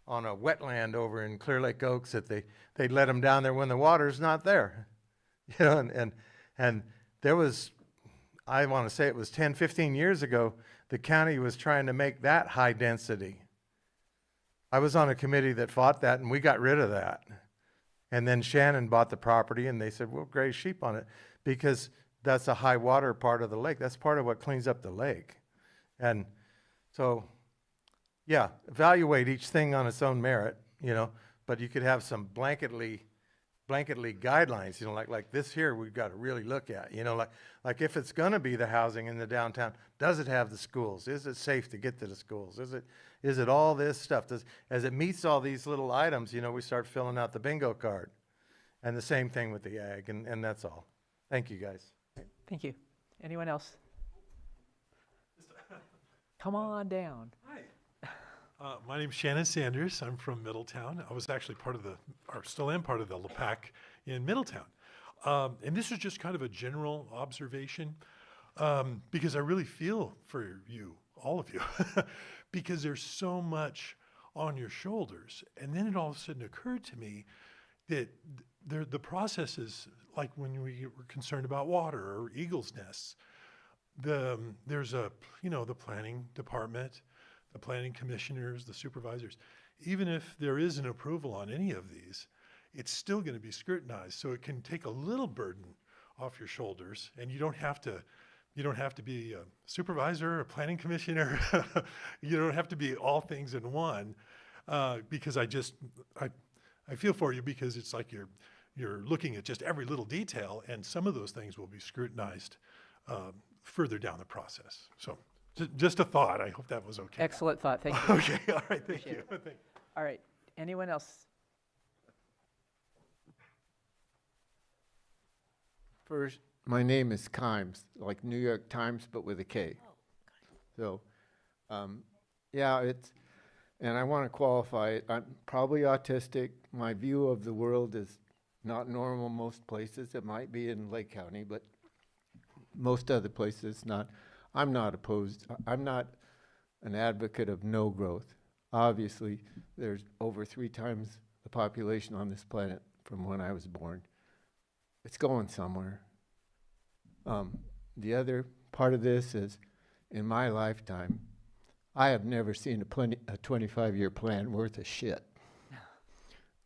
on a wetland over in Clear Lake Oaks that they let them down there when the water's not there. You know, and there was, I want to say it was 10, 15 years ago, the county was trying to make that high density. I was on a committee that fought that, and we got rid of that. And then Shannon bought the property, and they said, we'll graze sheep on it, because that's a high water part of the lake. That's part of what cleans up the lake. And so, yeah, evaluate each thing on its own merit, you know, but you could have some blanketly guidelines, you know, like this here we've got to really look at, you know, like if it's going to be the housing in the downtown, does it have the schools? Is it safe to get to the schools? Is it all this stuff? As it meets all these little items, you know, we start filling out the bingo card. And the same thing with the ag, and that's all. Thank you, guys. Thank you. Anyone else? Come on down. Hi. My name's Shannon Sanders. I'm from Middletown. I was actually still am part of the LEPAC in Middletown. And this is just kind of a general observation, because I really feel for you, all of you, because there's so much on your shoulders. And then it all of a sudden occurred to me that the process is like when we were concerned about water or eagles' nests. There's the planning department, the planning commissioners, the supervisors. Even if there is an approval on any of these, it's still going to be scrutinized. So it can take a little burden off your shoulders, and you don't have to be a supervisor, a planning commissioner. You don't have to be all things in one, because I feel for you, because it's like you're looking at just every little detail, and some of those things will be scrutinized further down the process. So just a thought. I hope that was okay. Excellent thought. Thank you. Okay. All right. Thank you. Thank you. All right. Anyone else? First, my name is Kimes, like New York Times, but with a K. So, yeah, and I want to qualify it. I'm probably autistic. My view of the world is not normal most places. It might be in Lake County, but most other places not. I'm not opposed. I'm not an advocate of no growth. Obviously, there's over 3 times the population on this planet from when I was born. It's going somewhere. The other part of this is, in my lifetime, I have never seen a 25-year plan worth of shit.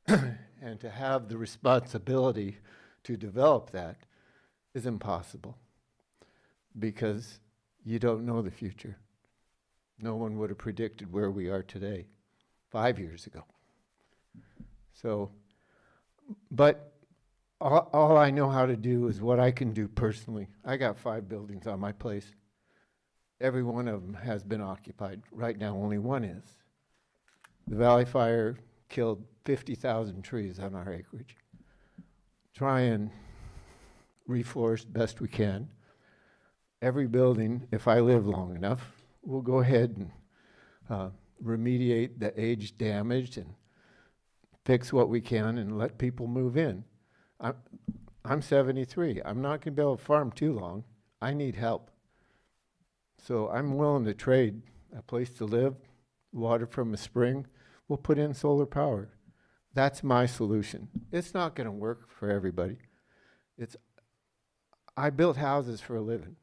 And to have the responsibility to develop that is impossible, because you don't know the future. No one would have predicted where we are today 5 years ago. So, but all I know how to do is what I can do personally. I got 5 buildings on my place. Every one of them has been occupied. Right now, only one is. The Valley Fire killed 50,000 trees on our acreage. try and reforest best we can. Every building, if I live long enough, we'll go ahead and remediate the age damaged and fix what we can and let people move in. I'm 73. I'm not going to be able to farm too long. I need help. So I'm willing to trade a place to live, water from a spring. We'll put in solar power. That's my solution. It's not going to work for everybody. I built houses for a living.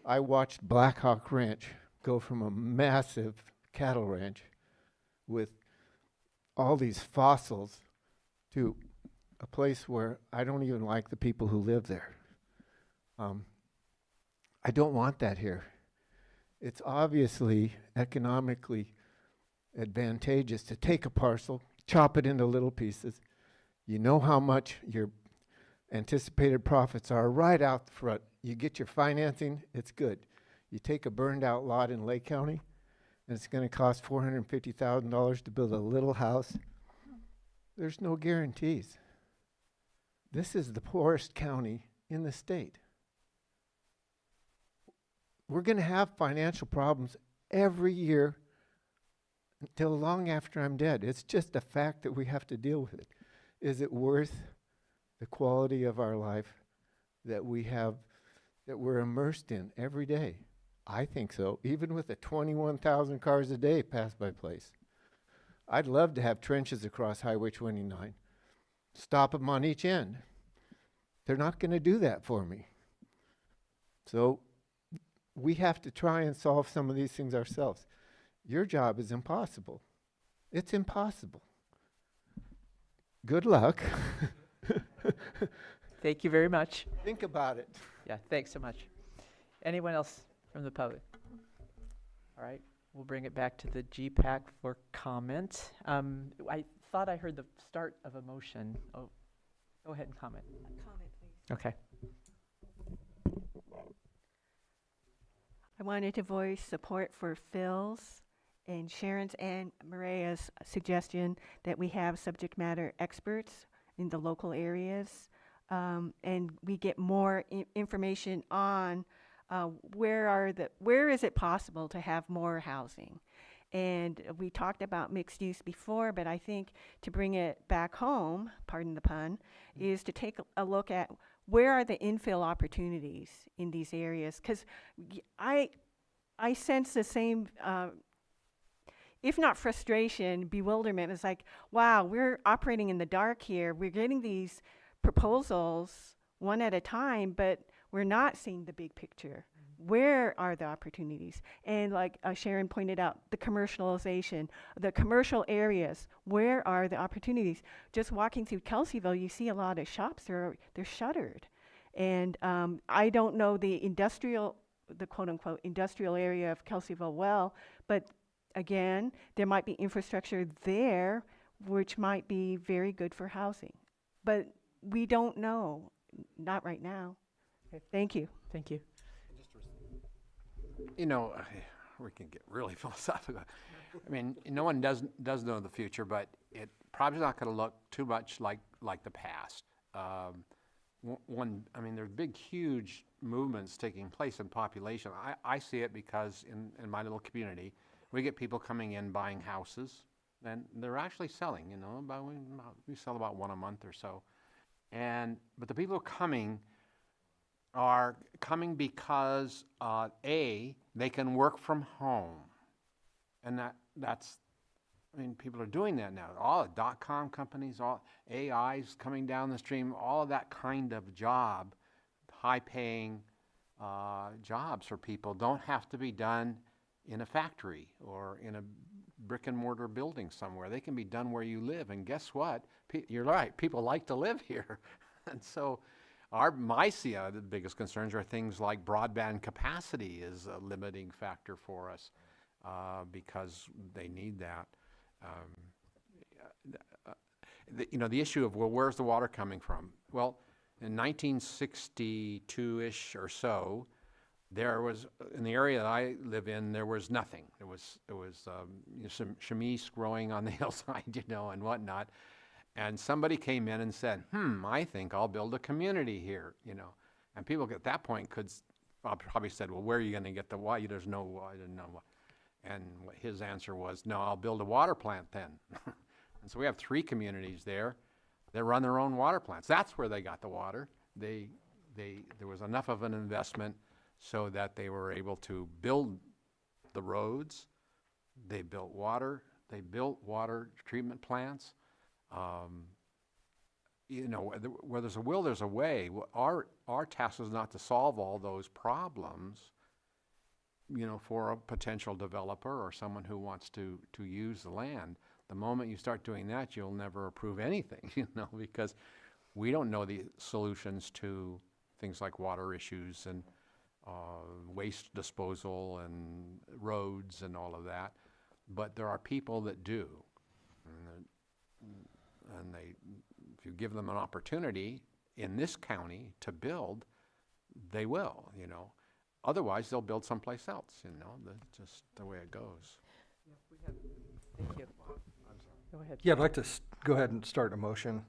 I watched Black Hawk Ranch go from a massive cattle ranch with all these fossils to a place where I don't even like the people who live there. I don't want that here. It's obviously economically advantageous to take a parcel, chop it into little pieces. You know how much your anticipated profits are right out the front. You get your financing, it's good. You take a burned out lot in Lake County, and it's going to cost $450,000 to build a little house. There's no guarantees. This is the poorest county in the state. We're going to have financial problems every year until long after I'm dead. It's just a fact that we have to deal with it. Is it worth the quality of our life that we have, that we're immersed in every day? I think so, even with the 21,000 cars a day pass by place. I'd love to have trenches across Highway 29. Stop them on each end. They're not going to do that for me. So we have to try and solve some of these things ourselves. Your job is impossible. It's impossible. Good luck. Thank you very much. Think about it. Yeah, thanks so much. Anyone else from the public? All right, we'll bring it back to the GPAC for comment. I thought I heard the start of a motion. Oh, go ahead and comment. Comment, please. Okay. I wanted to voice support for Phil's and Sharon's and Maria's suggestion that we have subject matter experts in the local areas, and we get more information on where is it possible to have more housing. And we talked about mixed use before, but I think to bring it back home, pardon the pun, is to take a look at where are the infill opportunities in these areas? Because I sense the same, if not frustration, bewilderment. It's like, wow, we're operating in the dark here. We're getting these proposals one at a time, but we're not seeing the big picture. Where are the opportunities? And like Sharon pointed out, the commercialization, the commercial areas, where are the opportunities? Just walking through Kelseyville, you see a lot of shops, they're shuttered. And I don't know the quote unquote industrial area of Kelseyville well, but again, there might be infrastructure there which might be very good for housing. But we don't know, not right now. Okay. Thank you. Thank you. You know, we can get really philosophical. I mean, no one does know the future, but it probably not going to look too much like the past. I mean, there's big, huge movements taking place in population. I see it because in my little community, we get people coming in buying houses, and they're actually selling. You know, we sell about one a month or so, but the people are coming because they can work from home, and that's, I mean, people are doing that now. All the .com companies, all AI's coming down the stream, all of that kind of job, high-paying jobs for people don't have to be done in a factory or in a brick-and-mortar building somewhere. They can be done where you live, and guess what? You're right, people like to live here. And so the biggest concerns are things like broadband capacity is a limiting factor for us because they need that. The issue of, well, where's the water coming from? Well, in 1962-ish or so, there was, in the area that I live in, there was nothing. There was some chamise growing on the hillside, and whatnot. And somebody came in and said, I think I'll build a community here, you know. And people at that point probably said, well, where are you going to get the water? There's no water. I didn't know what. And his answer was, no, I'll build a water plant then. And so we have 3 communities there that run their own water plants. That's where they got the water. There was enough of an investment so that they were able to build the roads. They built water treatment plants. You know, where there's a will, there's a way. Our task is not to solve all those problems, you know, for a potential developer or someone who wants to use the land. The moment you start doing that, you'll never approve anything, you know, because we don't know the solutions to things like water issues and waste disposal and roads and all of that. But there are people that do. And if you give them an opportunity in this county to build, they will, you know. Otherwise, they'll build someplace else, you know. That's just the way it goes. Thank you. Go ahead. Yeah, I'd like to go ahead and start a motion.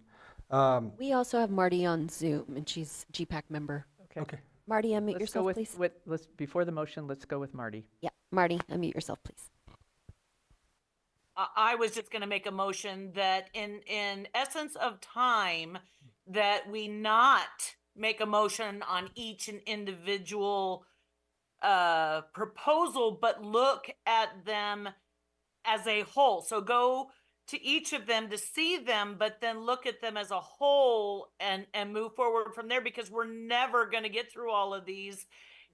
We also have Marty on Zoom, and she's GPAC member. Okay. Marty, unmute Let's go yourself, with, please. before the motion, let's go with Marty. Yeah, Marty, unmute yourself, please. I was just going to make a motion that in essence of time, that we not make a motion on each and individual proposal, but look at them as a whole. So go to each of them to see them, but then look at them as a whole and move forward from there, because we're never going to get through all of these.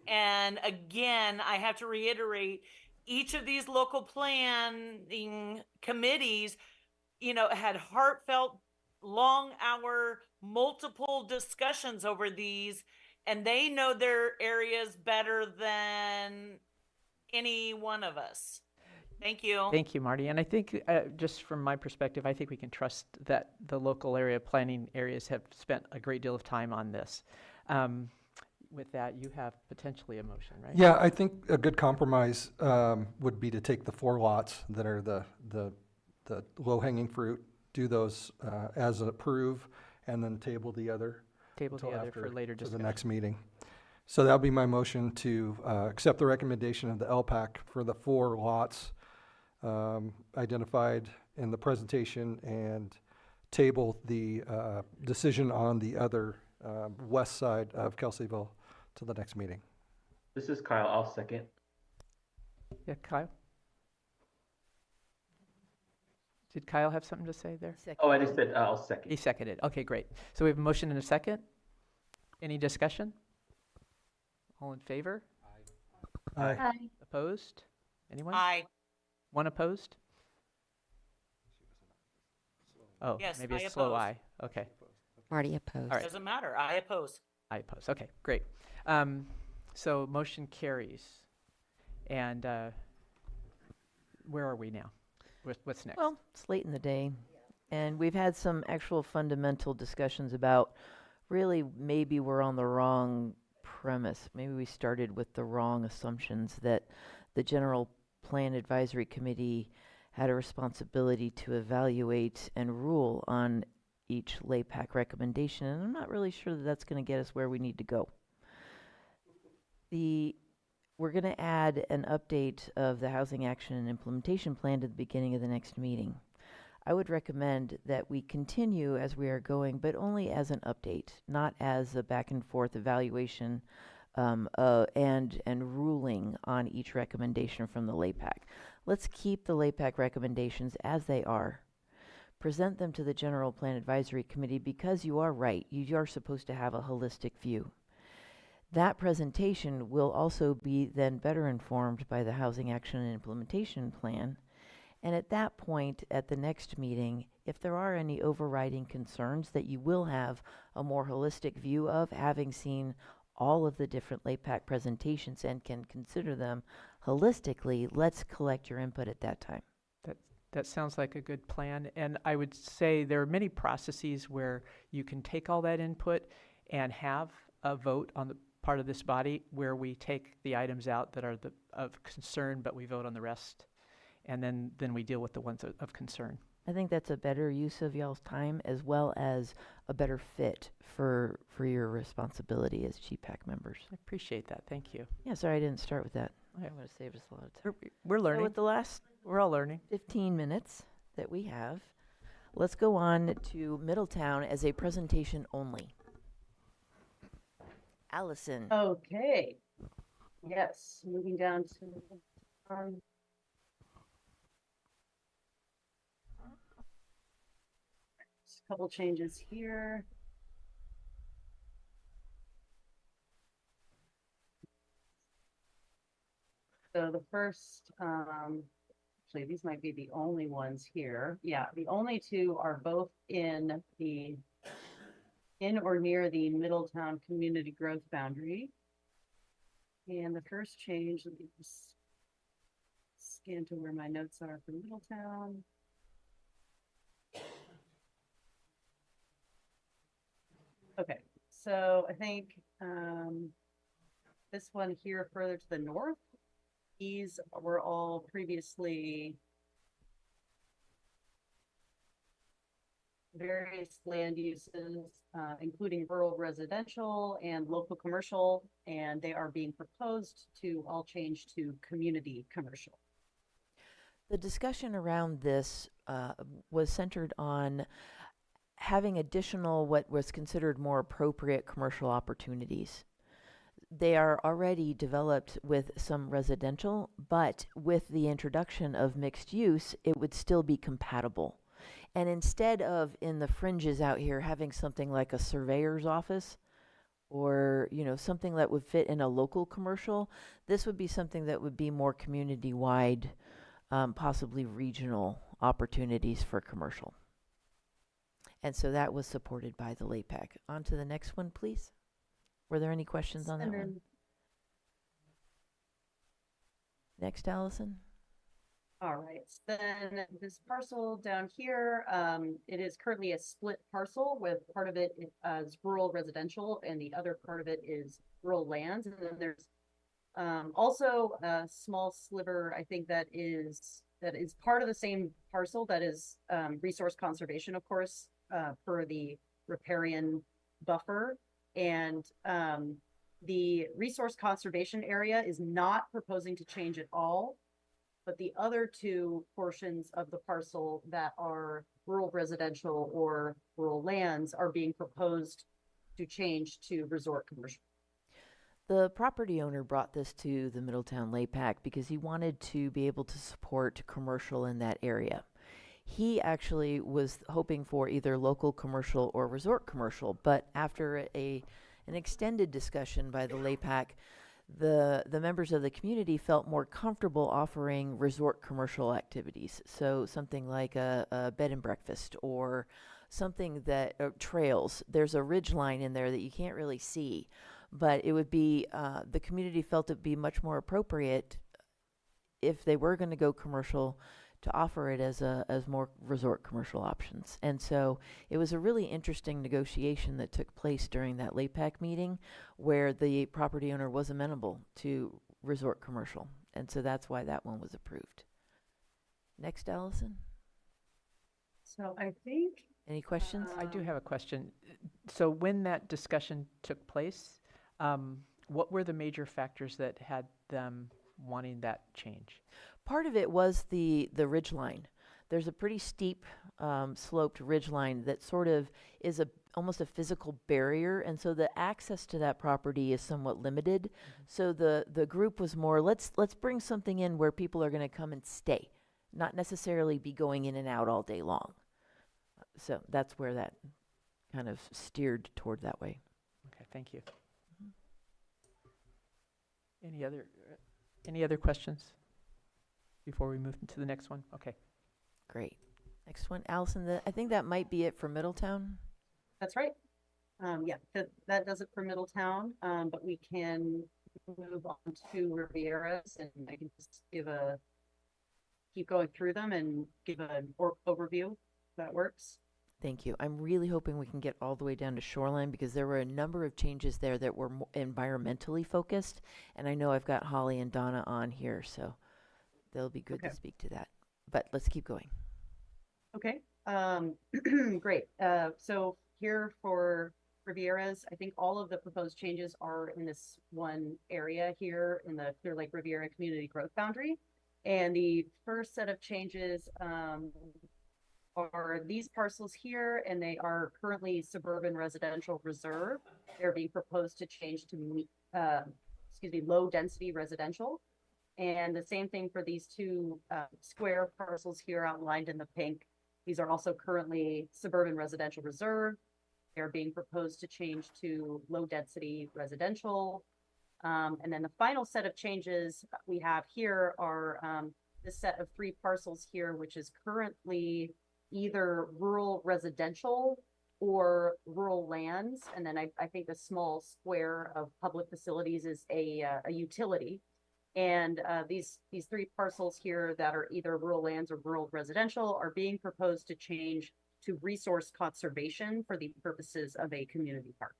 And again, I have to reiterate, each of these local planning committees, you know, had heartfelt, long hour, multiple discussions over these, and they know their areas better than any one of us. Thank you. Thank you, Marty. And I think, just from my perspective, I think we can trust that the local area planning areas have spent a great deal of time on this. With that, you have potentially a motion, right? Yeah, I think a good compromise would be to take the 4 lots that are the low-hanging fruit, do those as approve, and then table the other. Table the until other after- for later to the discussion. next meeting. So that'll be my motion to accept the recommendation of the LPAC for the 4 lots identified in the presentation and table the decision on the other west side of Kelseyville to the next meeting. This is Kyle. I'll second. Yeah, Kyle? Did Kyle have something to say there? Oh, I just said I'll second. He seconded. Okay, great. So we have a motion and a second. Any discussion? All in favor? Aye. Aye. Opposed? Anyone? Aye. One opposed? Oh, Yes, maybe I a slow oppose. aye. Okay. Marty opposed. All right. Doesn't matter. I oppose. I oppose. Okay, great. So motion carries. And where are we now? What's next? Well, it's late in the day, and we've had some actual fundamental discussions about really maybe we're on the wrong premise. Maybe we started with the wrong assumptions that the General Plan Advisory Committee had a responsibility to evaluate and rule on each LAPAC recommendation, and I'm not really sure that that's going to get us where we need to go. We're going to add an update of the Housing Action and Implementation Plan to the beginning of the next meeting. I would recommend that we continue as we are going, but only as an update, not as a back and forth evaluation and ruling on each recommendation from the LAPAC. Let's keep the LAPAC recommendations as they are. Present them to the General Plan Advisory Committee, because you are right. You are supposed to have a holistic view. That presentation will also be then better informed by the Housing Action and Implementation Plan. And at that point, at the next meeting, if there are any overriding concerns that you will have a more holistic view of, having seen all of the different LAPAC presentations and can consider them holistically, let's collect your input at that time. That sounds like a good plan. And I would say there are many processes where you can take all that input and have a vote on the part of this body where we take the items out that are of concern, but we vote on the rest. and then we deal with the ones of concern. I think that's a better use of y'all's time as well as a better fit for your responsibility as GPAC members. I appreciate that. Thank you. Yeah, sorry I didn't start with that. Okay. I would have saved us a lot of time. We're So learning. with the last We're all learning. 15 minutes that we have, let's go on to Middletown as a presentation only. Allison. Okay. Yes, moving down to, just a couple changes here. So the first, actually, these might be the only ones here. Yeah, the only two are both in or near the Middletown community growth boundary. And the first change, let me just scan to where my notes are for Middletown. Okay, so I think this one here further to the north, these were all previously various land uses, including rural residential and local commercial, and they are being proposed to all change to community commercial. The discussion around this was centered on having additional what was considered more appropriate commercial opportunities. They are already developed with some residential, but with the introduction of mixed use, it would still be compatible. And instead of in the fringes out here having something like a surveyor's office or, you know, something that would fit in a local commercial, this would be something that would be more community-wide, possibly regional opportunities for commercial. And so that was supported by the LAPAC. On to the next one, please. Were there any questions on that one? Next, Allison. All right, then this parcel down here, it is currently a split parcel with part of it as rural residential and the other part of it is rural lands. And then there's also a small sliver, I think that is part of the same parcel that is resource conservation, of course, for the riparian buffer. And the resource conservation area is not proposing to change at all. But the other two portions of the parcel that are rural residential or rural lands are being proposed to change to resort commercial. The property owner brought this to the Middletown LAPAC because he wanted to be able to support commercial in that area. He actually was hoping for either local commercial or resort commercial, but after an extended discussion by the LAPAC, the members of the community felt more comfortable offering resort commercial activities. So something like a bed and breakfast or something that, trails. There's a ridge line in there that you can't really see, but it would be, the community felt it'd be much more appropriate if they were going to go commercial to offer it as more resort commercial options. And so it was a really interesting negotiation that took place during that LAPAC meeting where the property owner was amenable to resort commercial. And so that's why that one was approved. Next, Allison. So I think. Any questions? I do have a question. So when that discussion took place, what were the major factors that had them wanting that change? Part of it was the ridge line. There's a pretty steep sloped ridge line that sort of is almost a physical barrier, and so the access to that property is somewhat limited. Mm-hmm. So the group was more, let's bring something in where people are going to come and stay, not necessarily be going in and out all day long. So that's where that kind of steered toward that way. Okay, thank you. Any other questions before we move to the next one? Okay. Great. Next one, Allison, I think that might be it for Middletown. That's right. Yeah, that does it for Middletown, but we can move on to Rivieras and I can just keep going through them and give an overview if that works. Thank you. I'm really hoping we can get all the way down to Shoreline because there were a number of changes there that were environmentally focused. And I know I've got Holly and Donna on here, so they'll be good to Okay. speak to that. But let's keep going. Okay, great. So here for Rivieras, I think all of the proposed changes are in this one area here in the Clear Lake Riviera Community Growth Boundary. And the first set of changes are these parcels here, and they are currently suburban residential reserve. They're being proposed to change to low density residential. And the same thing for these two square parcels here outlined in the pink. These are also currently suburban residential reserve. They're being proposed to change to low density residential. And then the final set of changes we have here are this set of 3 parcels here, which is currently either rural residential or rural lands. And then I think a small square of public facilities is a utility. And these 3 parcels here that are either rural lands or rural residential are being proposed to change to resource conservation for the purposes of a community park.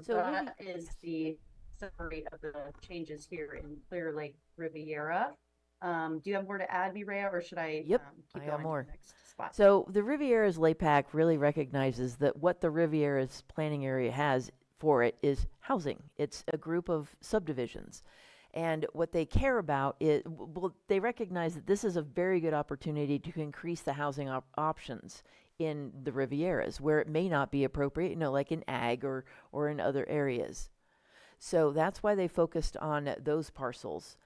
So that is the summary of the changes here in Clear Lake Riviera. Do you have more to add, Mireya, or should I Yep, keep I going got to more. the next spot? So the Riviera's LAPAC really recognizes that what the Riviera's planning area has for it is housing. It's a group of subdivisions. And what they care about is, well, they recognize that this is a very good opportunity to increase the housing options in the Rivieras where it may not be appropriate, like in ag or in other areas. So that's why they focused on those parcels.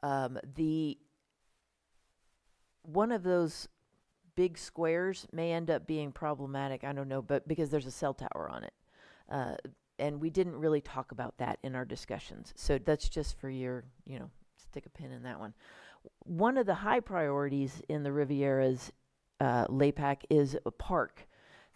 One of those big squares may end up being problematic, I don't know, but because there's a cell tower on it. And we didn't really talk about that in our discussions. So that's just for your, stick a pin in that one. One of the high priorities in the Riviera's LAPAC is a park.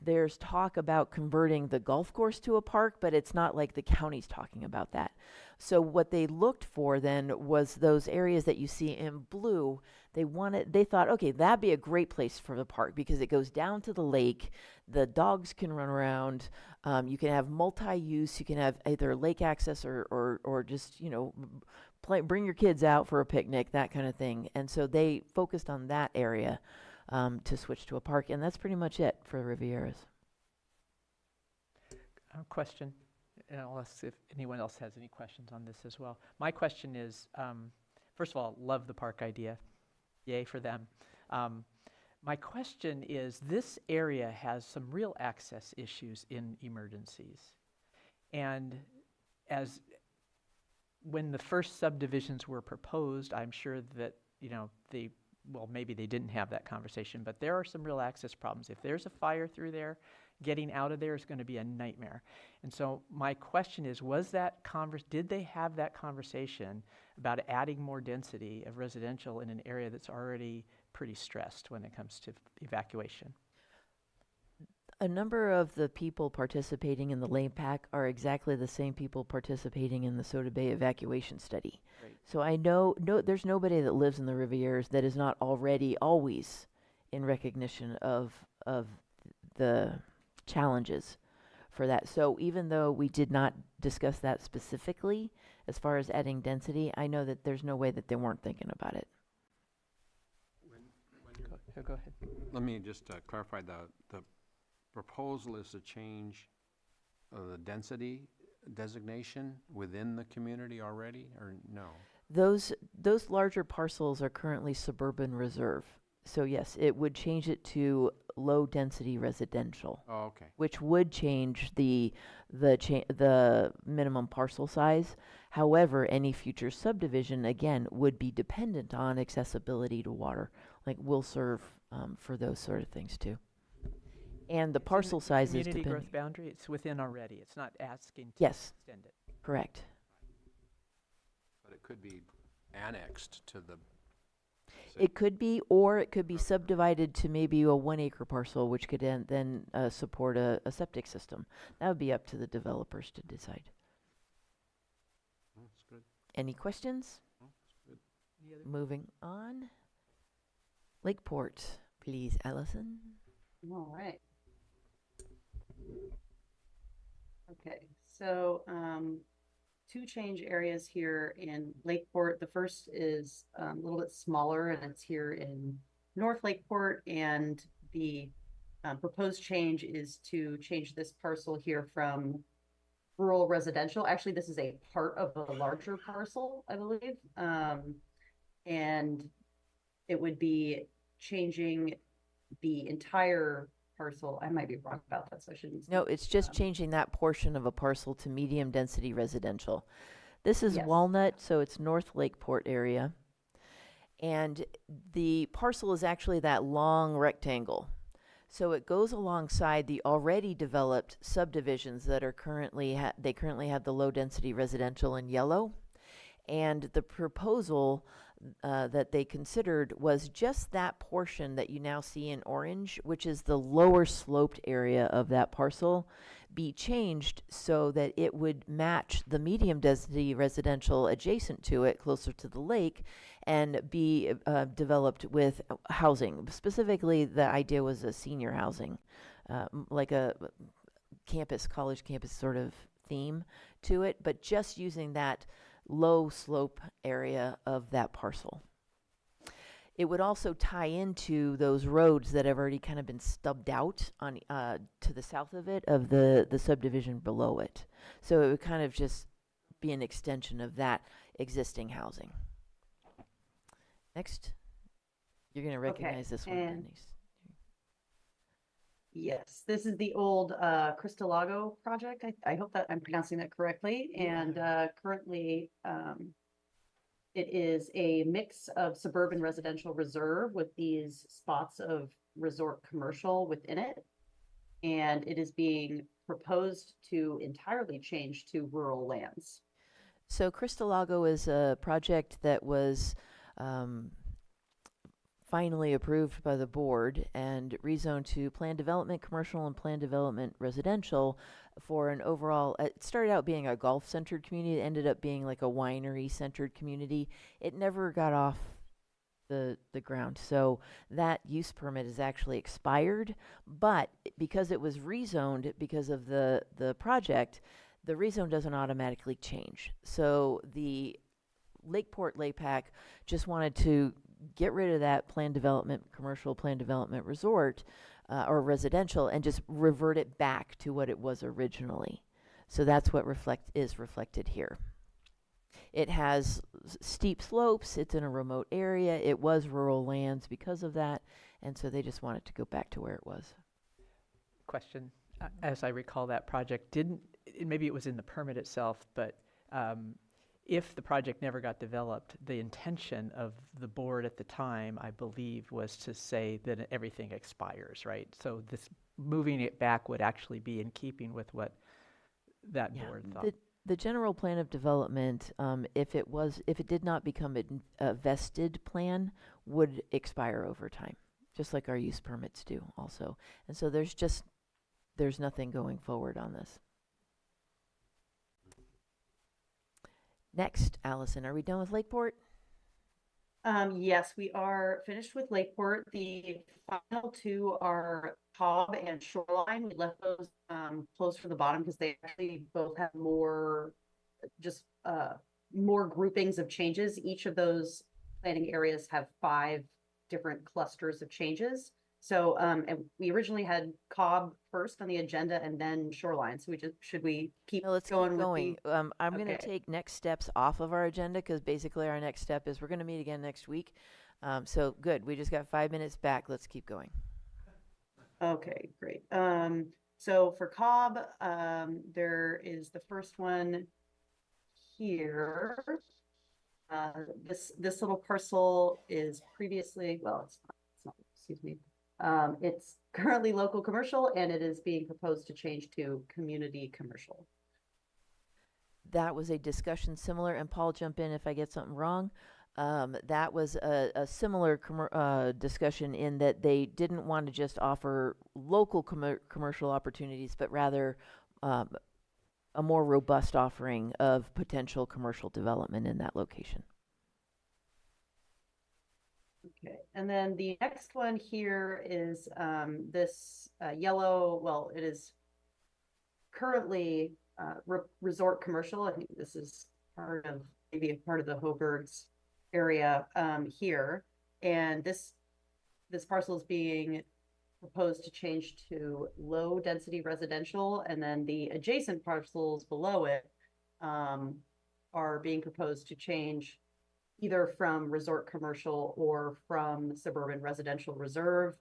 There's talk about converting the golf course to a park, but it's not like the county's talking about that. So what they looked for then was those areas that you see in blue. They thought, okay, that'd be a great place for the park because it goes down to the lake. The dogs can run around. You can have multi-use. You can have either lake access or just, bring your kids out for a picnic, that kind of thing. And so they focused on that area to switch to a park. And that's pretty much it for Rivieras. Question, unless if anyone else has any questions on this as well. My question is, first of all, love the park idea. Yay for them. My question is, this area has some real access issues in emergencies. And when the first subdivisions were proposed, I'm sure that, maybe they didn't have that conversation, but there are some real access problems. If there's a fire through there, getting out of there is going to be a nightmare. And so my question is, did they have that conversation about adding more density of residential in an area that's already pretty stressed when it comes to evacuation? A number of the people participating in the LAPAC are exactly the same people participating in the Soda Bay evacuation study. Great. So I know there's nobody that lives in the Rivieras that is not already always in recognition of the challenges for that. So even though we did not discuss that specifically as far as adding density, I know that there's no way that they weren't thinking about it. Go ahead. Let me just clarify the proposal is to change the density designation within the community already, or no? Those larger parcels are currently suburban reserve. So yes, it would change it to low density residential. Oh, okay. Which would change the minimum parcel size. However, any future subdivision again would be dependent on accessibility to water. Like we'll serve for those sort of things too. And the parcel size is Community dependent. growth boundary, it's within already. It's not asking to Yes. extend it. Correct. But it could be annexed to the. It could be, or it could be subdivided to maybe a 1 acre parcel, which could then support a septic system. That would be up to the developers to decide. That's good. Any questions? That's good. Moving on. Lakeport, please, Allison. All right. Okay, so two change areas here in Lakeport. The first is a little bit smaller, and it's here in North Lakeport, and the proposed change is to change this parcel here from rural residential. Actually, this is a part of a larger parcel, I believe. And it would be changing the entire parcel. I might be wrong about that, so I shouldn't. No, it's just changing that portion of a parcel to medium density residential. This is Yes. Walnut, so it's North Lakeport area. And the parcel is actually that long rectangle. So it goes alongside the already developed subdivisions that are currently, they currently have the low density residential in yellow. And the proposal that they considered was just that portion that you now see in orange, which is the lower sloped area of that parcel, be changed so that it would match the medium density residential adjacent to it, closer to the lake, and be developed with housing. Specifically, the idea was a senior housing, like a campus, college campus sort of theme to it, but just using that low slope area of that parcel. It would also tie into those roads that have already kind of been stubbed out on to the south of it, of the subdivision below it. So it would kind of just be an extension of that existing housing. Next, you're going to recognize this one, and- Denise. Yes, this is the old Cristalago project. I hope that I'm pronouncing that correctly. And currently, it is a mix of suburban residential reserve with these spots of resort commercial within it. And it is being proposed to entirely change to rural lands. So Cristalago is a project that was finally approved by the board and rezoned to plan development commercial and plan development residential for an overall, it started out being a golf centered community. It ended up being like a winery centered community. It never got off the ground. So that use permit is actually expired, but because it was rezoned because of the project, the rezone doesn't automatically change. So the Lakeport LAPAC just wanted to get rid of that plan development, commercial plan development resort or residential, and just revert it back to what it was originally. So that's what is reflected here. It has steep slopes. It's in a remote area. It was rural lands because of that, and so they just wanted to go back to where it was. Question. As I recall, that project maybe it was in the permit itself, but if the project never got developed, the intention of the board at the time, I believe, was to say that everything expires, right? So this moving it back would actually be in keeping with what that board thought. The general plan of development, if it did not become a vested plan, would expire over time, just like our use permits do also. And so there's nothing going forward on this. Next, Allison, are we done with Lakeport? Yes, we are finished with Lakeport. The final two are Cobb and Shoreline. We left those closed for the bottom because they actually both have more groupings of changes. Each of those planning areas have 5 different clusters of changes. So and we originally had Cobb first on the agenda and then Shoreline. So should we keep No, let's going keep going. with I'm going to Okay. take next steps off of our agenda because basically our next step is we're going to meet again next week. So good. We just got 5 minutes back. Let's keep going. Okay, great. So for Cobb, there is the first one here. This little parcel is previously, well, it's not, excuse me. It's currently local commercial and it is being proposed to change to community commercial. That was a discussion similar, and Paul, jump in if I get something wrong. That was a similar discussion in that they didn't want to just offer local commercial opportunities, but rather a more robust offering of potential commercial development in that location. Okay, and then the next one here is this yellow, well, it is currently resort commercial. I think this is maybe a part of the Hoburg's area here. And this parcel is being proposed to change to low density residential, and then the adjacent parcels below it are being proposed to change either from resort commercial or from suburban residential reserve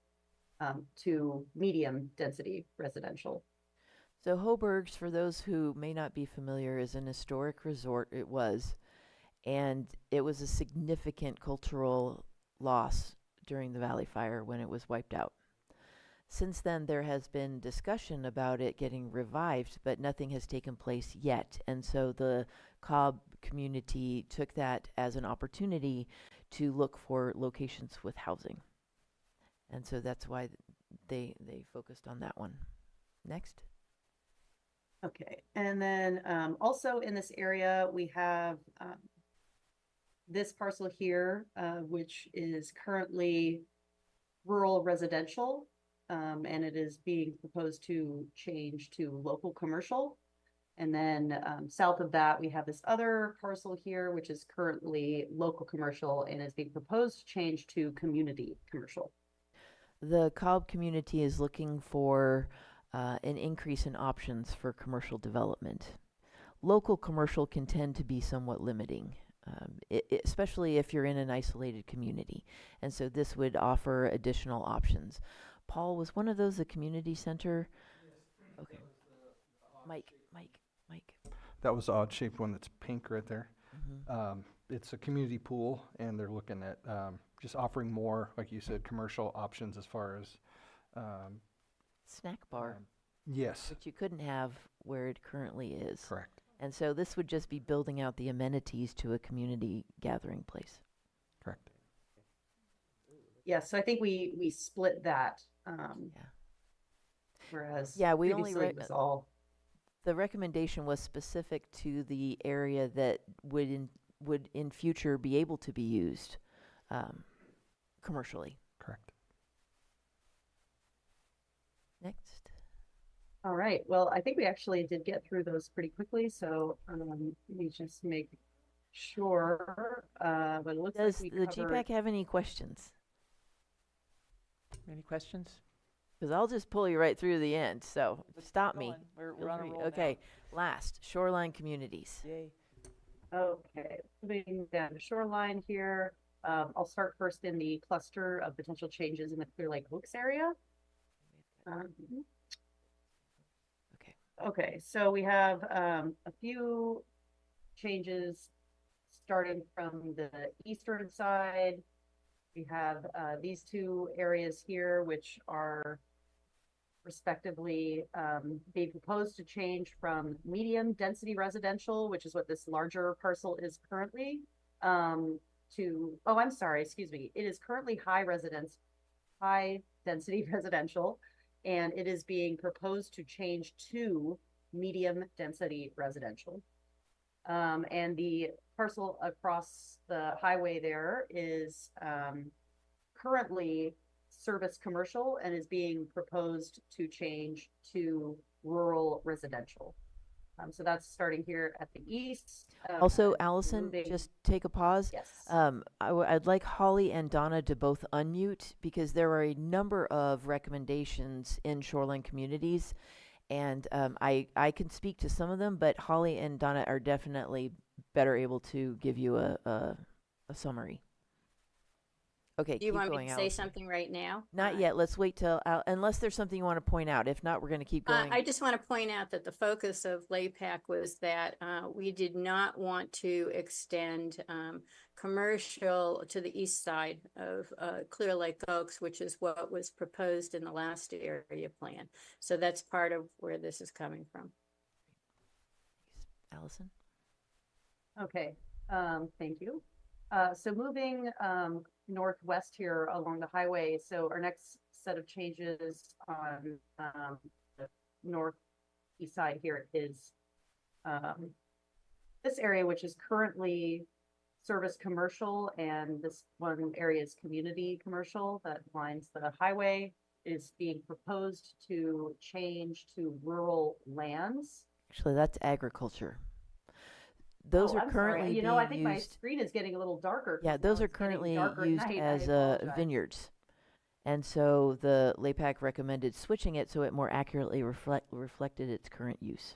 to medium density residential. So Hoburgs, for those who may not be familiar, is an historic resort. It was, and it was a significant cultural loss during the Valley Fire when it was wiped out. Since then, there has been discussion about it getting revived, but nothing has taken place yet. And so the Cobb community took that as an opportunity to look for locations with housing. And so that's why they focused on that one. Next. Okay, and then also in this area, we have this parcel here, which is currently rural residential, and it is being proposed to change to local commercial. And then south of that, we have this other parcel here, which is currently local commercial and is being proposed to change to community commercial. The Cobb community is looking for an increase in options for commercial development. Local commercial can tend to be somewhat limiting, especially if you're in an isolated community. And so this would offer additional options. Paul, was one of those a community center? Okay. Mike. That was the odd-shaped one that's pink right there. It's a community pool, and they're looking at just offering more, like you said, commercial options as far as snack bar. Yes. Which you couldn't have where it currently is. Correct. And so this would just be building out the amenities to a community gathering place. Correct. Yes, so I think we split that. Whereas we only previously it was all. The recommendation was specific to the area that would in future be able to be used commercially. Correct. Next. All right. Well, I think we actually did get through those pretty quickly. So let me just make sure. But it looks Does like we the covered... GPAC have any questions? Any questions? Because I'll just pull you right through the end. So stop me. We're Feel on a free. roll Okay. Last, shoreline communities. Yay. Okay, moving down to shoreline here. I'll start first in the cluster of potential changes in the Clear Lake Oaks area. Okay, so we have a few changes starting from the eastern side. We have these two areas here, which are respectively being proposed to change from medium density residential, which is what this larger parcel is currently, to, oh, I'm sorry, excuse me. It is currently high density residential, and it is being proposed to change to medium density residential. And the parcel across the highway there is currently service commercial and is being proposed to change to rural residential. So that's starting here at the east. Also, Allison, just take a pause. Yes. I'd like Holly and Donna to both unmute because there are a number of recommendations in shoreline communities, and I can speak to some of them, but Holly and Donna are definitely better able to give you a summary. Okay, Do you keep want going, me to say Allison. something right now? Not yet. Let's wait till, unless there's something you want to point out. If not, we're going to keep going. I just want to point out that the focus of LAPAC was that we did not want to extend commercial to the east side of Clear Lake Oaks, which is what was proposed in the last area plan. So that's part of where this is coming from. Allison? Okay, thank you. So moving northwest here along the highway. So our next set of changes on the northeast side here is this area, which is currently service commercial, and this one area is community commercial that lines the highway, is being proposed to change to rural lands. Actually, that's agriculture. Those Oh, are I'm sorry. currently You know, I being think my used, screen is getting a little darker. 'cause yeah, now those are it's getting currently darker at used night. I as apologize. vineyards. And so the LAPAC recommended switching it so it more accurately reflected its current use,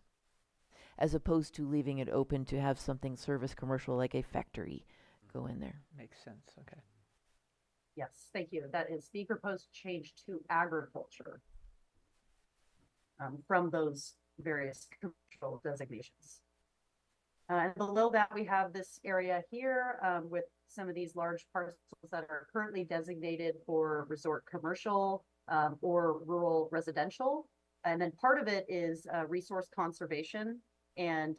as opposed to leaving it open to have something service commercial like a factory go in there. Makes sense, okay. Yes, thank you. That is the proposed change to agriculture from those various commercial designations. And below that, we have this area here with some of these large parcels that are currently designated for resort commercial or rural residential. And then part of it is resource conservation, and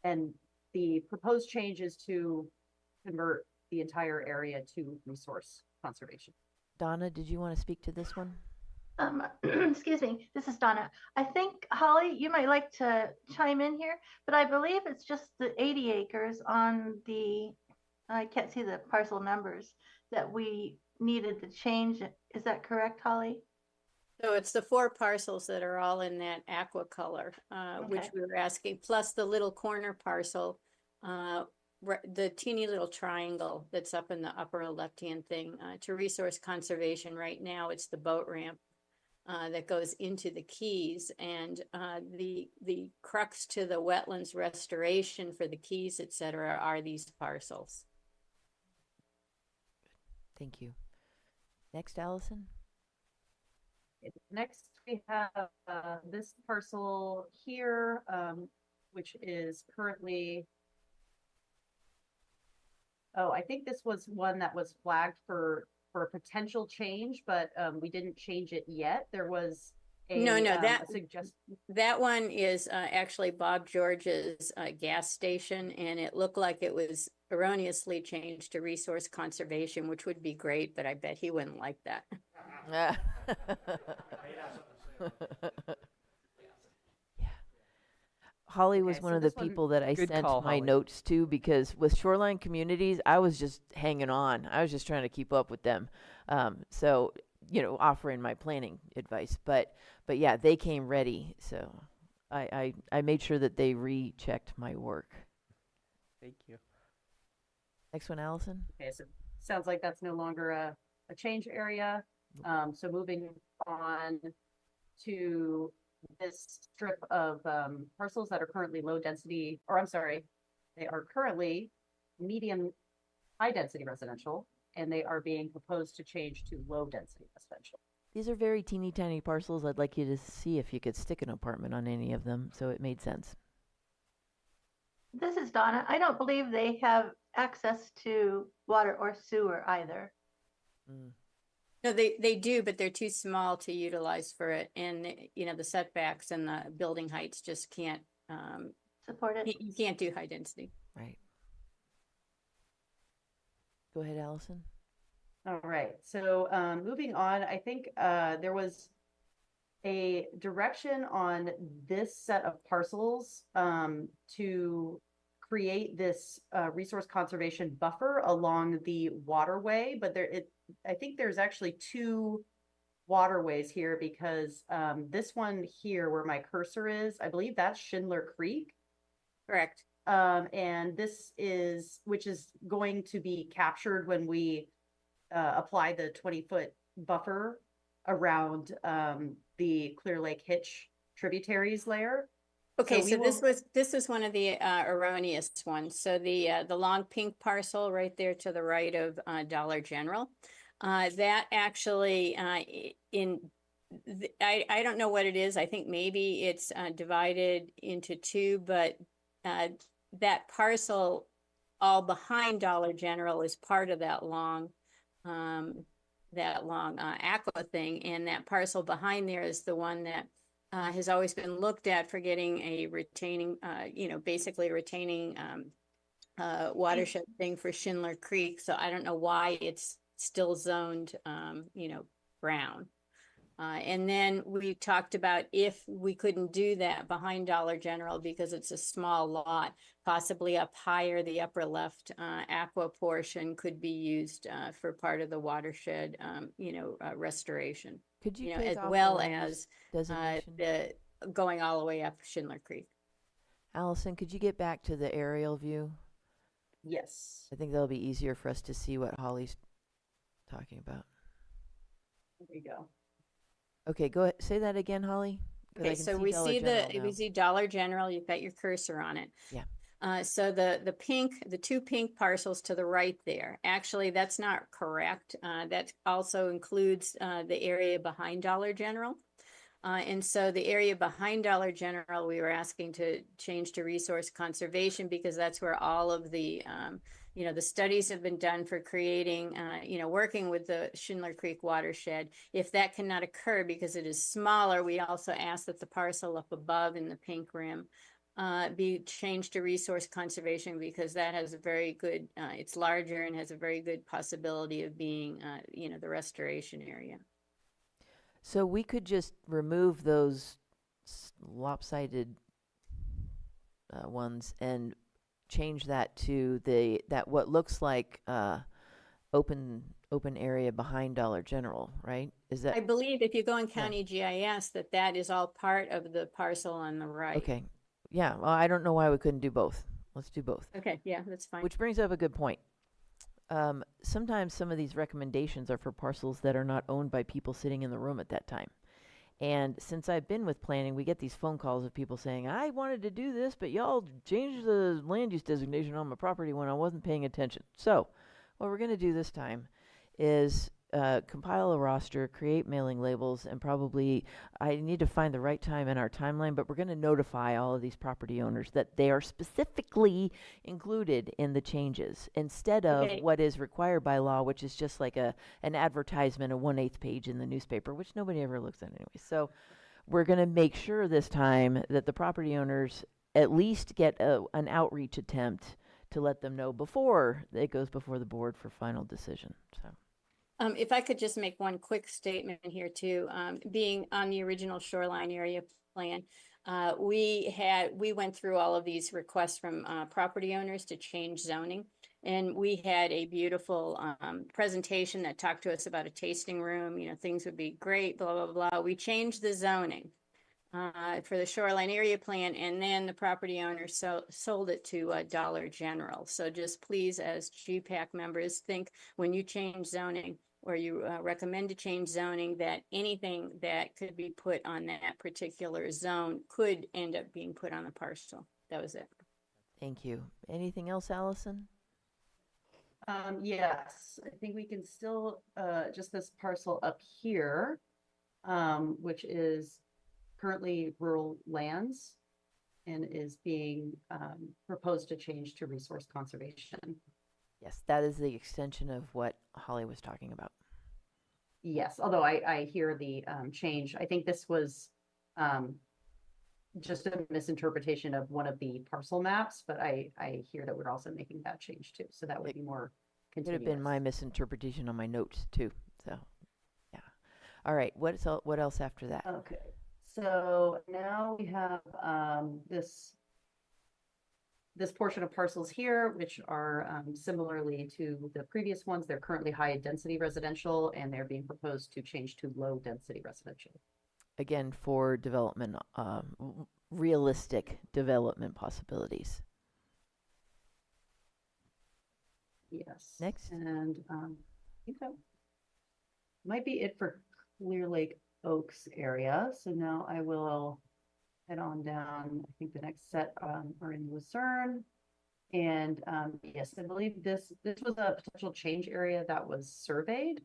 and the proposed change is to convert the entire area to resource conservation. Donna, did you want to speak to this one? Excuse me, this is Donna. I think, Holly, you might like to chime in here, but I believe it's just the 80 acres on the, I can't see the parcel numbers, that we needed to change. Is that correct, Holly? So it's the 4 parcels that are all in that aqua color, which Okay. we were asking, plus the little corner parcel, the teeny little triangle that's up in the upper left-hand thing, to resource conservation. Right now, it's the boat ramp that goes into the Keys, and the crux to the wetlands restoration for the Keys, et cetera, are these parcels. Thank you. Next, Allison. Next, we have this parcel here, which is currently, oh, I think this was one that was flagged for a potential change, but we didn't change it yet. There was a that one is actually Bob George's gas station, and it looked like it was erroneously changed to resource conservation, which would be great, but I bet he wouldn't like that. Yeah. Holly was one so of the this one- people that I Good sent call, my Holly. notes to, because with Shoreline Communities, I was just hanging on. I was just trying to keep up with them. So, offering my planning advice. But yeah, they came ready. So I made sure that they rechecked my work. Thank you. Next one, Allison. Okay, so sounds like that's no longer a change area. So moving on to this strip of parcels that are currently low density, or I'm sorry, they are currently medium high density residential, and they are being proposed to change to low density residential. These are very teeny tiny parcels. I'd like you to see if you could stick an apartment on any of them, so it made sense. This is Donna. I don't believe they have access to water or sewer either. No, they do, but they're too small to utilize for it. And, the setbacks and the building heights just can't, Support it. you can't do high density. Right. Go ahead, Allison. All right, so moving on, I think there was a direction on this set of parcels to create this resource conservation buffer along the waterway, but I think there's actually 2 waterways here, because this one here where my cursor is, I believe that's Schindler Creek. Correct. And this is, which is going to be captured when we apply the 20-foot buffer around the Clear Lake Hitch tributaries layer. Okay, we so will- this was one of the erroneous ones. So the long pink parcel right there to the right of Dollar General, that actually I don't know what it is. I think maybe it's divided into 2, but that parcel all behind Dollar General is part of that long aqua thing, and that parcel behind there is the one that has always been looked at for getting a retaining, basically a retaining watershed thing for Schindler Creek. So I don't know why it's still zoned, brown. And then we talked about if we couldn't do that behind Dollar General because it's a small lot, possibly up higher, the upper left aqua portion could be used for part of the watershed, restoration. Could you As take off the well land as use designation? the going all the way up Schindler Creek. Allison, could you get back to the aerial view? Yes. I think that'll be easier for us to see what Holly's talking about. There you go. Okay, go ahead. Say that again, Holly. 'Cause I Okay, can so we Dollar see General now. we see Dollar General, you've got your cursor on it. Yeah. So the two pink parcels to the right there, actually, that's not correct. That also includes the area behind Dollar General. And so the area behind Dollar General, we were asking to change to resource conservation because that's where all of the, the studies have been done for creating, working with the Schindler Creek watershed. If that cannot occur because it is smaller, we also ask that the parcel up above in the pink rim be changed to resource conservation because that has a very good, it's larger and has a very good possibility of being, the restoration area. So we could just remove those lopsided ones and change that to that what looks like open area behind Dollar General, right? Is that I believe if you go in county GIS, that is all part of the parcel on the right. okay? Yeah. Well, I don't know why we couldn't do both. Let's do both. Okay, yeah, that's fine. Which brings up a good point. Sometimes some of these recommendations are for parcels that are not owned by people sitting in the room at that time. And since I've been with planning, we get these phone calls of people saying, I wanted to do this, but y'all changed the land use designation on my property when I wasn't paying attention. So what we're going to do this time is compile a roster, create mailing labels, and probably I need to find the right time in our timeline, but we're going to notify all of these property owners that they are specifically included in the changes instead of what is required by law, which is just like an advertisement, a 1/8 page in the newspaper, which nobody ever looks at anyway. So we're going to make sure this time that the property owners at least get an outreach attempt to let them know before it goes before the board for final decision. So. If I could just make one quick statement here too, being on the original shoreline area plan, we went through all of these requests from property owners to change zoning. And we had a beautiful presentation that talked to us about a tasting room, things would be great, blah, blah, blah. We changed the zoning for the shoreline area plan, and then the property owner sold it to Dollar General. So just please, as GPAC members, think when you change zoning or you recommend to change zoning, that anything that could be put on that particular zone could end up being put on the parcel. That was it. Thank you. Anything else, Allison? Yes, I think we can still, just this parcel up here, which is currently rural lands and is being proposed to change to resource conservation. Yes, that is the extension of what Holly was talking about. Yes, although I hear the change. I think this was just a misinterpretation of one of the parcel maps, but I hear that we're also making that change too. So that would be more Could continuous. have been my misinterpretation on my notes too. So, yeah. All right. What else after that? Okay. So now we have this portion of parcels here, which are similarly to the previous ones. They're currently high density residential, and they're being proposed to change to low density residential. Again, for development, realistic development possibilities. Yes. Next. And I think that might be it for Clear Lake Oaks area. So now I will head on down. I think the next set are in Lucerne. And yes, I believe this was a potential change area that was surveyed.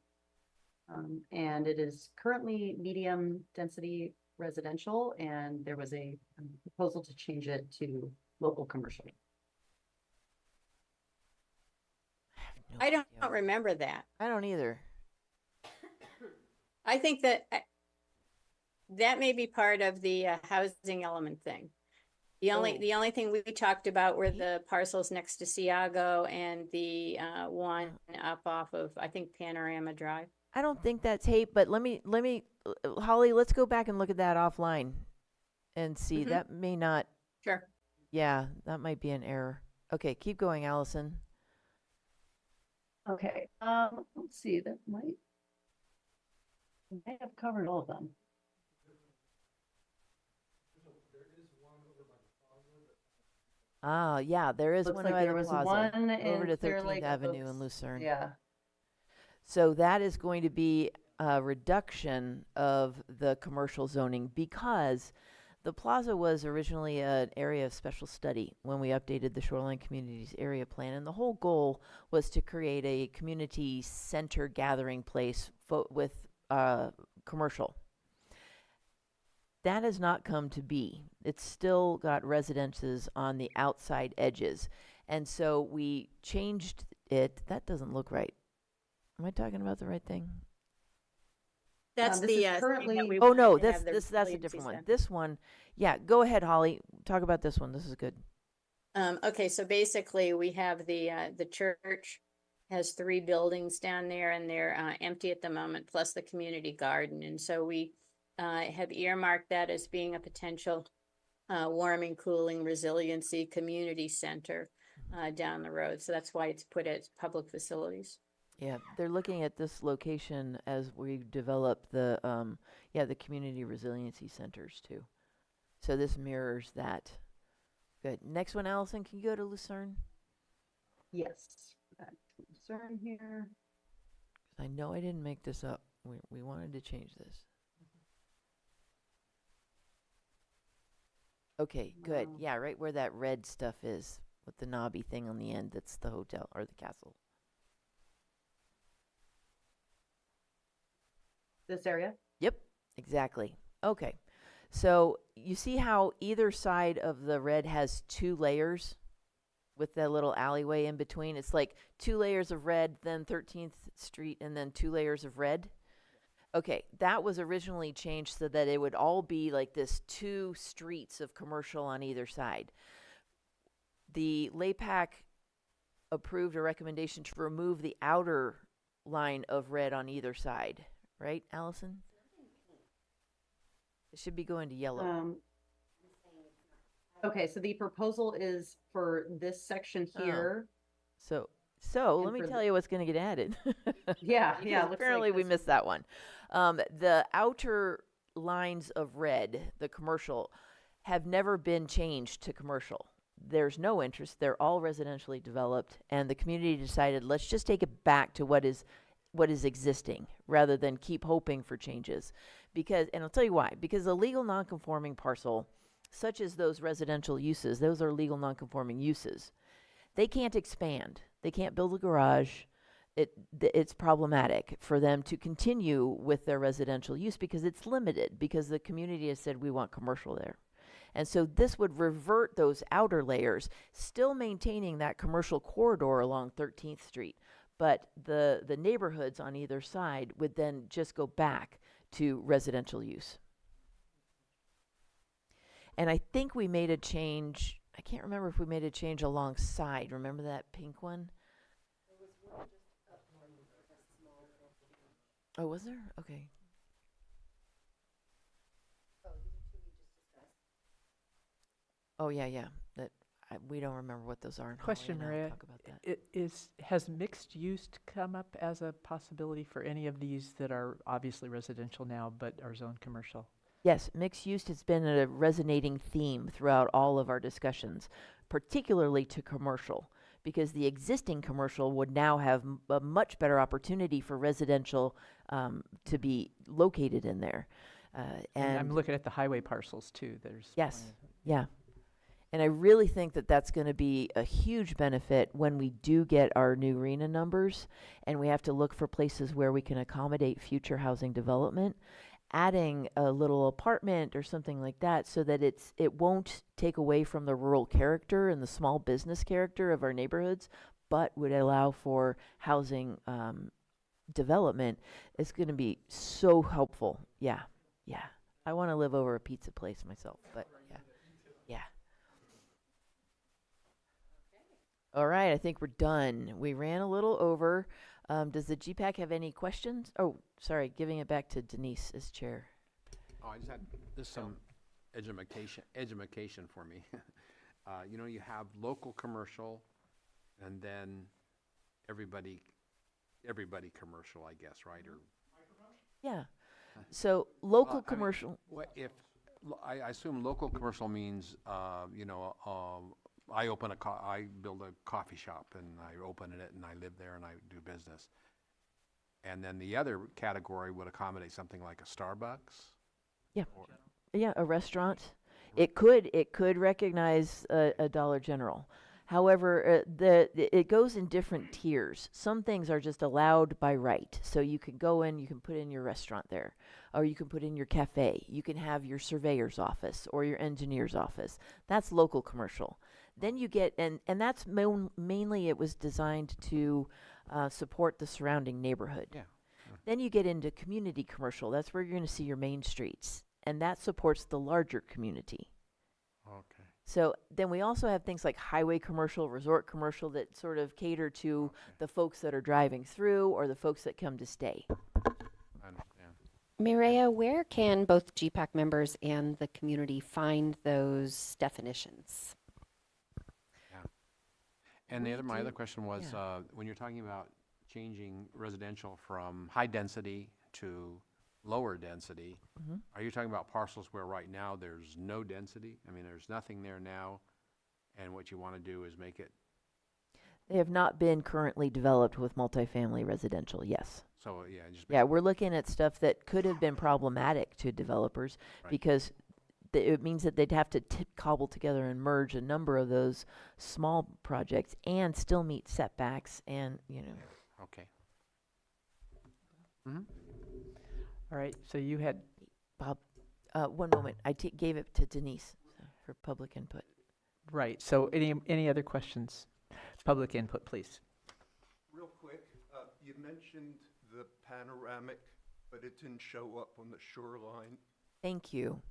And it is currently medium density residential, and there was a proposal to change it to local commercial. I don't remember that. I don't either. I think that that may be part of the housing element thing. The only thing we talked about were the parcels next to Ciago and the one up off of, I think, Panorama Drive. I don't think that's hate, but let me, Holly, let's go back and look at that offline and see. Mhm. That may not, Sure. yeah, that might be an error. Okay, keep going, Allison. Okay, let's see, that might have covered all of them. Ah, yeah, there is Looks one like by there the was plaza one over in to Clear 13th Lake Avenue Oaks. in Lucerne. Yeah, So that is going to be a reduction of the commercial zoning because the plaza was originally an area of special study when we updated the Shoreline Communities Area Plan. And the whole goal was to create a community center gathering place with commercial. That has not come to be. It's still got residences on the outside edges. And so we changed it. That doesn't look right. Am I talking about the right thing? That's this is the thing that currently- we Oh, no, wanted to have the that's a resiliency different one. center. This one, yeah, go ahead, Holly. Talk about this one. This is good. Okay, so basically we have the church has 3 buildings down there and they're empty at the moment, plus the community garden. And so we have earmarked that as being a potential warming, cooling, resiliency community center down the road. So that's why it's put as public facilities. Yeah, they're looking at this location as we develop the, the community resiliency centers too. So this mirrors that. Good. Next one, Allison, can you go to Lucerne? yes. Back to Lucerne here. I know I didn't make this up. We wanted to change this. Okay, good. Wow. Yeah, right where that red stuff is with the knobby thing on the end, that's the hotel or the castle. This area? Yep, exactly. Okay. So you see how either side of the red has 2 layers with that little alleyway in between? It's like 2 layers of red, then 13th Street, and then 2 layers of red. Okay, that was originally changed so that it would all be like this 2 streets of commercial on either side. The LAPAC approved a recommendation to remove the outer line of red on either side. Right, Allison? It should be going to yellow. Okay, so the proposal is for this section here. So and let me for tell the- you what's going to get added. Yeah, Because yeah, looks like apparently we this- missed that one. The outer lines of red, the commercial, have never been changed to commercial. There's no interest. They're all residentially developed, and the community decided let's just take it back to what is existing rather than keep hoping for changes. Because, and I'll tell you why, because a legal nonconforming parcel, such as those residential uses, those are legal nonconforming uses. They can't expand. They can't build a garage. It's problematic for them to continue with their residential use because it's limited, because the community has said we want commercial there. And so this would revert those outer layers, still maintaining that commercial corridor along 13th Street. But the neighborhoods on either side would then just go back to residential use. And I think we made a change. I can't remember if we made a change alongside. Remember that pink one? Oh, was there? Okay. Oh, yeah. We don't remember what those are. and Holly Question, and I will Maria. talk about that. Has mixed use come up as a possibility for any of these that are obviously residential now but are zoned commercial? Yes, mixed use has been a resonating theme throughout all of our discussions, particularly to commercial, because the existing commercial would now have a much better opportunity for residential to be located in there. And I'm looking at the highway parcels too. There's Yes, plenty of- yeah. And I really think that that's going to be a huge benefit when we do get our new RENA numbers and we have to look for places where we can accommodate future housing development. Adding a little apartment or something like that so that it won't take away from the rural character and the small business character of our neighborhoods, but would allow for housing development is going to be so helpful. Yeah. I want to live over a pizza place myself, but yeah. All right, I think we're done. We ran a little over. Does the GPAC have any questions? Oh, sorry, giving it back to Denise as chair. Oh, I just had, this some edumacation for me. You know, you have local commercial and then everybody commercial, I guess, right? Or Yeah. So local Well, I mean, commercial. what if, I assume local commercial means, you know, I build a coffee shop and I open it and I live there and I do business. And then the other category would accommodate something like a Starbucks? Yeah. Yeah, a restaurant. It could recognize a Dollar General. However, it goes in different tiers. Some things are just allowed by right. So you can go in, you can put in your restaurant there, or you can put in your cafe. You can have your surveyor's office or your engineer's office. That's local commercial. Then you get, and that's mainly it was designed to support the surrounding neighborhood. Yeah. Then you get into community commercial. That's where you're going to see your main streets, and that supports the larger community. Okay. So then we also have things like highway commercial, resort commercial that sort of cater to the folks that are driving through or the folks that come to stay. I understand. Mireya, where can both GPAC members and the community find those definitions? And my do- other question was, yeah. when you're talking about changing residential from high density to lower density, Mhm. are you talking about parcels where right now there's no density? I mean, there's nothing there now, and what you want to do is make it, They have not been currently developed with multifamily residential, yes. so, yeah, just. Yeah, we're looking at stuff that could have been problematic to developers Right. because it means that they'd have to cobble together and merge a number of those small projects and still meet setbacks and, you know. Okay. Mm-hmm. All right, so you had, Bob, one moment. I gave it to Denise for public input. right, so any other questions? Public input, please. Real quick, you mentioned the panoramic, but it didn't show up on the shoreline. Thank you.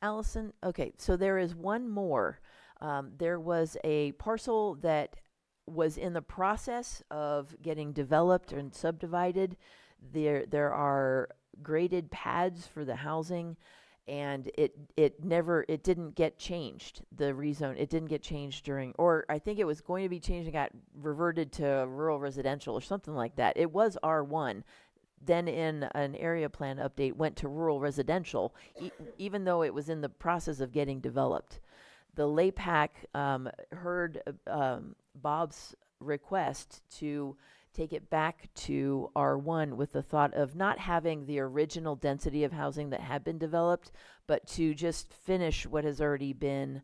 Allison, okay, so there is one more. There was a parcel that was in the process of getting developed and subdivided. There are graded pads for the housing, and it didn't get changed. The rezone, it didn't get changed during, or I think it was going to be changed and got reverted to rural residential or something like that. It was R1. Then in an area plan update went to rural residential, even though it was in the process of getting developed. The LAPAC heard Bob's request to take it back to R1 with the thought of not having the original density of housing that had been developed, but to just finish what has already been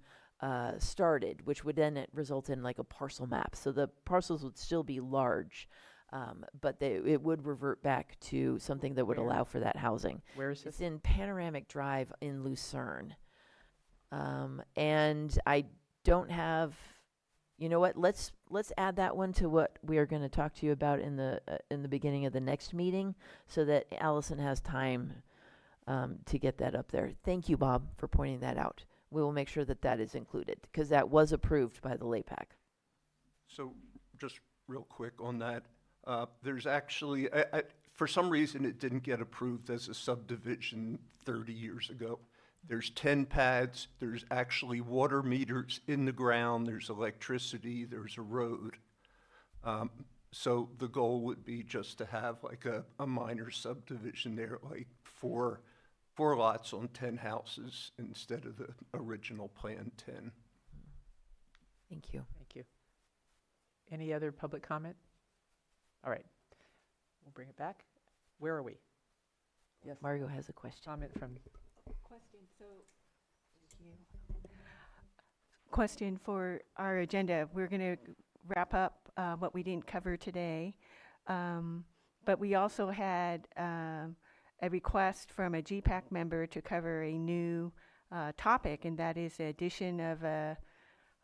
started, which would then result in like a parcel map. So the parcels would still be large. But it would revert back to something that would Where? allow for that housing. Where is It's this? in Panoramic Drive in Lucerne. And I don't have, you know what, let's add that one to what we are going to talk to you about in the beginning of the next meeting so that Allison has time to get that up there. Thank you, Bob, for pointing that out. We will make sure that that is included because that was approved by the LAPAC. So just real quick on that, there's actually, for some reason, it didn't get approved as a subdivision 30 years ago. There's 10 pads, there's actually water meters in the ground, there's electricity, there's a road. So the goal would be just to have like a minor subdivision there, like four lots on 10 houses instead of the original plan 10. Thank you. Thank you. Any other public comment? All right, we'll bring it back. Where are we? Yes. Margo has a question. Comment from, Question for our agenda. We're going to wrap up what we didn't cover today. But we also had a request from a GPAC member to cover a new topic, and that is the addition of a,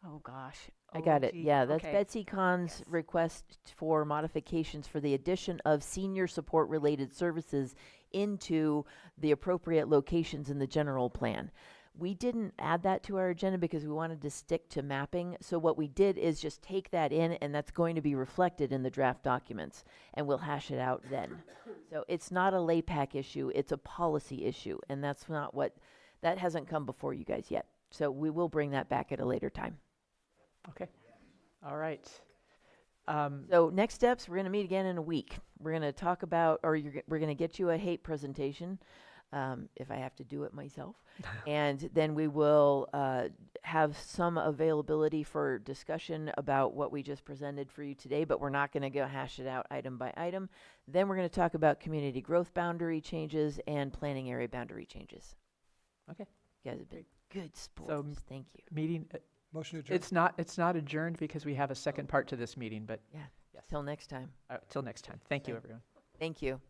oh gosh. I got it. OG. Yeah, that's Okay. Betsy Kahn's request for modifications for the addition of senior support related services into the appropriate locations in the general plan. We didn't add that to our agenda because we wanted to stick to mapping. So what we did is just take that in, and that's going to be reflected in the draft documents, and we'll hash it out then. So it's not a LAPAC issue, it's a policy issue, and that's not that hasn't come before you guys yet. So we will bring that back at a later time. Okay, all right. So next steps, we're going to meet again in a week. We're going to talk about, or we're going to get you a HAPE presentation, if I have to do it myself. And then we will have some availability for discussion about what we just presented for you today, but we're not going to go hash it out item by item. Then we're going to talk about community growth boundary changes and planning area boundary changes. Okay. You guys have been good sports. So Thank you. meeting, Motion to adjourn. it's not adjourned because we have a second part to this meeting, but Yeah. Till next time. till next time. Thank you, everyone. Thank you.